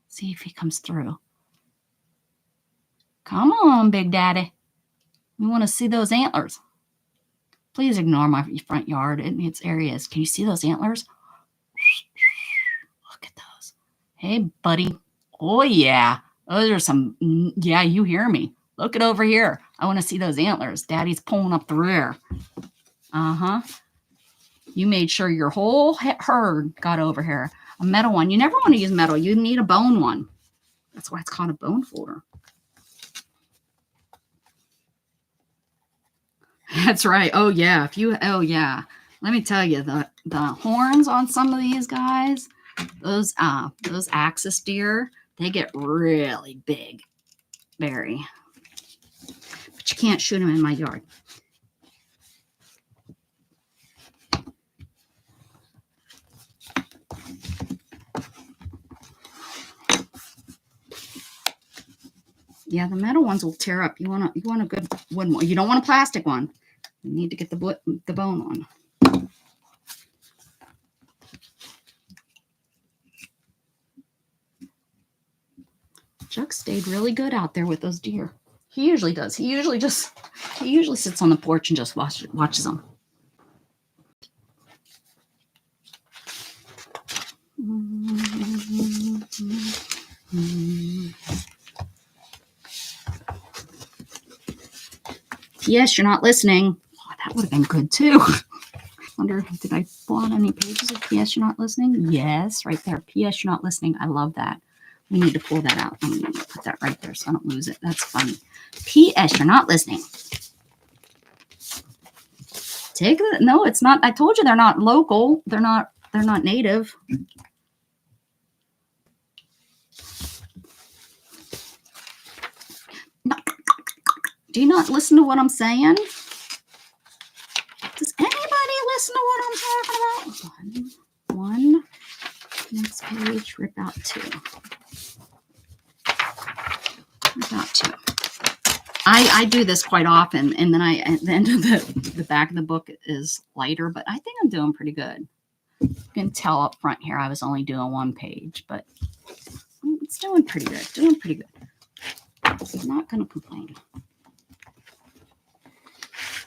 See if he comes through. Come on, Big Daddy. We want to see those antlers. Please ignore my front yard. It's areas. Can you see those antlers? Look at those. Hey, buddy. Oh, yeah. Those are some... Yeah, you hear me. Look it over here. I want to see those antlers. Daddy's pulling up the rear. Uh-huh. You made sure your whole herd got over here. A metal one. You never want to use metal. You need a bone one. That's why it's called a bone folder. That's right. Oh, yeah. Oh, yeah. Let me tell you, the horns on some of these guys, those axis deer, they get really big. Very. But you can't shoot them in my yard. Yeah, the metal ones will tear up. You want a good wooden one. You don't want a plastic one. You need to get the bone one. Chuck stayed really good out there with those deer. He usually does. He usually sits on the porch and just watches them. Yes, you're not listening. Oh, that would have been good too. Wonder, did I pull out any pages of P.S. You're not listening? Yes, right there. P.S. You're not listening. I love that. We need to pull that out. I'm going to put that right there so I don't lose it. That's funny. P.S. You're not listening. Take it. No, it's not. I told you they're not local. They're not native. Do you not listen to what I'm saying? Does anybody listen to what I'm talking about? One. Next page, rip out 2. Rip out 2. I do this quite often, and then at the end of the back of the book is lighter, but I think I'm doing pretty good. You can tell up front here I was only doing 1 page, but it's Doing pretty good. Doing pretty good. I'm not going to complain.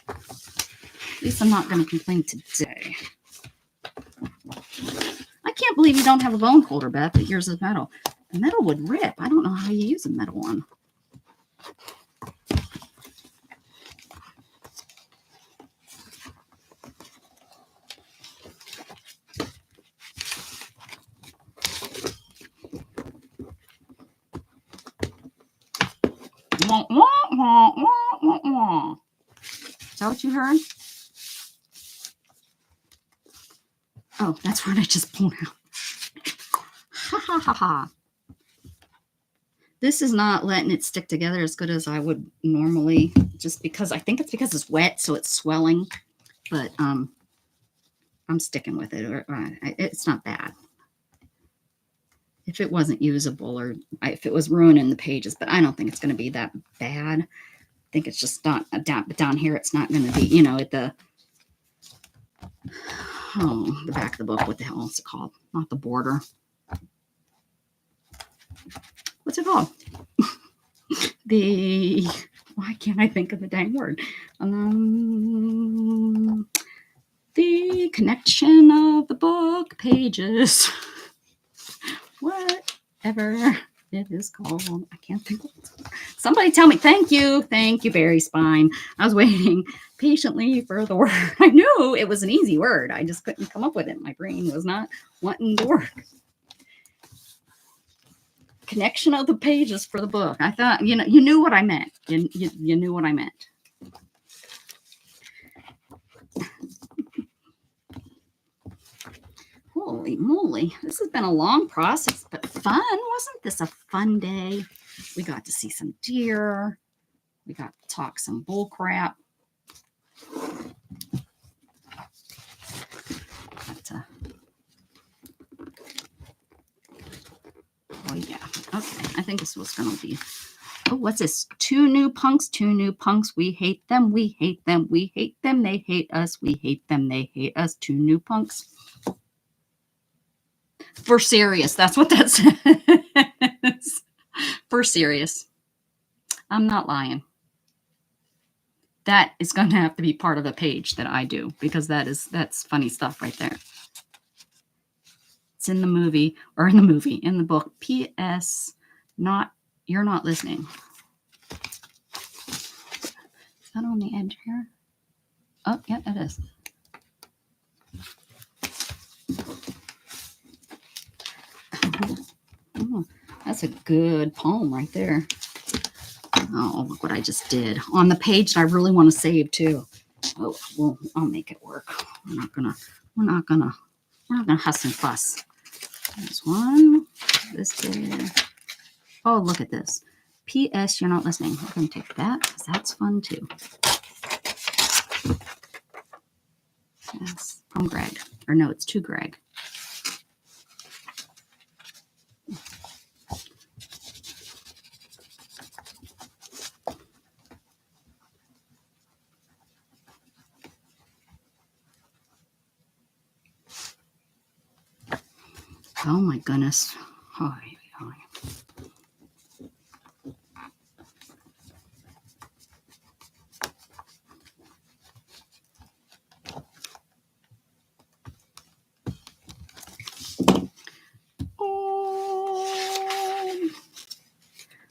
At least I'm not going to complain today. I can't believe you don't have a bone holder, Beth, but yours is metal. The metal would rip. I don't know how you use a metal one. Wah, wah, wah, wah, wah, wah. Is that what you heard? Oh, that's what I just pulled out. Ha ha ha ha. This is not letting it stick together as good as I would normally, just because I think it's because it's wet, so it's swelling. But I'm sticking with it. It's not bad. If it wasn't usable, or if it was ruining the pages, but I don't think it's going to be that bad. I think it's just not down here. It's not going to be, at the back of the book. What the hell is it called? Not the border. What's it called? Why can't I think of the dang word? The connection of the book pages. Whatever it is called. I can't think of it. Somebody tell me. Thank you. Thank you, Barry Spine. I was waiting patiently for the word. I knew it was an easy word. I just couldn't come up with it. My brain was not wanting to work. Connection of the pages for the book. I thought, you knew what I meant. You knew what I meant. Holy moly. This has been a long process, but fun. Wasn't this a fun day? We got to see some deer. We got to talk some bull crap. Oh, yeah. Okay. I think this was going to be. Oh, what's this? Two new punks. We hate them. We hate them. We hate them. They hate us. We hate them. They hate us. Two new punks. For serious. That's what that says. For serious. I'm not lying. That is going to have to be part of a page that I do, because that's funny stuff right there. It's in the movie, in the book. P.S. You're not listening. Is that on the edge here? Oh, yeah, it is. Oh, that's a good poem right there. Oh, look what I just did on the page that I really want to save too. Oh, well, I'll make it work. We're not gonna huss and fuss. There's one. This there. Oh, look at this. P.S. You're not listening. We're gonna take that because that's fun too. Yes, from Greg. Or no, it's to Greg. Oh my goodness. Oh.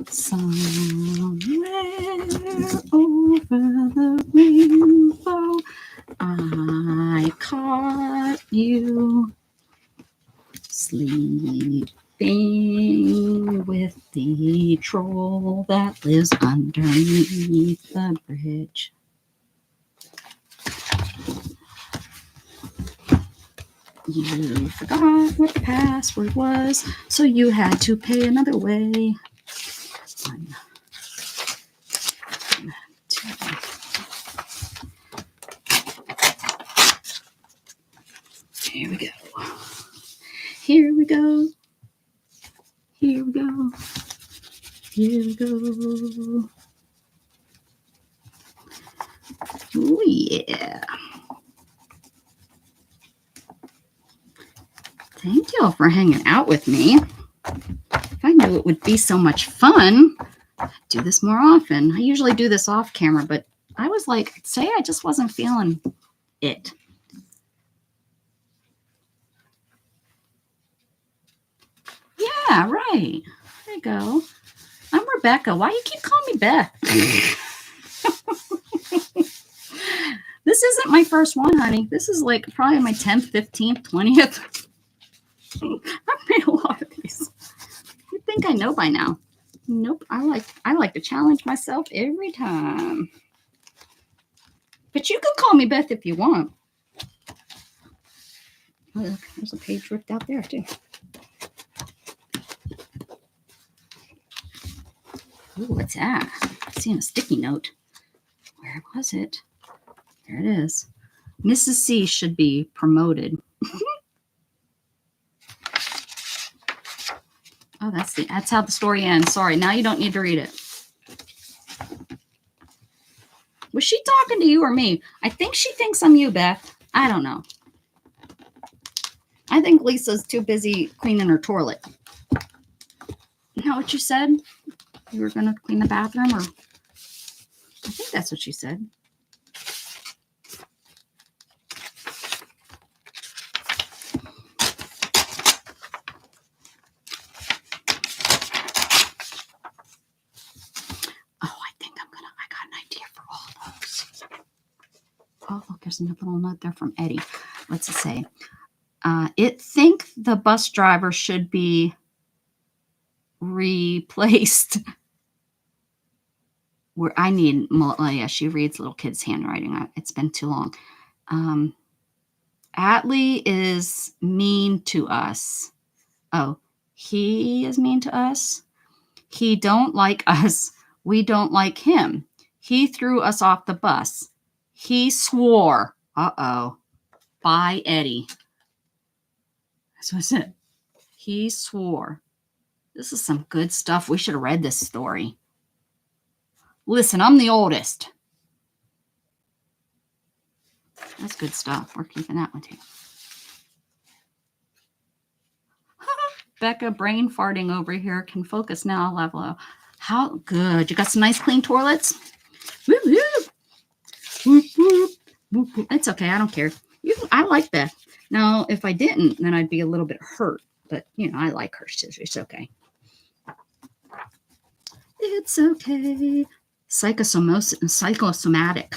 Somewhere over the rainbow, I caught you sleeping with the troll that lives underneath the bridge. You forgot what the password was, so you had to pay another way. 1, 2. Here we go. Here we go. Here we go. Here we go. Oh, yeah. Thank y'all for hanging out with me. If I knew it would be so much fun, I'd do this more often. I usually do this off camera, but I was like, say I just wasn't feeling it. Yeah, right. There you go. I'm Rebecca. Why you keep calling me Beth? This isn't my first one, honey. This is like probably my 10th, 15th, 20th. I've made a lot of these. You think I know by now? Nope. I like to challenge myself every time. But you can call me Beth if you want. Oh, look, there's a page ripped out there too. Ooh, what's that? I'm seeing a sticky note. Where was it? There it is. Mrs. C should be promoted. Oh, that's how the story ends. Sorry, now you don't need to read it. Was she talking to you or me? I think she thinks I'm you, Beth. I don't know. I think Lisa's too busy cleaning her toilet. Isn't that what you said? You were going to clean the bathroom, or I think that's what you said. Oh, look, there's a little note there from Eddie. What's it say? It think the bus driver should be replaced. Where I need, oh yeah, she reads little kids' handwriting. It's been too long. Atlee is mean to us. Oh, he is mean to us. He don't like us. We don't like him. He threw us off the bus. He swore. Uh-oh. By Eddie. That's what it said. He swore. This is some good stuff. We should have read this story. Listen, I'm the oldest. That's good stuff. We're keeping that one too. Becca, brain farting over here. Can focus now. Level. How good. You got some nice clean toilets? Woo woo. Whoop, whoop, whoop, whoop. It's okay. I don't care. I like that. Now, if I didn't, then I'd be a little bit hurt. But, you know, I like her. It's okay. It's okay. Psychosomatic.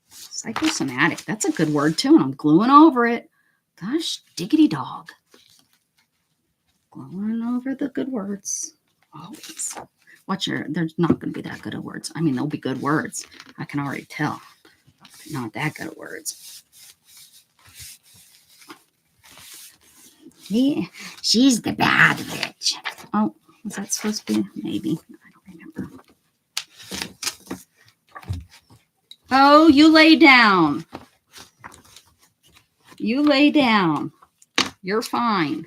Psychosomatic. That's a good word, too. And I'm gluing over it. Gosh, diggity dog. Gluing over the good words. Always. Watch your, there's not going to be that good of words. I mean, they'll be good words. I can already tell. Not that good of words. Yeah, she's the bad bitch. Oh, was that supposed to be? Maybe. I don't remember. Oh, you lay down. You lay down. You're fine.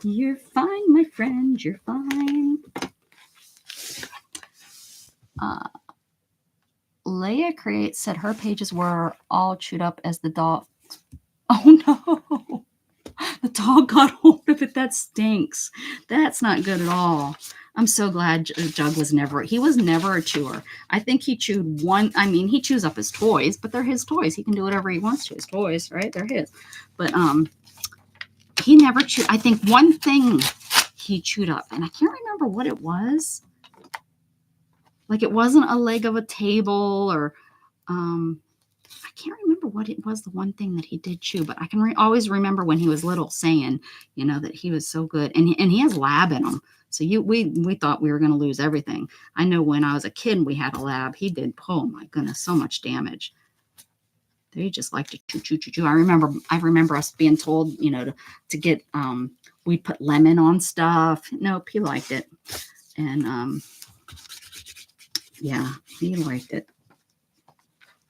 You're fine, my friend. You're fine. Leia Create said her pages were all chewed up as the dog. Oh, no. The dog got hold of it. That stinks. That's not good at all. I'm so glad Jug was never a chewer. I think he chewed one. I mean, he chews up his toys, but they're his toys. He can do whatever he wants to his toys, right? They're his. But he never chewed. I think one thing he chewed up, and I can't remember what it was. Like it wasn't a leg of a table, or I can't remember what it was. The one thing that he did chew, but I can always remember when he was little saying, you know, that he was so good, and he has lab in him. So we thought we were going to lose everything. I know when I was a kid, we had a lab. He did, oh my goodness, so much damage. They just like to chew. I remember us being told, you know, to get, we put lemon on stuff. Nope, he liked it. And, yeah, he liked it.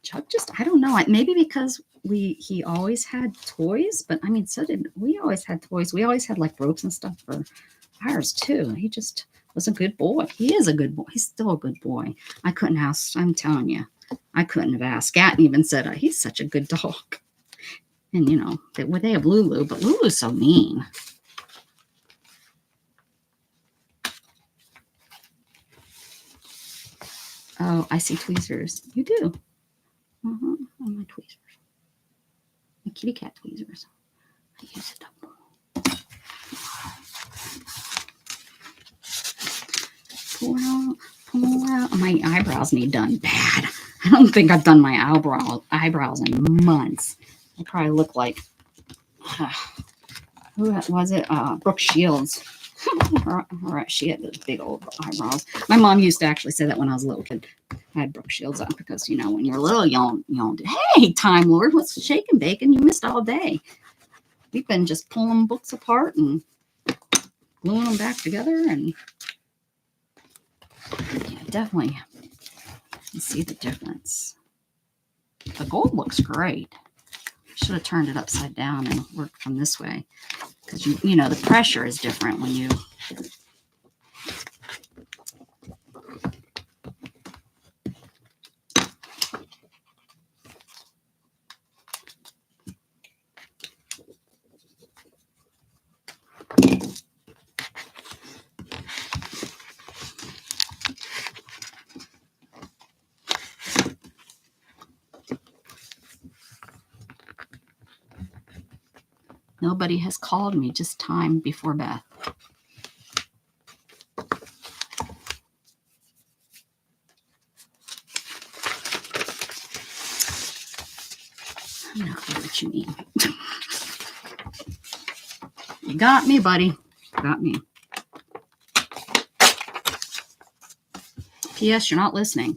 Chuck just, I don't know. Maybe because he always had toys, but I mean, so did we always had toys. We always had like ropes and stuff for ours too. He just was a good boy. He is a good boy. He's still a good boy. I couldn't ask, I'm telling you, I couldn't have asked. Gatton even said, he's such a good dog. And, you know, they have Lulu, but Lulu's so mean. Oh, I see tweezers. You do. Oh, my tweezers. My kitty cat tweezers. I use it up. Pull out, pull out. My eyebrows need done bad. I don't think I've done my eyebrows in months. I probably look like, who was it? Brooke Shields. She had those big old eyebrows. My mom used to actually say that when I was a little kid. I had Brooke Shields on because, you know, when you're little, you don't do, hey, Time Lord, what's shaking bacon? You missed all day. We've been just pulling books apart and gluing them back together, and yeah, definitely you see the difference. The gold looks great. Should have turned it upside down and worked from this way, because you know the pressure is different when you. Nobody has called me, just time before Beth. I know what you mean. You got me, buddy. Got me. P.S. You're not listening.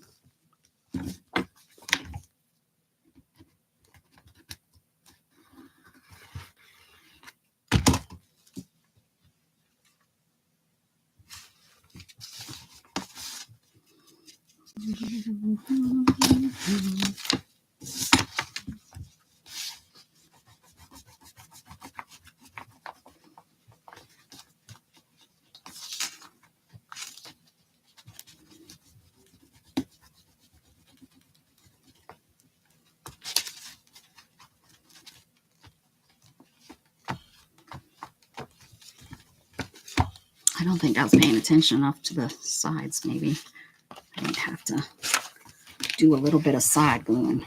I don't think I was paying attention enough to the sides. Maybe I might have to do a little bit of side gluing.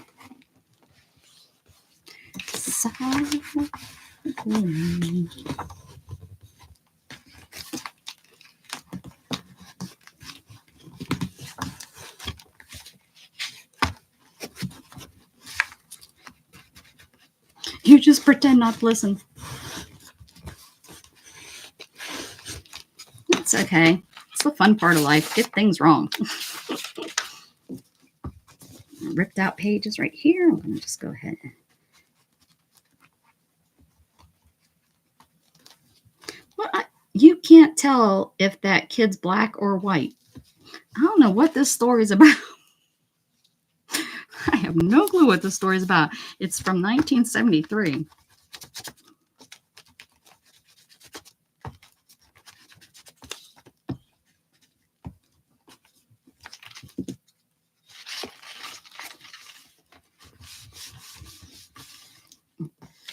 Side gluing. You just pretend not to listen. It's okay. It's the fun part of life. Get things wrong. Ripped out pages right here. I'm going to just go ahead. Well, you can't tell if that kid's black or white. I don't know what this story is about. I have no clue what this story is about. It's from 1973.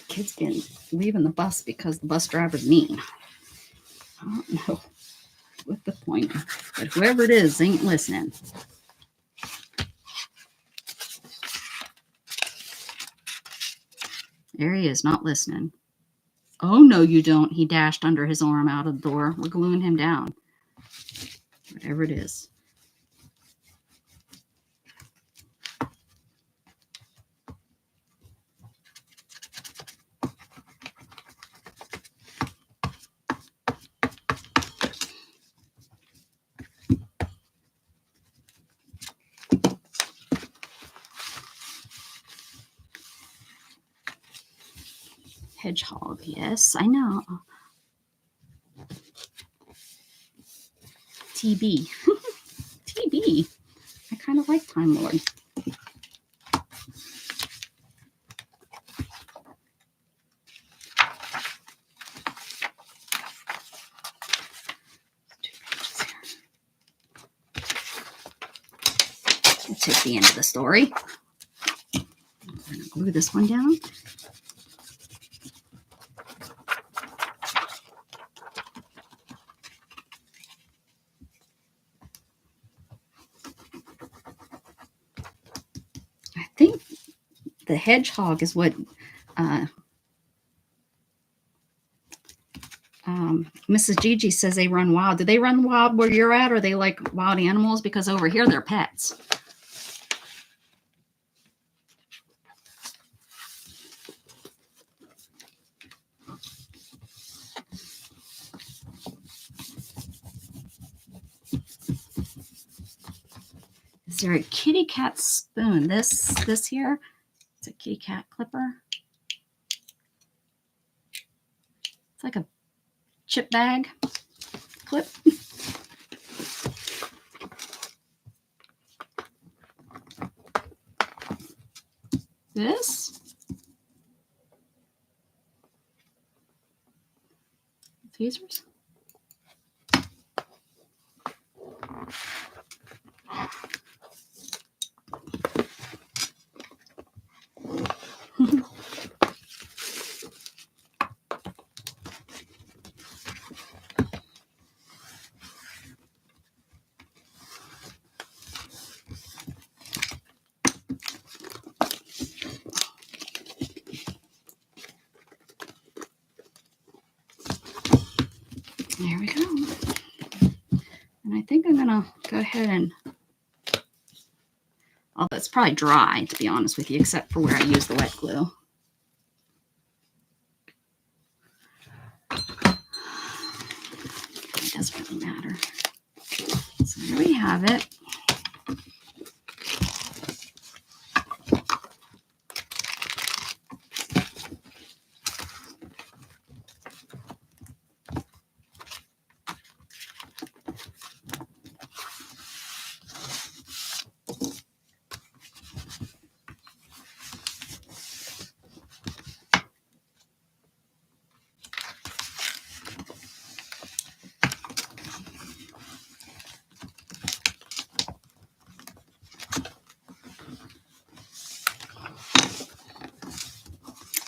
Kids been leaving the bus because the bus driver's mean. I don't know what the point is, but whoever it is ain't listening. There he is, not listening. Oh, no, you don't. He dashed under his arm out of the door. We're gluing him down. Whatever it is. Hedgehog, yes, I know. TB. TB. I kind of like Time Lord. I'll take the end of the story. I'm going to glue this one down. the hedgehog is what Mrs. Gigi says they run wild. Do they run wild where you're at? Or are they like wild animals? Because over here they're pets. Is there a kitty cat spoon? This here, it's a kitty cat clipper. It's like a chip bag clip. This. Tweezers. There we go. And I think I'm gonna go ahead and, although it's probably dry, to be honest with you, except for where I use the wet glue. It doesn't really matter. So there we have it.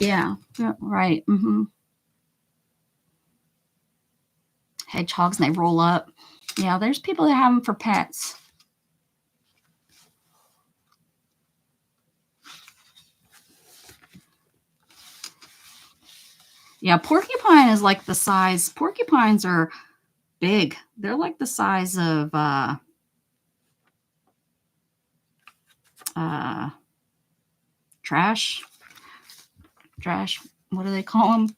Yeah, right. Hedgehogs, and they roll up. Yeah, there's people that have them for pets. Yeah, porcupine is like the size. Porcupines are big. They're like the size of trash. What do they call them?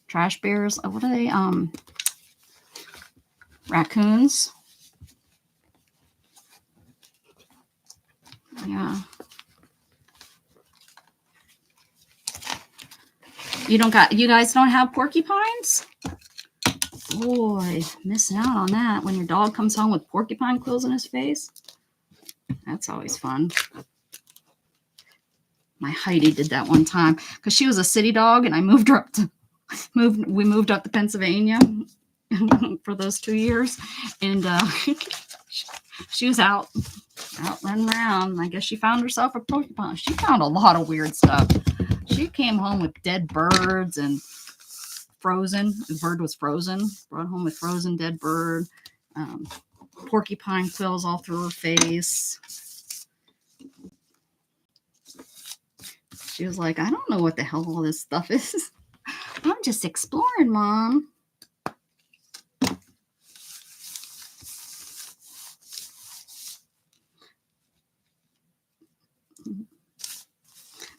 Trash bears. What are they? Raccoons. Yeah. You guys don't have porcupines? Boy, missing out on that when your dog comes home with porcupine quills in his face. That's always fun. My Heidi did that one time because she was a city dog, and I we moved up to Pennsylvania for those 2 years, and she was out running around. I guess she found herself a porcupine. She found a lot of weird stuff. She came home with dead birds and frozen. The bird was frozen. Brought home with frozen dead bird. Porcupine quills all through her face. She was like, I don't know what the hell all this stuff is. I'm just exploring, Mom.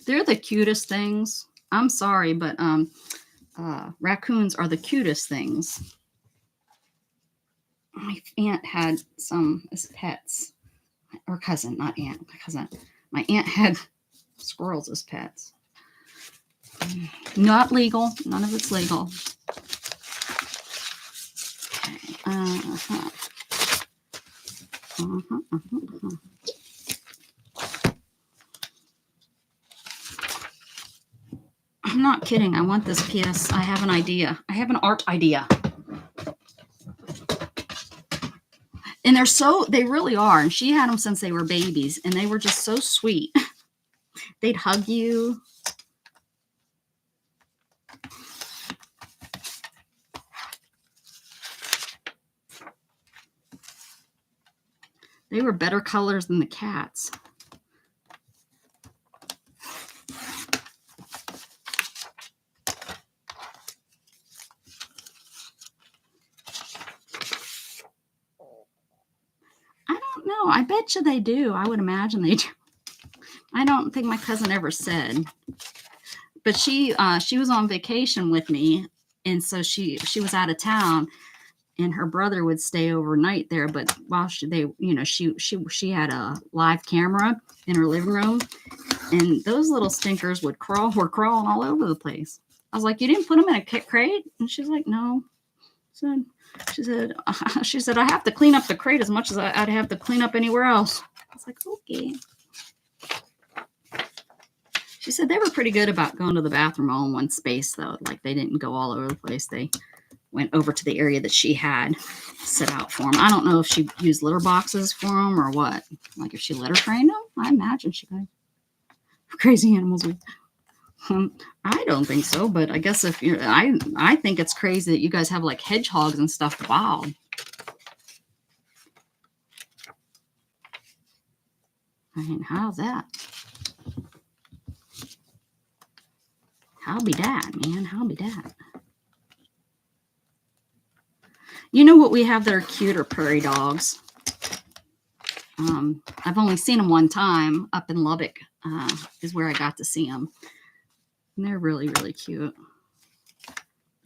They're the cutest things. I'm sorry, but raccoons are the cutest things. My aunt had some as pets. Or cousin, not aunt. My cousin. My aunt had squirrels as pets. Not legal. None of it's legal. I'm not kidding. I want this piece. I have an idea. I have an art idea. And they really are. And she had them since they were babies. And they were just so sweet. They'd hug you. They were better colors than the cats. know. I bet you they do. I would imagine they do. I don't think my cousin ever said. But she was on vacation with me, and so she was out of town, and her brother would stay overnight there. But while she had a live camera in her living room, and those little stinkers were crawling all over the place. I was like, "You didn't put them in a crate?" And she's like, "No." She said, "I have to clean up the crate as much as I'd have to clean up anywhere else." I was like, "Okay." She said they were pretty good about going to the bathroom all in one space, though. Like, they didn't go all over the place. They went over to the area that she had set out for them. I don't know if she used litter boxes for them or what. Like, if she litter trained them, I imagine she could. Crazy animals. I don't think so, but I guess if you're, I think it's crazy that you guys have like hedgehogs and stuff wild. I mean, how's that? How be that, man? How be that? You know what we have that are cute are prairie dogs. I've only seen them one time up in Lubbock, is where I got to see them. And they're really, really cute.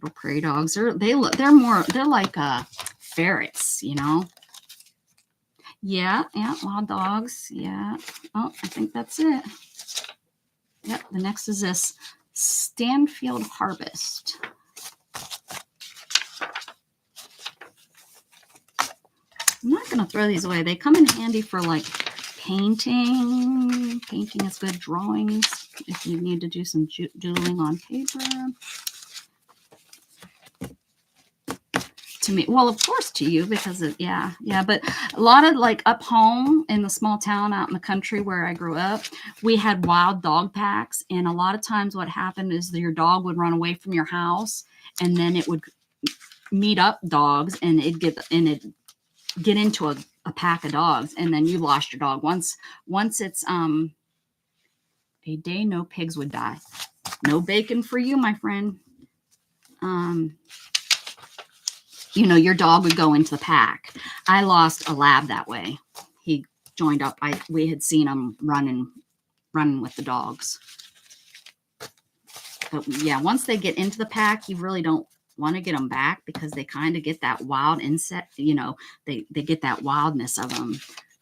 Little prairie dogs. They're like ferrets, you know. Yeah, wild dogs. Yeah. Oh, I think that's it. Yep, the next is this Stanfield Harvest. I'm not going to throw these away. They come in handy for like painting. Painting is good. Drawings if you need to do some doodling on paper. To me, well, of course to you, because of, yeah, but a lot of like up home in the small town out in the country where I grew up, we had wild dog packs, and a lot of times what happened is that your dog would run away from your house, and then it would meet up dogs, and it'd get into a pack of dogs, and then you lost your dog. Once it's a day no pigs would die. No bacon for you, my friend. Your dog would go into the pack. I lost a lab that way. He joined up. We had seen him running with the dogs. But yeah, once they get into the pack, you really don't want to get them back, because they kind of get that wild insect, they get that wildness of them,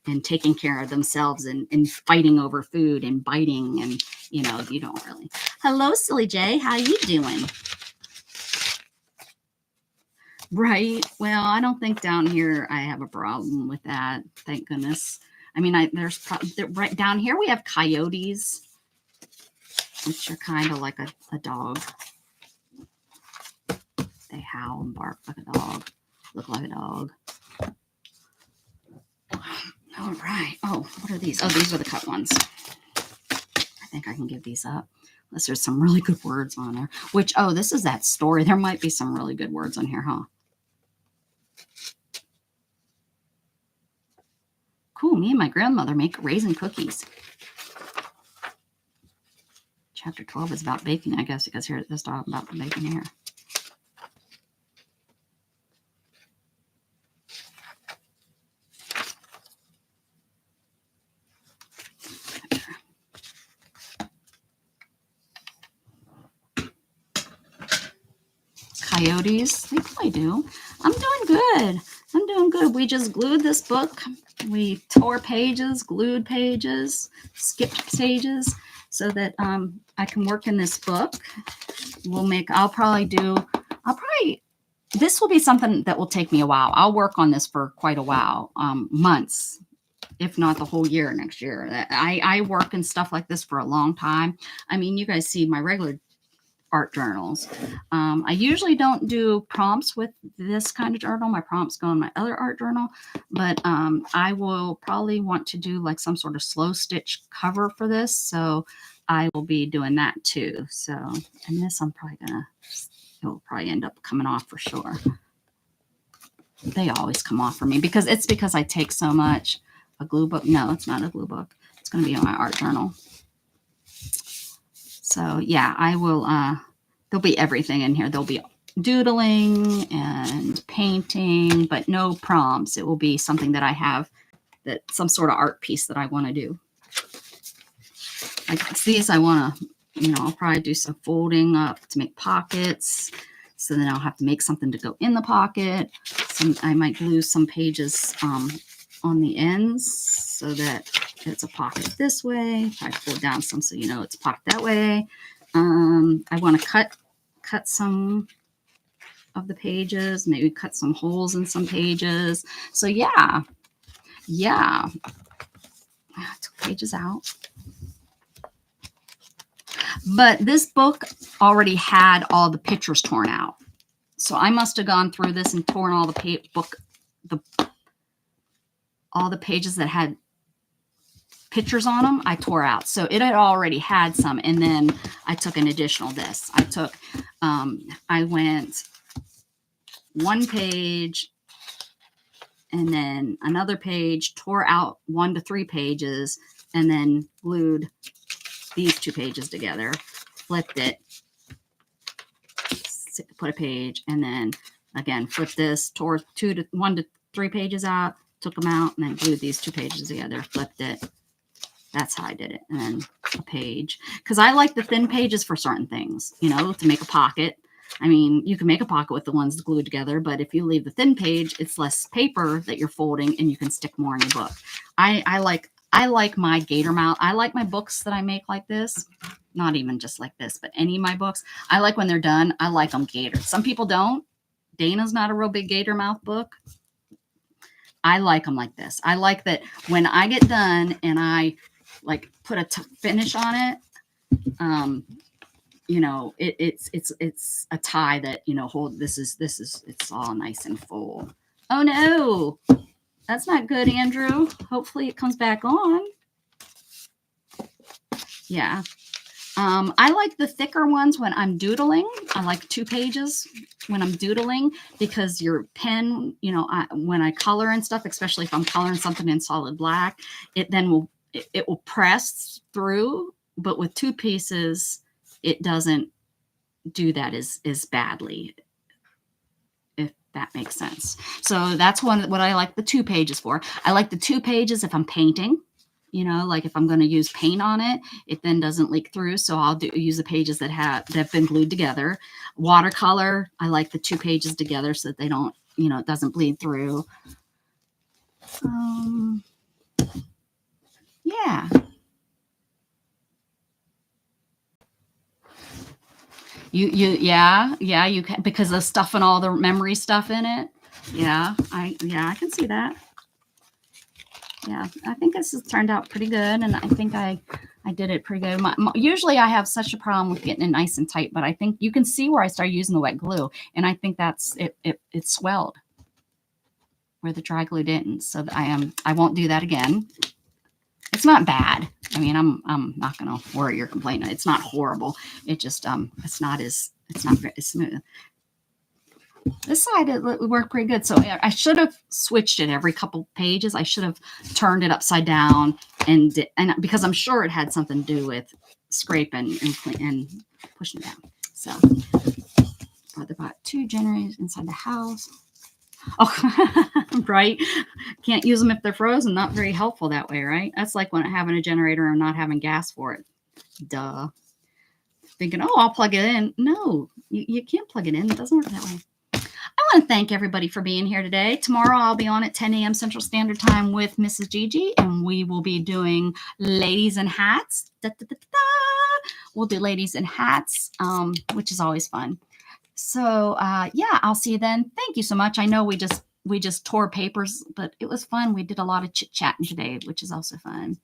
and taking care of themselves and fighting over food and biting, and you don't really. Hello, Silly J. How you doing? Right. Well, I don't think down here I have a problem with that. Thank goodness. I mean, right down here we have coyotes, which are kind of like a dog. They howl and bark like a dog, look like a dog. All right. Oh, what are these? Oh, these are the cut ones. I think I can give these up. Unless there's some really good words on there. This is that story. There might be some really good words on here, huh? Cool. Me and my grandmother make raisin cookies. Chapter 12 is about baking, I guess, because here let's talk about baking here. Coyotes, they probably do. I'm doing good. We just glued this book. We tore pages, glued pages, skipped pages, so that I can work in this book. This will be something that will take me a while. I'll work on this for quite a while, months, if not the whole year next year. I work in stuff like this for a long time. I mean, you guys see my regular art journals. I usually don't do prompts with this kind of journal. My prompts go in my other art journal, but I will probably want to do like some sort of slow stitch cover for this. So I will be doing that too. So, and this it'll probably end up coming off for sure. They always come off for me because I take so much. A glue book? No, it's not a glue book. It's going to be on my art journal. So yeah, I will, there'll be everything in here. There'll be doodling and painting, but no prompts. It will be something that I have that some sort of art piece that I want to do. Like these, I want to, I'll probably do some folding up to make pockets. So then I'll have to make something to go in the pocket. I might glue some pages on the ends so that it's a pocket this way. I fold down some so it's a pocket that way. I want to cut some of the pages, maybe cut some holes in some pages. So yeah. I took pages out. But this book already had all the pictures torn out. So I must have gone through this and torn all all the pages that had pictures on them. I tore out. So it had already had some. And then I took an additional this. I went one page and then another page, tore out 1 to 3 pages, and then glued these 2 pages together, flipped it, put a page, and then again flipped this, tore 1 to 3 pages out, took them out, and then glued these 2 pages together, flipped it. That's how I did it. And then a page, because I like the thin pages for certain things, to make a pocket. I mean, you can make a pocket with the ones glued together, but if you leave the thin page, it's less paper that you're folding, and you can stick more in your book. I like my gator mouth. I like my books that I make like this. Not even just like this, but any of my books. I like when they're done, I like them gatered. Some people don't. Dana's not a real big gator mouth book. I like them like this. I like that when I get done and I like put a finish on it, it's a tie that, it's all nice and full. Oh no, that's not good, Andrew. Hopefully it comes back on. Yeah. I like the thicker ones when I'm doodling. I like 2 pages when I'm doodling, because your pen, when I color and stuff, especially if I'm coloring something in solid black, it will press through. But with 2 pieces, it doesn't do that as badly, if that makes sense. So that's what I like the 2 pages for. I like the 2 pages if I'm painting. Like if I'm going to use paint on it, it then doesn't leak through. So I'll use the pages that have been glued together. Watercolor, I like the 2 pages together so that they don't, it doesn't bleed through. Yeah. You can, because of stuffing all the memory stuff in it. Yeah, I can see that. Yeah, I think this has turned out pretty good, and I think I did it pretty good. Usually I have such a problem with getting it nice and tight, but I think you can see where I started using the wet glue, and I think that's it. It swelled where the dry glue didn't. So I won't do that again. It's not bad. I mean, I'm not going to worry or complain. It's not horrible. It just it's not very smooth. This side, it worked pretty good. So I should have switched it every couple pages. I should have turned it upside down, and because I'm sure it had something to do with scraping and pushing it down. So about 2 generators inside the house. Oh, right. Can't use them if they're frozen. Not very helpful that way, right? That's like when having a generator and not having gas for it. Duh. Thinking, oh, I'll plug it in. No, you can't plug it in. It doesn't work that way. I want to thank everybody for being here today. Tomorrow I'll be on at 10 a.m. Central Standard Time with Mrs. Gigi, and we will be doing ladies in hats. Da, da, da, da. We'll do ladies in hats, which is always fun. So yeah, I'll see you then. Thank you so much. I know we just tore papers, but it was fun. We did a lot of chit chatting today, which is also fun.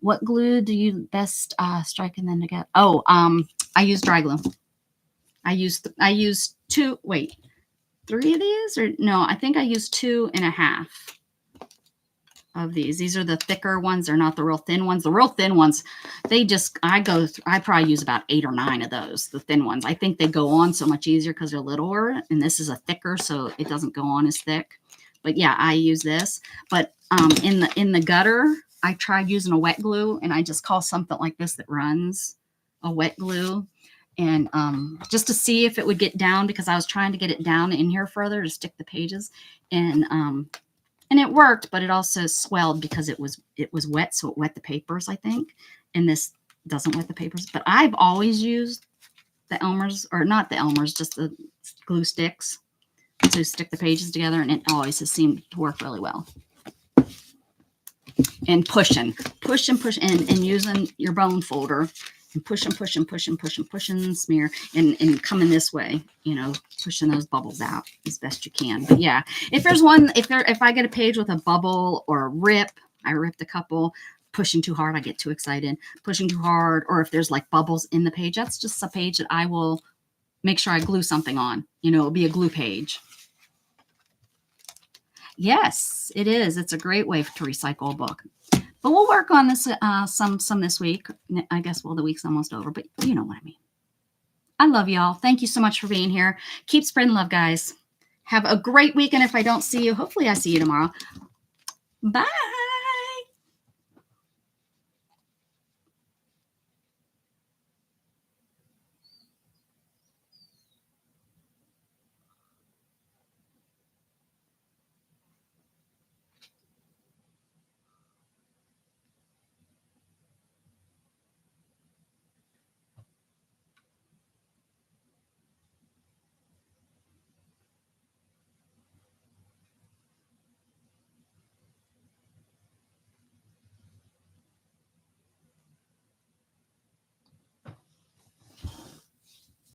What glue do you best strike and then together? Oh, I use dry glue. I used 3 of these, or no, I think I used 2.5 of these. These are the thicker ones. They're not the real thin ones. The real thin ones, I probably use about 8 or 9 of those, the thin ones. I think they go on so much easier because they're littler, and this is a thicker, so it doesn't go on as thick. But yeah, I use this. But in the gutter, I tried using a wet glue, and I just call something like this that runs a wet glue. And just to see if it would get down, because I was trying to get it down in here further to stick the pages. And And it worked, but it also swelled because it was wet, so it wet the papers, I think. And this doesn't wet the papers. But I've always used the Elmer's, or not the Elmer's, just the glue sticks to stick the pages together, and it always has seemed to work really well. And pushing, and using your bone folder and pushing, smear, and coming this way, you know, pushing those bubbles out as best you can. But yeah, if there's one, if I get a page with a bubble or a rip, I ripped a couple. Pushing too hard, I get too excited. Pushing too hard, or if there's like bubbles in the page, that's just a page that I will make sure I glue something on. You know, it'll be a glue page. Yes, it is. It's a great way to recycle a book. But we'll work on this some this week. I guess, well, the week's almost over, but you know what I mean. I love y'all. Thank you so much for being here. Keep spreading love, guys. Have a great weekend. If I don't see you, hopefully I see you tomorrow. Bye.